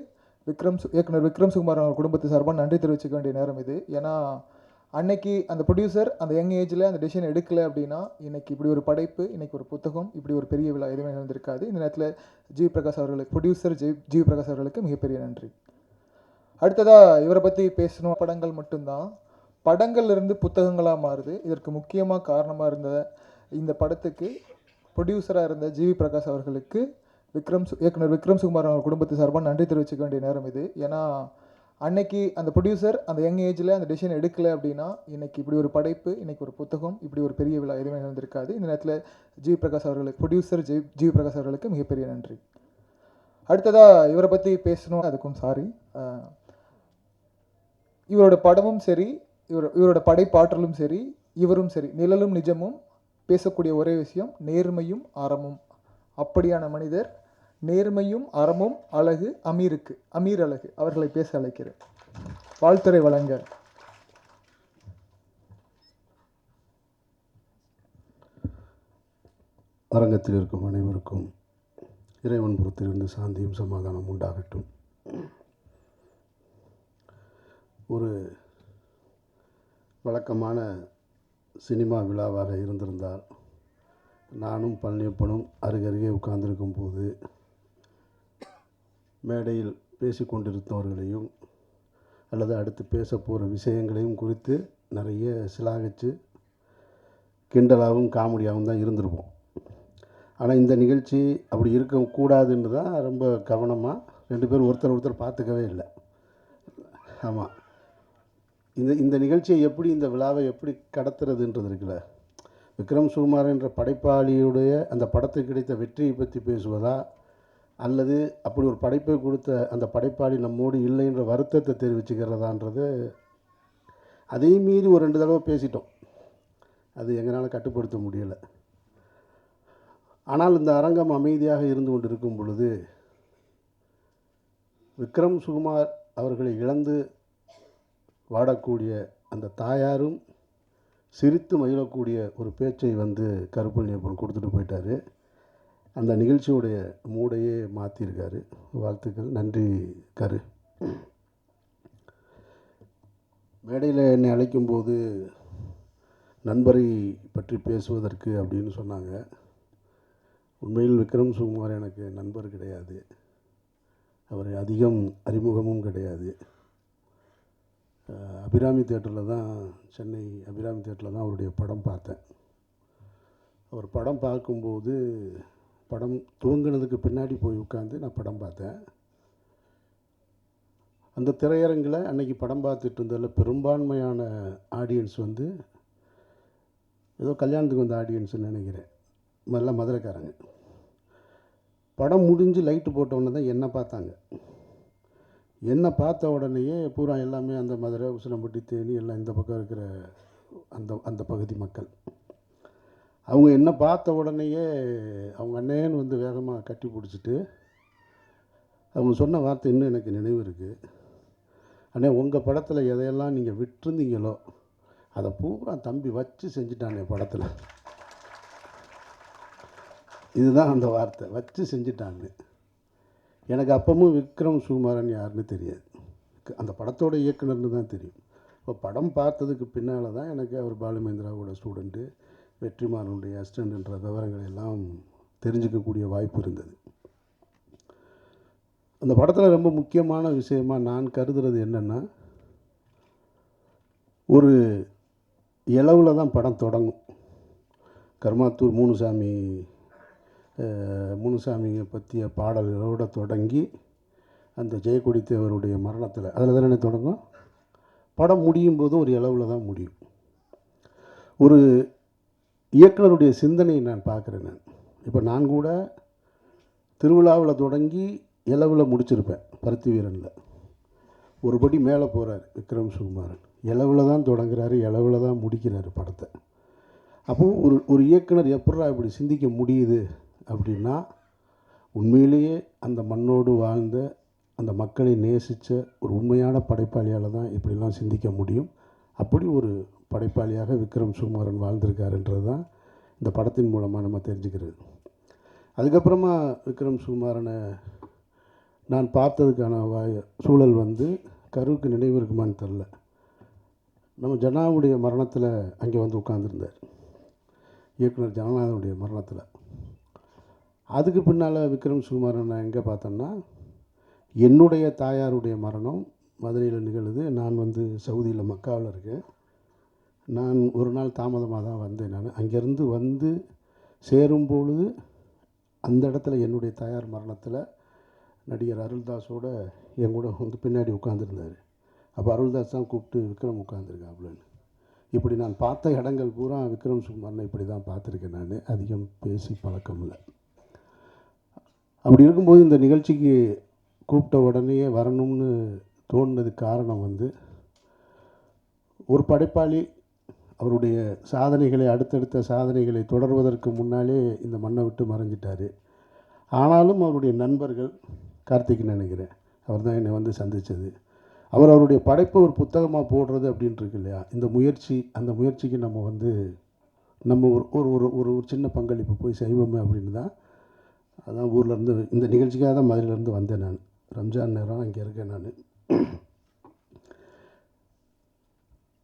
S2: இயக்குனர் விக்ரம் சுகுமார் அவங்க குடும்பத்து சார்பாக நன்றி தெரிவிச்சுக்க வேண்டிய நேரம் இது. ஏன்னா அன்னைக்கு அந்த ப்ரொடியூசர் அந்த யங் ஏஜில் அந்த டெசிஷன் எடுக்கலை அப்படின்னா இன்னைக்கு இப்படி ஒரு படைப்பு, இன்னைக்கு ஒரு புத்தகம், இப்படி ஒரு பெரிய விழா எதுவுமே நடந்திருக்காது. இந்த நேரத்தில் ஜி பிரகாஷ் அவர்களுக்கு, ப்ரொடியூசர் ஜி பிரகாஷ் அவர்களுக்கு மிகப்பெரிய நன்றி. அடுத்ததாக இவரை பற்றி பேசணும். படங்கள் மட்டும்தான் படங்கள்லேருந்து புத்தகங்களாக மாறுது. இதற்கு முக்கியமாக காரணமாக இருந்த இந்த படத்துக்கு ப்ரொடியூசராக இருந்த ஜிவி பிரகாஷ் அவர்களுக்கு இயக்குனர் விக்ரம் சுகுமார் அவங்க குடும்பத்து சார்பாக நன்றி தெரிவிச்சுக்க வேண்டிய நேரம் இது. ஏன்னா அன்னைக்கு அந்த ப்ரொடியூசர் அந்த யங் ஏஜில் அந்த டெசிஷன் எடுக்கலை அப்படின்னா இன்னைக்கு இப்படி ஒரு படைப்பு, இன்னைக்கு ஒரு புத்தகம், இப்படி ஒரு பெரிய விழா எதுவுமே நடந்திருக்காது. இந்த நேரத்தில் ஜி பிரகாஷ் அவர்களுக்கு, ப்ரொடியூசர் ஜி பிரகாஷ் அவர்களுக்கு மிகப்பெரிய நன்றி. அடுத்ததாக இவரை பற்றி பேசணும். அதுக்கும் சாரி. இவரோட படமும் சரி, இவரோட படைப்பாற்றலும் சரி, இவரும் சரி, நிழலும் நிஜமும் பேசக்கூடிய ஒரே விஷயம் நேர்மையும் அறமும். அப்படியான மனிதர், நேர்மையும் அறமும் அழகு அமீர் அழகு அவர்களை பேச அழைக்கிறேன். வாழ்த்துரை வழங்க.
S11: அரங்கத்தில் இருக்கும் அனைவருக்கும் இறைவன் புறத்திலிருந்து சாந்தியும் சமாதானம் உண்டாகட்டும். ஒரு வழக்கமான சினிமா விழாவாக இருந்திருந்தால் நானும் பழனியப்பனும் அருகருகே உட்கார்ந்திருக்கும் போது மேடையில் பேசி கொண்டிருந்தவர்களையும் அல்லது அடுத்து பேச போகிற விஷயங்களையும் குறித்து நிறைய சிலாகிச்சு கிண்டலாகவும் காமெடியாகவும் தான் இருந்திருப்போம். ஆனால் இந்த நிகழ்ச்சி அப்படி இருக்கக்கூடாதுன்னு தான் ரொம்ப கவனமாக ரெண்டு பேரும் ஒருத்தர் பார்த்துக்கவே இல்லை. ஆமாம், இந்த நிகழ்ச்சியை எப்படி, இந்த விழாவை எப்படி கடத்துறதுன்றது இருக்குல்ல. விக்ரம் சுகுமார் என்ற படைப்பாளியுடைய அந்த படத்துக்கு கிடைத்த வெற்றியை பற்றி பேசுவதா, அல்லது அப்படி ஒரு படைப்பை கொடுத்த அந்த படைப்பாளி நம்மோடு இல்லைன்ற வருத்தத்தை தெரிவிச்சுக்கிறதான்றது, அதையும் மீறி ஒரு 2 தடவை பேசிட்டோம். அது எங்களால் கட்டுப்படுத்த முடியலை. ஆனால் இந்த அரங்கம் அமைதியாக இருந்து கொண்டு இருக்கும் பொழுது விக்ரம் சுகுமார் அவர்களை இழந்து வாடக்கூடிய அந்த தாயாரும் சிரித்து மகிழக்கூடிய ஒரு பேச்சை கருப்பழனியப்பன் கொடுத்துட்டு போயிட்டார். அந்த நிகழ்ச்சியுடைய மூடையே மாற்றிருக்காரு. வாழ்த்துக்கள். நன்றி கரு. மேடையில் என்னை அழைக்கும்போது நண்பரை பற்றி பேசுவதற்கு அப்படின்னு சொன்னாங்க. உண்மையில் விக்ரம் சுகுமார் எனக்கு நண்பர் கிடையாது. அவர் அதிகம் அறிமுகமும் கிடையாது. அபிராமி தேட்டரில் தான், சென்னை அபிராமி தேட்டரில் தான் அவருடைய படம் பார்த்தேன். அவர் படம் பார்க்கும்போது, படம் துவங்கினதுக்கு பின்னாடி போய் உட்காந்து நான் படம் பார்த்தேன். அந்த திரையரங்கில் அன்றைக்கி படம் பார்த்துட்டு இருந்ததில் பெரும்பான்மையான ஆடியன்ஸ் ஏதோ கல்யாணத்துக்கு வந்த ஆடியன்ஸ்ன்னு நினைக்கிறேன். எல்லாம் மதுரைக்காரங்க. படம் முடிஞ்சு லைட்டு போட்டவுடனே தான் என்னை பார்த்தாங்க. என்னை பார்த்த உடனேயே பூரா எல்லாமே அந்த மதுரை, உசிலம்பட்டி, தேனி எல்லாம் இந்த பக்கம் இருக்கிற அந்த பகுதி மக்கள், அவங்க என்ன பார்த்த உடனேயே அவங்க அண்ணேன்னு வேகமாக கட்டி பிடிச்சிட்டு அவங்க சொன்ன வார்த்தை இன்னும் எனக்கு நினைவு இருக்குது. அண்ணே, உங்கள் படத்தில் எதையெல்லாம் நீங்கள் விட்டுருந்தீங்களோ அதை பூரா தம்பி வச்சு செஞ்சுட்டானே படத்தில். இதுதான் அந்த வார்த்தை, வச்சு செஞ்சுட்டாங்க. எனக்கு அப்பவும் விக்ரம் சுகுமாரன் யாருன்னு தெரியாது. அந்த படத்தோட இயக்குனர்னு தான் தெரியும். இப்போ படம் பார்த்ததுக்கு பின்னால் தான் எனக்கு அவர் பாலுமேந்திராவோட ஸ்டூடெண்ட்டு, வெற்றிமாறனுடைய அசிஸ்டண்ட்ன்ற விவரங்கள் எல்லாம் தெரிஞ்சுக்கக்கூடிய வாய்ப்பு இருந்தது. அந்த படத்தில் ரொம்ப முக்கியமான விஷயமாக நான் கருதுறது என்னென்னா, ஒரு இளவில் தான் படம் தொடங்கும். கர்மாத்தூர் முனுசாமியை பற்றிய பாடல்களோடு தொடங்கி அந்த ஜெயக்கொடி தேவருடைய மரணத்தில், அதில் தானே தொடங்கும். படம் முடியும் போதும் ஒரு இளவில் தான் முடியும். ஒரு இயக்குனருடைய சிந்தனையை நான் பார்க்குறேன். இப்போ நான் கூட திருவிழாவில் தொடங்கி இளவில் முடிச்சிருப்பேன். பருத்தி வீரனில் ஒரு படி மேலே போகிறார் விக்ரம் சுகுமாரன். இளவில் தான் தொடங்குறாரு, இளவில் தான் முடிக்கிறாரு படத்தை. அப்போது ஒரு இயக்குனர் எப்படா இப்படி சிந்திக்க முடியுது அப்படின்னா, உண்மையிலேயே அந்த மண்ணோடு வாழ்ந்த, அந்த மக்களை நேசித்த ஒரு உண்மையான படைப்பாளியால் தான் இப்படிலாம் சிந்திக்க முடியும். அப்படி ஒரு படைப்பாளியாக விக்ரம் சுகுமாரன் வாழ்ந்திருக்காருன்றது தான் இந்த படத்தின் மூலமாக நம்ம தெரிஞ்சுக்கிறது. அதுக்கப்புறமா விக்ரம் சுகுமாரனை நான் பார்த்ததுக்கான சூழல் கருவுக்கு நினைவு இருக்குமான்னு தெரில. நம்ம ஜனாவுடைய மரணத்தில் அங்கே வந்து உட்கார்ந்துருந்தார், இயக்குனர் ஜனநாதனுடைய மரணத்தில். அதுக்கு பின்னால் விக்ரம் சுகுமாரன் நான் எங்கே பார்த்தேன்னா, என்னுடைய தாயாருடைய மரணம் மதுரையில் நிகழுது. நான் வந்து சவுதியில் மக்காவில் இருக்கேன். நான் ஒரு நாள் தாமதமாக தான் வந்தேன். நான் அங்கேருந்து வந்து சேரும்பொழுது அந்த இடத்துல என்னுடைய தாயார் மரணத்தில் நடிகர் அருள்தாஸோட என் கூட வந்து பின்னாடி உட்காந்துருந்தார். அப்போ அருள்தாஸ் தான் கூப்பிட்டு விக்ரம் உட்காந்துருக்காப்புலன்னு. இப்படி நான் பார்த்த இடங்கள் பூரா விக்ரம் சுகுமாரனை இப்படி தான் பார்த்துருக்கேன். நான் அதிகம் பேசி பழக்கம் இல்லை. அப்படி இருக்கும்போது இந்த நிகழ்ச்சிக்கு கூப்பிட்ட உடனே வரணும்னு தோணுனதுக்கு காரணம் வந்து, ஒரு படைப்பாளி அவருடைய சாதனைகளை, அடுத்தடுத்த சாதனைகளை தொடர்வதற்கு முன்னாலே இந்த மண்ணை விட்டு மறைஞ்சிட்டார். ஆனாலும் அவருடைய நண்பர்கள், கார்த்திக்னு நினைக்கிறேன், அவர் தான் என்னை வந்து சந்தித்தது. அவருடைய படைப்பை ஒரு புத்தகமாக போடுறது அப்படின்ட்டு இருக்கு இல்லையா, இந்த முயற்சி, அந்த முயற்சிக்கு நம்ம வந்து நம்ம ஒரு ஒரு ஒரு ஒரு சின்ன பங்களிப்பு போய் செய்வோமே அப்படின்னு தான். அதான் ஊர்லேருந்து இந்த நிகழ்ச்சிக்காக தான் மதுரையிலேருந்து வந்தேன். நான் ரம்ஜான் நேரம் இங்கே இருக்கேன். நான்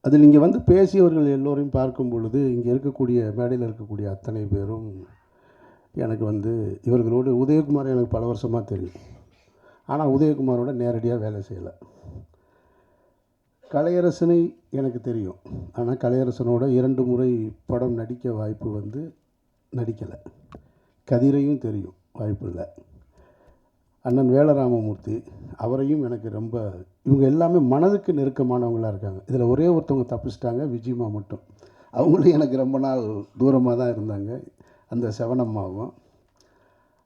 S11: அதில் இங்கே வந்து பேசியவர்கள் எல்லோரையும் பார்க்கும் பொழுது, இங்கே இருக்கக்கூடிய மேடையில் இருக்கக்கூடிய அத்தனை பேரும் எனக்கு வந்து, இவர்களோடு உதயகுமார் எனக்கு பல வருஷமாக தெரியும். ஆனால் உதயகுமாரோட நேரடியாக வேலை செய்யலை. கலையரசனை எனக்கு தெரியும். ஆனால் கலையரசனோட 2 முறை படம் நடிக்க வாய்ப்பு வந்து நடிக்கலை. கதிரையும் தெரியும், வாய்ப்பு இல்லை. அண்ணன் வேலராமமூர்த்தி, அவரையும் எனக்கு ரொம்ப, இவங்க எல்லாமே மனதுக்கு நெருக்கமானவங்களாக இருக்காங்க. இதில் ஒரே ஒருத்தவங்க தப்பிச்சிட்டாங்க, விஜயம்மா மட்டும். அவங்களும் எனக்கு ரொம்ப நாள் தூரமாக தான் இருந்தாங்க. அந்த செவனம்மாவும்,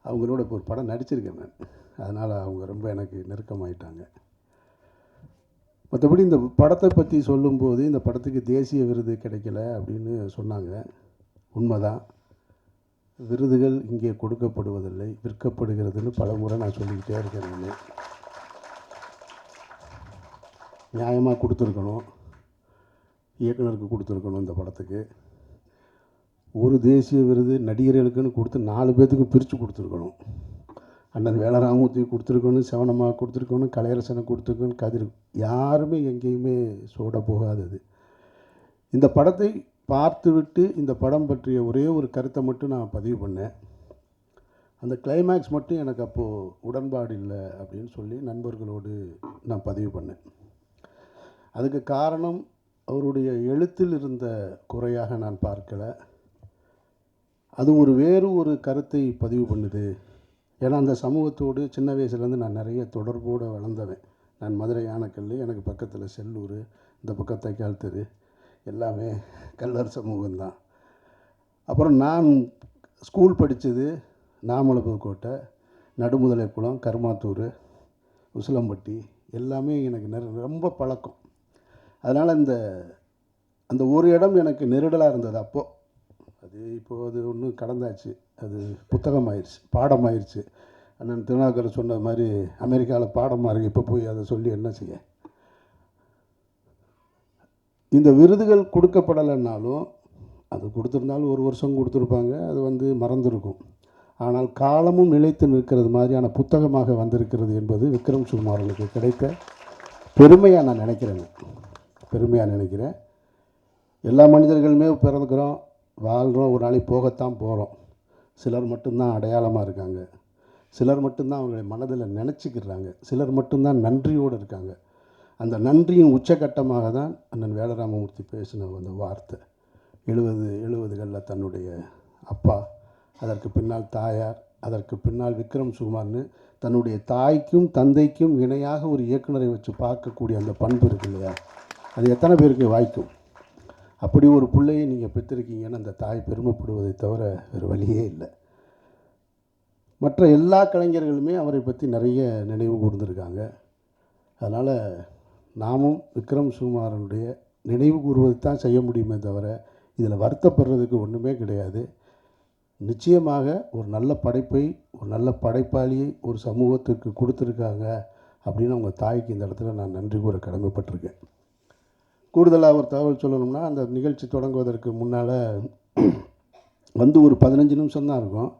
S11: அவங்களோட இப்போ ஒரு படம் நடிச்சிருக்கேன் நான். அதனால் அவங்க ரொம்ப எனக்கு நெருக்கமாயிட்டாங்க. மற்றபடி இந்த படத்தை பற்றி சொல்லும்போது, இந்த படத்துக்கு தேசிய விருது கிடைக்கல அப்படின்னு சொன்னாங்க. உண்மைதான். விருதுகள் இங்கே கொடுக்கப்படுவதில்லை, விற்கப்படுகிறதுன்னு பல முறை நான் சொல்லிக்கிட்டே இருக்கேன். நான் நியாயமாக கொடுத்துருக்கணும், இயக்குனருக்கு கொடுத்துருக்கணும். இந்த படத்துக்கு ஒரு தேசிய விருது நடிகர்களுக்குன்னு கொடுத்து 4 பேர்த்துக்கு பிரித்து கொடுத்துருக்கணும். அண்ணன் வேலராமூர்த்தி கொடுத்துருக்கணும், செவனம்மா கொடுத்துருக்கணும், கலையரசனை கொடுத்துருக்கணும், கதிர், யாருமே எங்கேயுமே சோட போகாதது. இந்த படத்தை பார்த்துவிட்டு இந்த படம் பற்றிய ஒரே ஒரு கருத்தை மட்டும் நான் பதிவு பண்ணேன். அந்த கிளைமேக்ஸ் மட்டும் எனக்கு அப்போது உடன்பாடு இல்லை அப்படின்னு சொல்லி நண்பர்களோடு நான் பதிவு பண்ணேன். அதுக்கு காரணம் அவருடைய எழுத்தில் இருந்த குறையாக நான் பார்க்கலை. அது வேறு ஒரு கருத்தை பதிவு பண்ணுது. ஏன்னா அந்த சமூகத்தோடு சின்ன வயசுலேருந்து நான் நிறைய தொடர்போடு வளர்ந்தவன். நான் மதுரை யானைக்கல், எனக்கு பக்கத்தில் செல்லூர், இந்த பக்கம் தைக்கால் தெரு, எல்லாமே கல்லர் சமூகம்தான். அப்புறம் நான் ஸ்கூல் படித்தது நாமலபுதுக்கோட்டை, நடுமுதலைக்குளம், கருமாத்தூர், உசிலம்பட்டி, எல்லாமே எனக்கு ரொம்ப பழக்கம். அதனால் அந்த ஒரு இடம் எனக்கு நெருடலாக இருந்தது அப்போது. அது இப்போது அது ஒன்றும் கடந்தாச்சு, அது புத்தகமாயிருச்சு, பாடமாயிருச்சு. அண்ணன் திருநாவுக்கரசர் சொன்ன மாதிரி அமெரிக்காவில் பாடமாக இருக்குது, இப்போ போய் அதை சொல்லி என்ன செய்ய. இந்த விருதுகள் கொடுக்கப்படலைன்னாலும், அது கொடுத்துருந்தாலும் 1 வருஷம் கொடுத்துருப்பாங்க, அது வந்து மறந்துருக்கும். ஆனால் காலமும் நிலைத்து நிற்கிறது மாதிரியான புத்தகமாக வந்திருக்கிறது என்பது விக்ரம் சுகுமாரனுக்கு கிடைத்த பெருமையாக நான் நினைக்கிறேன். பெருமையாக நினைக்கிறேன். எல்லா மனிதர்களுமே பிறந்துக்கிறோம், வாழ்கிறோம், ஒரு நாளைக்கு போகத்தான் போகிறோம். சிலர் மட்டும்தான் அடையாளமாக இருக்காங்க, சிலர் மட்டும்தான் அவங்களை மனதில் நினச்சிக்கிறாங்க, சிலர் மட்டும்தான் நன்றியோடு இருக்காங்க. அந்த நன்றியின் உச்சகட்டமாக தான் அண்ணன் வேலராமமூர்த்தி பேசின அந்த வார்த்தை. 70களில் தன்னுடைய அப்பா, அதற்கு பின்னால் தாயார், அதற்கு பின்னால் விக்ரம் சுகுமார்னு தன்னுடைய தாய்க்கும் தந்தைக்கும் இணையாக ஒரு இயக்குனரை வச்சு பார்க்கக்கூடிய அந்த பண்பு இருக்கு இல்லையா, அது எத்தனை பேருக்கு வாய்க்கும்? அப்படி ஒரு பிள்ளையை நீங்கள் பெற்றிருக்கீங்கன்னு அந்த தாய் பெருமைப்படுவதை தவிர வேறு வழியே இல்லை. மற்ற எல்லா கலைஞர்களுமே அவரை பற்றி நிறைய நினைவு கூர்ந்திருக்காங்க. அதனால் நாமும் விக்ரம் சுகுமாரனுடைய நினைவு கூறுவது தான் செய்ய முடியுமே தவிர இதில் வருத்தப்படுறதுக்கு ஒன்றுமே கிடையாது. நிச்சயமாக ஒரு நல்ல படைப்பை, ஒரு நல்ல படைப்பாளியை ஒரு சமூகத்துக்கு கொடுத்துருக்காங்க அப்படின்னு அவங்க தாய்க்கு இந்த இடத்துல நான் நன்றி கூற கடமைப்பட்டிருக்கேன். கூடுதலாக ஒரு தகவல் சொல்லணும்னா, அந்த நிகழ்ச்சி தொடங்குவதற்கு முன்னால் வந்து ஒரு 15 நிமிஷம் தான் இருக்கும்.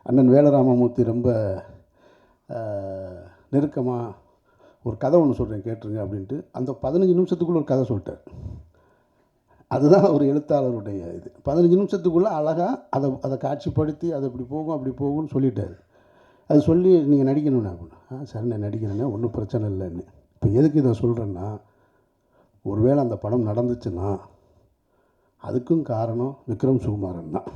S11: அண்ணன் வேலராமமூர்த்தி ரொம்ப நெருக்கமாக ஒரு கதை ஒன்று சொல்கிறேன் கேட்டுருங்க அப்படின்ட்டு அந்த 15 நிமிஷத்துக்குள்ளே ஒரு கதை சொல்லிட்டார். அதுதான் ஒரு எழுத்தாளருடைய இது. 15 நிமிஷத்துக்குள்ளே அழகாக அதை காட்சிப்படுத்தி அது இப்படி போகும் அப்படி போகும்னு சொல்லிட்டாரு. அது சொல்லி நீங்கள் நடிக்கணும்னா அப்படின்னா சரி நான் நடிக்கிறேன்னா ஒன்றும் பிரச்சனை இல்லைன்னு. இப்போ எதுக்கு இதை சொல்கிறேன்னா, ஒருவேளை அந்த படம் நடந்துச்சுன்னா அதுக்கும் காரணம் விக்ரம் சுகுமாரன் தான்.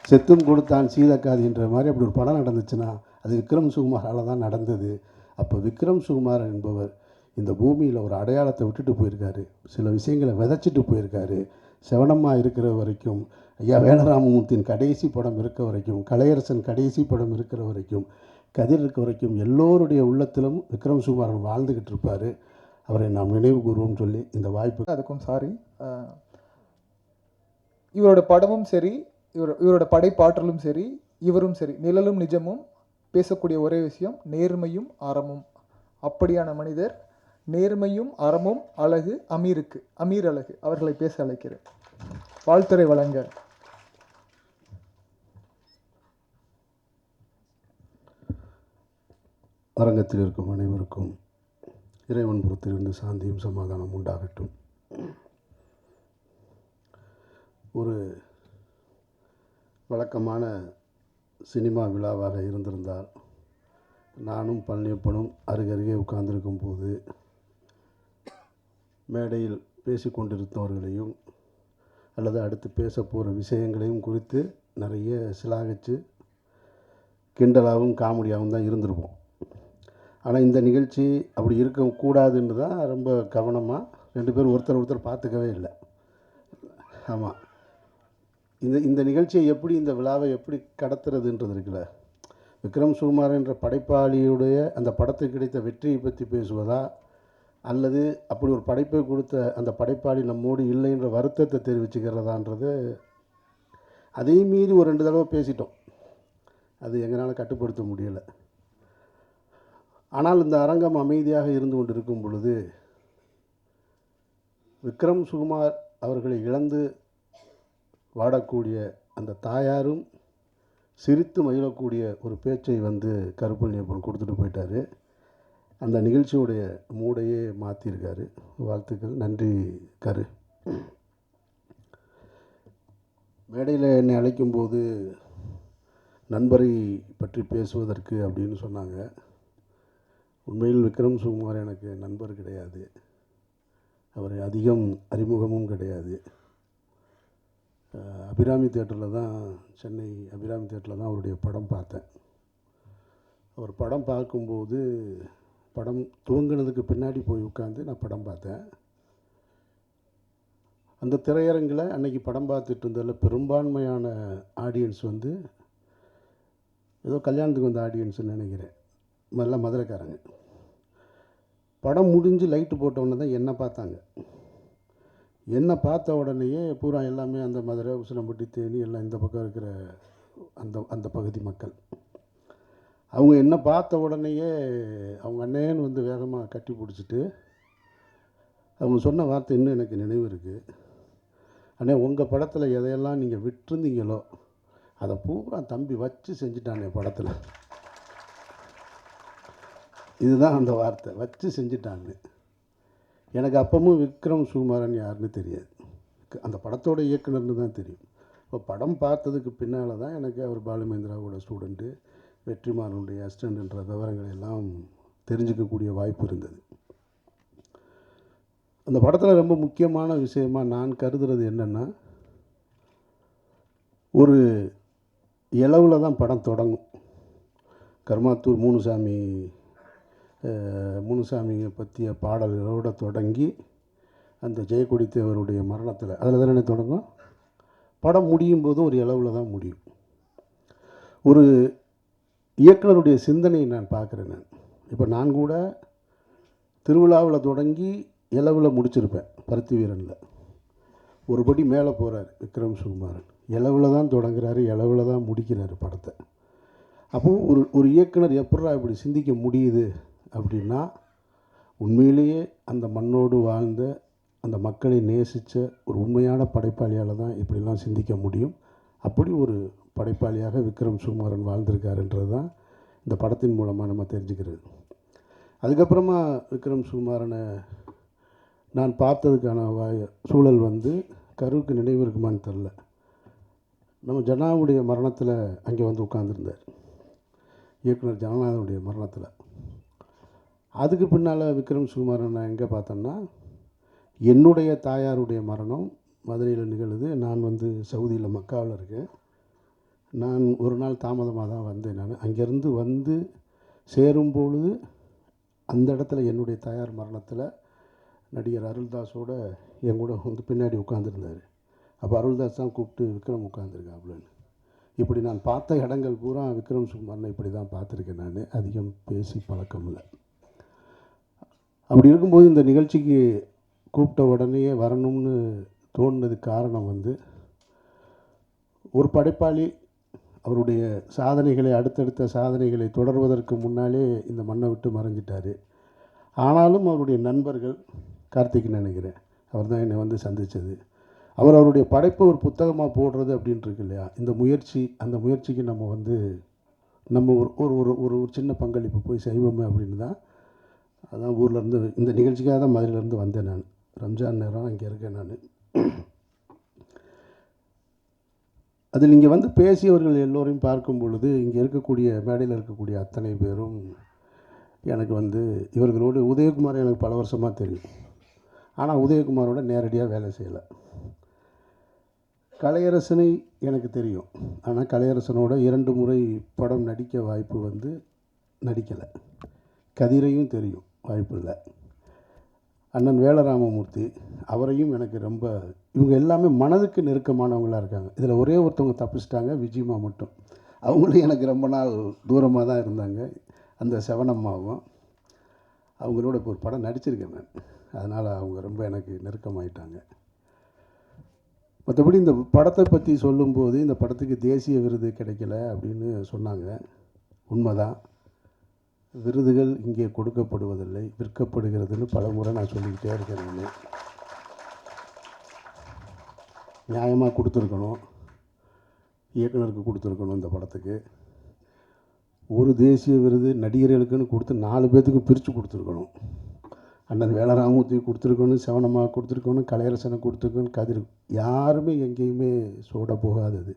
S11: செத்தும் கொடுத்தான் சீதக்காதின்ற மாதிரி அப்படி ஒரு படம் நடந்துச்சுன்னா அது விக்ரம் சுகுமாரால் தான் நடந்தது. அப்போ விக்ரம் சுகுமாரன் என்பவர் இந்த பூமியில் ஒரு அடையாளத்தை விட்டுட்டு போயிருக்காரு, சில விஷயங்களை விதைச்சிட்டு போயிருக்காரு. செவனம்மா இருக்கிற வரைக்கும், ஐயா வேலராமமூர்த்தியின் கடைசி படம் இருக்க வரைக்கும், கலையரசன் கடைசி படம் இருக்கிற வரைக்கும், கதிர் இருக்க வரைக்கும் எல்லோருடைய உள்ளத்திலும் விக்ரம் சுகுமாரன் வாழ்ந்துக்கிட்டு இருப்பார். அவரை நாம் நினைவு கூறுவோம்னு சொல்லி இந்த வாய்ப்பு.
S2: அதுக்கும் சாரி. இவரோட படமும் சரி, இவரோட படைப்பாற்றலும் சரி, இவரும் சரி, நிழலும் நிஜமும் பேசக்கூடிய ஒரே விஷயம் நேர்மையும் அறமும். அப்படியான மனிதர், நேர்மையும் அறமும் அழகு அமீர் அழகு அவர்களை பேச அழைக்கிறேன். வாழ்த்துரை வழங்க
S11: அரங்கத்தில் இருக்கும் அனைவருக்கும் இறைவன் புறத்திலிருந்து சாந்தியும் சமாதானம் உண்டாகட்டும். ஒரு வழக்கமான சினிமா விழாவாக இருந்திருந்தால் நானும் பழனியப்பனும் அருகருகே உட்கார்ந்திருக்கும் போது மேடையில் பேசி கொண்டிருந்தவர்களையும் அல்லது அடுத்து பேச போகிற விஷயங்களையும் குறித்து நிறைய சிலாகிச்சு கிண்டலாகவும் காமெடியாகவும் தான் இருந்திருப்போம். ஆனால் இந்த நிகழ்ச்சி அப்படி இருக்கக்கூடாதுன்னு தான் ரொம்ப கவனமாக 2 பேரும் ஒருத்தர் பார்த்துக்கவே இல்லை. ஆமாம், இந்த நிகழ்ச்சியை எப்படி, இந்த விழாவை எப்படி கடத்துறதுன்றது இருக்குல்ல. விக்ரம் சுகுமார் என்ற படைப்பாளியுடைய அந்த படத்துக்கு கிடைத்த வெற்றியை பற்றி பேசுவதா, அல்லது அப்படி ஒரு படைப்பை கொடுத்த அந்த படைப்பாளி நம்மோடு இல்லைன்ற வருத்தத்தை தெரிவிச்சுக்கிறதான்றது, அதையும் மீறி ஒரு 2 தடவை பேசிட்டோம். அது எங்களால் கட்டுப்படுத்த முடியலை. ஆனால் இந்த அரங்கம் அமைதியாக இருந்து கொண்டிருக்கும் பொழுது விக்ரம் சுகுமார் அவர்களை இழந்து வாடக்கூடிய அந்த தாயாரும் சிரித்து மகிழக்கூடிய ஒரு பேச்சை கருப்பழனியப்பன் கொடுத்துட்டு போயிட்டார். அந்த நிகழ்ச்சியுடைய மூடையே மாற்றிருக்காரு. வாழ்த்துக்கள், நன்றி கரு. மேடையில் என்னை அழைக்கும்போது நண்பரை பற்றி பேசுவதற்கு அப்படின்னு சொன்னாங்க. உண்மையில் விக்ரம் சுகுமார் எனக்கு நண்பர் கிடையாது, அவரை அதிகம் அறிமுகமும் கிடையாது. அபிராமி தேட்டரில் தான், சென்னை அபிராமி தேட்டரில் தான் அவருடைய படம் பார்த்தேன். அவர் படம் பார்க்கும்போது, படம் துவங்கினதுக்கு பின்னாடி போய் உட்காந்து நான் படம் பார்த்தேன். அந்த திரையரங்கில் அன்றைக்கி படம் பார்த்துட்டு இருந்ததில் பெரும்பான்மையான ஆடியன்ஸ் ஏதோ கல்யாணத்துக்கு வந்த ஆடியன்ஸ்ன்னு நினைக்கிறேன், எல்லாம் மதுரைக்காரங்க. படம் முடிஞ்சு லைட்டு போட்டவுடனே தான் என்னை பார்த்தாங்க. என்னை பார்த்த உடனேயே பூரா எல்லாமே அந்த மதுரை, உசிலம்பட்டி, தேனி எல்லாம் இந்த பக்கம் இருக்கிற அந்த பகுதி மக்கள், அவங்க என்னை பார்த்த உடனேயே அவங்க அண்ணேன்னு வேகமாக கட்டி பிடிச்சிட்டு அவங்க சொன்ன வார்த்தை இன்னும் எனக்கு நினைவு இருக்குது. அண்ணே, உங்கள் படத்தில் எதையெல்லாம் நீங்கள் விட்டுருந்தீங்களோ அதை பூரா தம்பி வச்சு செஞ்சுட்டானே படத்தில். இதுதான் அந்த வார்த்தை, வச்சு செஞ்சுட்டாங்க. எனக்கு அப்பவும் விக்ரம் சுகுமாரன் யாருன்னு தெரியாது, அந்த படத்தோட இயக்குனர்னு தான் தெரியும். இப்போ படம் பார்த்ததுக்கு பின்னால் தான் எனக்கு அவர் பாலுமேந்திராவோட ஸ்டூடெண்ட்டு, வெற்றிமாறனுடைய அசிஸ்டண்ட்ன்ற விவரங்களை எல்லாம் தெரிஞ்சுக்கக்கூடிய வாய்ப்பு இருந்தது. அந்த படத்தில் ரொம்ப முக்கியமான விஷயமாக நான் கருதுறது என்னென்னா, ஒரு இளவில் தான் படம் தொடங்கும். கர்மாத்தூர் முனுசாமியை பற்றிய பாடல்களோடு தொடங்கி அந்த ஜெயக்கொடி தேவருடைய மரணத்தில், அதில் தானே தொடங்கும். படம் முடியும் போதும் ஒரு இளவில் தான் முடியும். ஒரு இயக்குனருடைய சிந்தனையை நான் பார்க்குறேன். இப்போ நான் கூட திருவிழாவில் தொடங்கி இளவில் முடிச்சிருப்பேன். பருத்தி வீரனில் ஒரு படி மேலே போகிறார் விக்ரம் சுகுமாரன். இளவில் தான் தொடங்குறாரு, இளவில் தான் முடிக்கிறாரு படத்தை. அப்போது ஒரு இயக்குனர் எப்படா இப்படி சிந்திக்க முடியுது அப்படின்னா, உண்மையிலேயே அந்த மண்ணோடு வாழ்ந்த, அந்த மக்களை நேசித்த ஒரு உண்மையான படைப்பாளியால் தான் இப்படிலாம் சிந்திக்க முடியும். அப்படி ஒரு படைப்பாளியாக விக்ரம் சுகுமாரன் வாழ்ந்திருக்காருன்றது தான் இந்த படத்தின் மூலமாக நம்ம தெரிஞ்சுக்கிறது. அதுக்கப்புறமா விக்ரம் சுகுமாரனை நான் பார்த்ததுக்கான சூழல் வந்து கருவுக்கு நினைவு இருக்குமான்னு தெரில. நம்ம ஜனாவுடைய மரணத்தில் அங்கே வந்து உட்கார்ந்துருந்தார், இயக்குனர் ஜனநாதனுடைய மரணத்தில். அதுக்கு பின்னால் விக்ரம் சுகுமாரன் நான் எங்கே பார்த்தேன்னா, என்னுடைய தாயாருடைய மரணம் மதுரையில் நிகழுது. நான் வந்து சவுதியில் மக்காவில் இருக்கேன். நான் ஒரு நாள் தாமதமாக தான் வந்தேன். நான் அங்கேருந்து வந்து சேரும்பொழுது அந்த இடத்துல என்னுடைய தாயார் மரணத்தில் நடிகர் அருள்தாஸோட என் கூட வந்து பின்னாடி உட்காந்துருந்தார். அப்போ அருள்தாஸ் தான் கூப்பிட்டு விக்ரம் உட்காந்துருக்காப்புலன்னு. இப்படி நான் பார்த்த இடங்கள் பூரா விக்ரம் சுகுமாரனை இப்படி தான் பார்த்துருக்கேன். நான் அதிகம் பேசி பழக்கம் இல்லை. அப்படி இருக்கும்போது இந்த நிகழ்ச்சிக்கு கூப்பிட்ட உடனேயே வரணும்னு தோணுனதுக்கு காரணம் வந்து, ஒரு படைப்பாளி அவருடைய சாதனைகளை, அடுத்தடுத்த சாதனைகளை தொடர்வதற்கு முன்னாலே இந்த மண்ணை விட்டு மறைஞ்சிட்டார். ஆனாலும் அவருடைய நண்பர்கள், கார்த்திக்னு நினைக்கிறேன், அவர் தான் என்னை வந்து சந்தித்தது. அவருடைய படைப்பை ஒரு புத்தகமாக போடுறது அப்படின்ட்டு இருக்கு இல்லையா, இந்த முயற்சி, அந்த முயற்சிக்கு நம்ம வந்து நம்ம ஒரு ஒரு ஒரு ஒரு சின்ன பங்களிப்பு போய் செய்வோமே அப்படின்னு தான். அதான் ஊர்லேருந்து இந்த நிகழ்ச்சிக்காக தான் மதுரையிலேருந்து வந்தேன். நான் ரம்ஜான் நேரம் இங்கே இருக்கேன். நான் அதில் இங்கே வந்து பேசியவர்கள் எல்லோரையும் பார்க்கும் பொழுது, இங்கே இருக்கக்கூடிய மேடையில் இருக்கக்கூடிய அத்தனை பேரும் எனக்கு வந்து, இவர்களோடு உதயகுமார் எனக்கு பல வருஷமாக தெரியும். ஆனால் உதயகுமாரோட நேரடியாக வேலை செய்யலை. கலையரசனை எனக்கு தெரியும். ஆனால் கலையரசனோட 2 முறை படம் நடிக்க வாய்ப்பு வந்து நடிக்கலை. கதிரையும் தெரியும், வாய்ப்பு இல்லை. அண்ணன் வேலராமமூர்த்தி, அவரையும் எனக்கு ரொம்ப, இவங்க எல்லாமே மனதுக்கு நெருக்கமானவங்களாக இருக்காங்க. இதில் ஒரே ஒருத்தவங்க தப்பிச்சிட்டாங்க, விஜயம்மா மட்டும். அவங்களும் எனக்கு ரொம்ப நாள் தூரமாக தான் இருந்தாங்க. அந்த செவனம்மாவும், அவங்களோட இப்போ ஒரு படம் நடிச்சிருக்கேன் நான். அதனால் அவங்க ரொம்ப எனக்கு நெருக்கமாயிட்டாங்க. மற்றபடி இந்த படத்தை பற்றி சொல்லும்போது, இந்த படத்துக்கு தேசிய விருது கிடைக்கல அப்படின்னு சொன்னாங்க. உண்மைதான். விருதுகள் இங்கே கொடுக்கப்படுவதில்லை, விற்கப்படுகிறதுன்னு பல முறை நான் சொல்லிக்கிட்டே இருக்கேன். நான் நியாயமாக கொடுத்துருக்கணும், இயக்குனருக்கு கொடுத்துருக்கணும். இந்த படத்துக்கு ஒரு தேசிய விருது நடிகர்களுக்குன்னு கொடுத்து 4 பேர்த்துக்கு பிரித்து கொடுத்துருக்கணும். அண்ணன் வேலராமூர்த்தி கொடுத்துருக்கணும், செவனம்மா கொடுத்துருக்கணும், கலையரசனை கொடுத்துருக்கணும், கதிர், யாருமே எங்கேயுமே சோட போகாதது.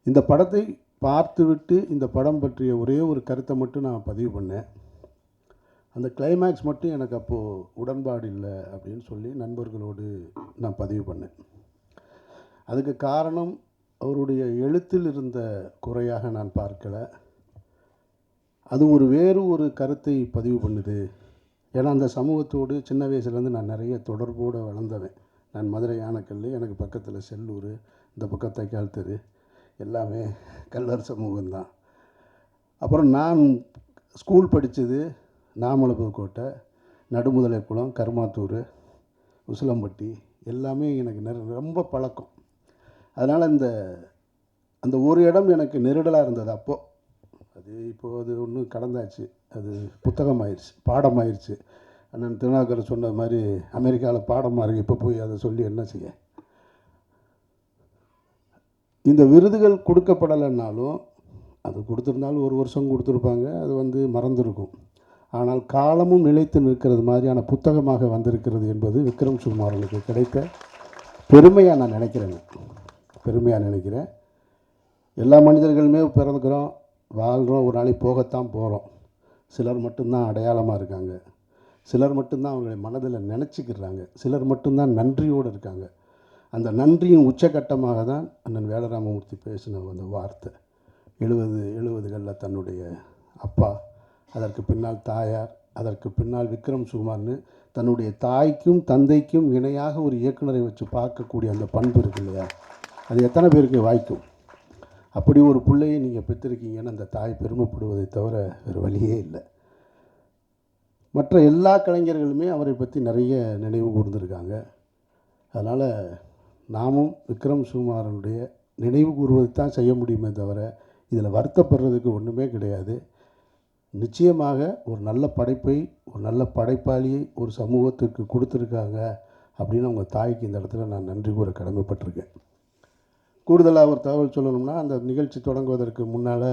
S11: இந்த படத்தை பார்த்துவிட்டு இந்த படம் பற்றிய ஒரே ஒரு கருத்தை மட்டும் நான் பதிவு பண்ணேன். அந்த கிளைமேக்ஸ் மட்டும் எனக்கு அப்போது உடன்பாடு இல்லை அப்படின்னு சொல்லி நண்பர்களோடு நான் பதிவு பண்ணேன். அதுக்கு காரணம் அவருடைய எழுத்தில் இருந்த குறையாக நான் பார்க்கலை. அது வேறு ஒரு கருத்தை பதிவு பண்ணுது. ஏன்னா அந்த சமூகத்தோடு சின்ன வயசுலேருந்து நான் நிறைய தொடர்போடு வளர்ந்தவன். நான் மதுரை யானைக்கல், எனக்கு பக்கத்தில் செல்லூர், இந்த பக்கம் தைக்கால் தெரு, எல்லாமே கல்லர் சமூகம்தான். அப்புறம் நான் ஸ்கூல் படித்தது நாமலபுரக்கோட்டை, நடுமுதலைக்குளம், கருமாத்தூர், உசிலம்பட்டி, எல்லாமே எனக்கு ரொம்ப பழக்கம். அதனால் அந்த ஒரு இடம் எனக்கு நெருடலாக இருந்தது அப்போது. அது இப்போது அது ஒன்றும் கடந்தாச்சு, அது புத்தகமாயிருச்சு, பாடமாயிருச்சு. அண்ணன் திருநாவுக்கரசர் சொன்ன மாதிரி அமெரிக்காவில் பாடமாக இருக்குது, இப்போ போய் அதை சொல்லி என்ன செய்ய. இந்த விருதுகள் கொடுக்கப்படலைன்னாலும், அது கொடுத்துருந்தாலும் 1 வருஷம் கொடுத்துருப்பாங்க, அது வந்து மறந்துருக்கும். ஆனால் காலமும் நிலைத்து நிற்கிறது மாதிரியான புத்தகமாக வந்திருக்கிறது என்பது விக்ரம் சுகுமாரனுக்கு கிடைத்த பெருமையாக நான் நினைக்கிறேன். பெருமையாக நினைக்கிறேன். எல்லா மனிதர்களுமே பிறந்துக்கிறோம், வாழ்கிறோம், ஒரு நாளைக்கு போகத்தான் போகிறோம். சிலர் மட்டும்தான் அடையாளமாக இருக்காங்க, சிலர் மட்டும்தான் அவங்களை மனதில் நினச்சிக்கிறாங்க, சிலர் மட்டும்தான் நன்றியோடு இருக்காங்க. அந்த நன்றியின் உச்சகட்டமாக தான் அண்ணன் வேலராமமூர்த்தி பேசின அந்த வார்த்தை. 70களில் தன்னுடைய அப்பா, அதற்கு பின்னால் தாயார், அதற்கு பின்னால் விக்ரம் சுகுமார்னு தன்னுடைய தாய்க்கும் தந்தைக்கும் இணையாக ஒரு இயக்குனரை வச்சு பார்க்கக்கூடிய அந்த பண்பு இருக்கு இல்லையா, அது எத்தனை பேருக்கு வாய்க்கும்? அப்படி ஒரு பிள்ளையை நீங்கள் பெற்றிருக்கீங்கன்னு அந்த தாய் பெருமைப்படுவதை தவிர வேறு வழியே இல்லை. மற்ற எல்லா கலைஞர்களுமே அவரை பற்றி நிறைய நினைவு கூர்ந்திருக்காங்க. அதனால் நாமும் விக்ரம் சுகுமாரனுடைய நினைவு கூறுவதை தான் செய்ய முடியுமே தவிர இதில் வருத்தப்படுறதுக்கு ஒன்றுமே கிடையாது. நிச்சயமாக ஒரு நல்ல படைப்பை, ஒரு நல்ல படைப்பாளியை ஒரு சமூகத்திற்கு கொடுத்துருக்காங்க அப்படின்னு அவங்க தாய்க்கு இந்த இடத்துல நான் நன்றி கூற கடமைப்பட்டிருக்கேன். கூடுதலாக ஒரு தகவல் சொல்லணும்னா, அந்த நிகழ்ச்சி தொடங்குவதற்கு முன்னால்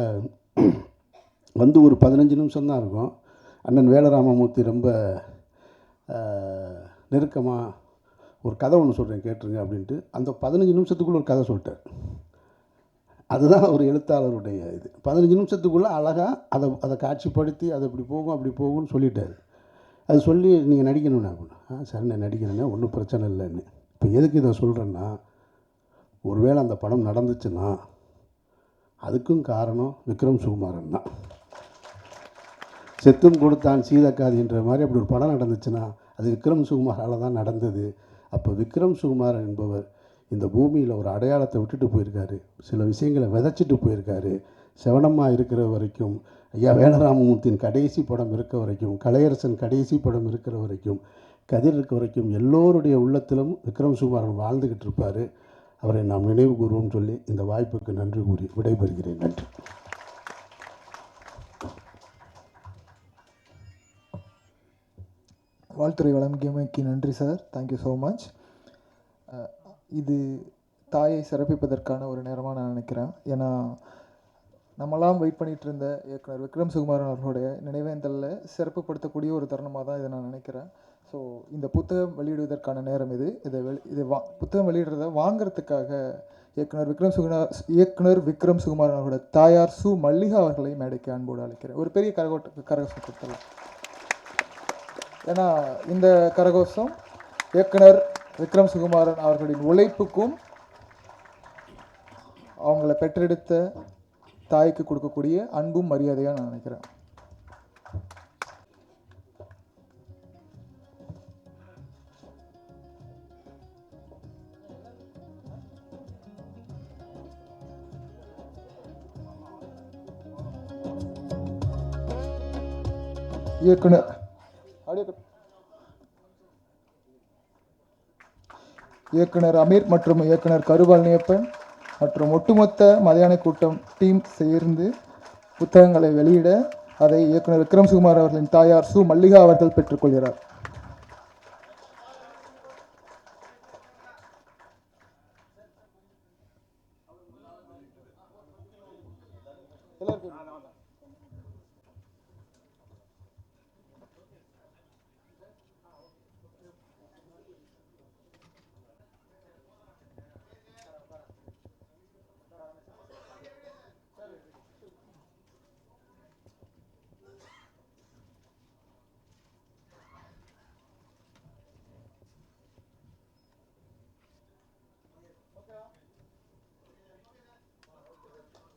S11: வந்து ஒரு 15 நிமிஷம் தான் இருக்கும். அண்ணன் வேலராமமூர்த்தி ரொம்ப நெருக்கமாக ஒரு கதை ஒன்று சொல்கிறேன் கேட்டுருங்க அப்படின்ட்டு அந்த 15 நிமிஷத்துக்குள்ளே ஒரு கதை சொல்லிட்டார். அதுதான் ஒரு எழுத்தாளருடைய இது. 15 நிமிஷத்துக்குள்ளே அழகாக அதை காட்சிப்படுத்தி அதை இப்படி போகும் அப்படி போகும்னு சொல்லிட்டார். அது சொல்லி நீங்கள் நடிக்கணும்னா அப்படின்னா சரி நான் நடிக்கிறேன்னா ஒன்றும் பிரச்சனை இல்லைன்னு. இப்போ எதுக்கு இதை சொல்கிறேன்னா, ஒருவேளை அந்த படம் நடந்துச்சுன்னா அதுக்கும் காரணம் விக்ரம் சுகுமாரன் தான். செத்தும் கொடுத்தான் சீதக்காதின்ற மாதிரி அப்படி ஒரு படம் நடந்துச்சுன்னா அது விக்ரம் சுகுமாரால் தான் நடந்தது. அப்போ விக்ரம் சுகுமாரன் என்பவர் இந்த பூமியில் ஒரு அடையாளத்தை விட்டுட்டு போயிருக்காரு, சில விஷயங்களை விதைச்சிட்டு போயிருக்காரு. செவனம்மா இருக்கிற வரைக்கும், ஐயா வேலராமமூர்த்தியின் கடைசி படம் இருக்க வரைக்கும், கலையரசன் கடைசி படம் இருக்கிற வரைக்கும், கதிர் இருக்க வரைக்கும் எல்லோருடைய உள்ளத்திலும் விக்ரம் சுகுமாரன் வாழ்ந்துக்கிட்டு இருப்பார். அவரை நாம் நினைவு கூறுவோம் சொல்லி இந்த வாய்ப்புக்கு நன்றி கூறி விடைபெறுகிறேன். நன்றி.
S2: வாழ்த்துறை வழங்கியமைக்கு நன்றி சார். Thank you so much. இது தாயை சிறப்பிப்பதற்கான ஒரு நேரமாக நான் நினைக்கிறேன். ஏன்னா நம்மளாம் வெயிட் பண்ணிகிட்டு இருந்த இயக்குனர் விக்ரம் சுகுமாரன் அவர்களுடைய நினைவேந்தலில் சிறப்புப்படுத்தக்கூடிய ஒரு தருணமாக தான் இதை நான் நினைக்கிறேன். ஸோ இந்த புத்தகம் வெளியிடுவதற்கான நேரம் இது. புத்தகம் வெளியிடுறதை வாங்கிறதுக்காக இயக்குனர் விக்ரம் சுகுமாரன் அவர்களோட தாயார் சு மல்லிகா அவர்களை மேடைக்கு அன்போடு அழைக்கிறேன். ஒரு பெரிய கரகோஷம் கொடுத்தலாம். ஏன்னா இந்த கரகோஷம் இயக்குனர் விக்ரம் சுகுமாரன் அவர்களின் உழைப்புக்கும் அவங்கள பெற்றெடுத்த தாய்க்கு கொடுக்கக்கூடிய அன்பும் மரியாதையாக நான் நினைக்கிறேன். இயக்குனர் அமீர் மற்றும் இயக்குனர் கருவாழ்னியப்பன் மற்றும் ஒட்டுமொத்த மதியான கூட்டம் டீம் சேர்ந்து புத்தகங்களை வெளியிட அதை இயக்குனர் விக்ரம் சுகுமார் அவர்களின் தாயார் சு மல்லிகா அவர்கள் பெற்றுக்கொள்கிறார்.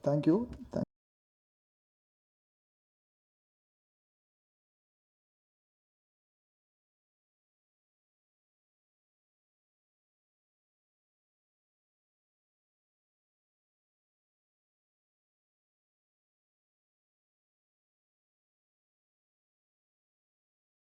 S2: Thank you.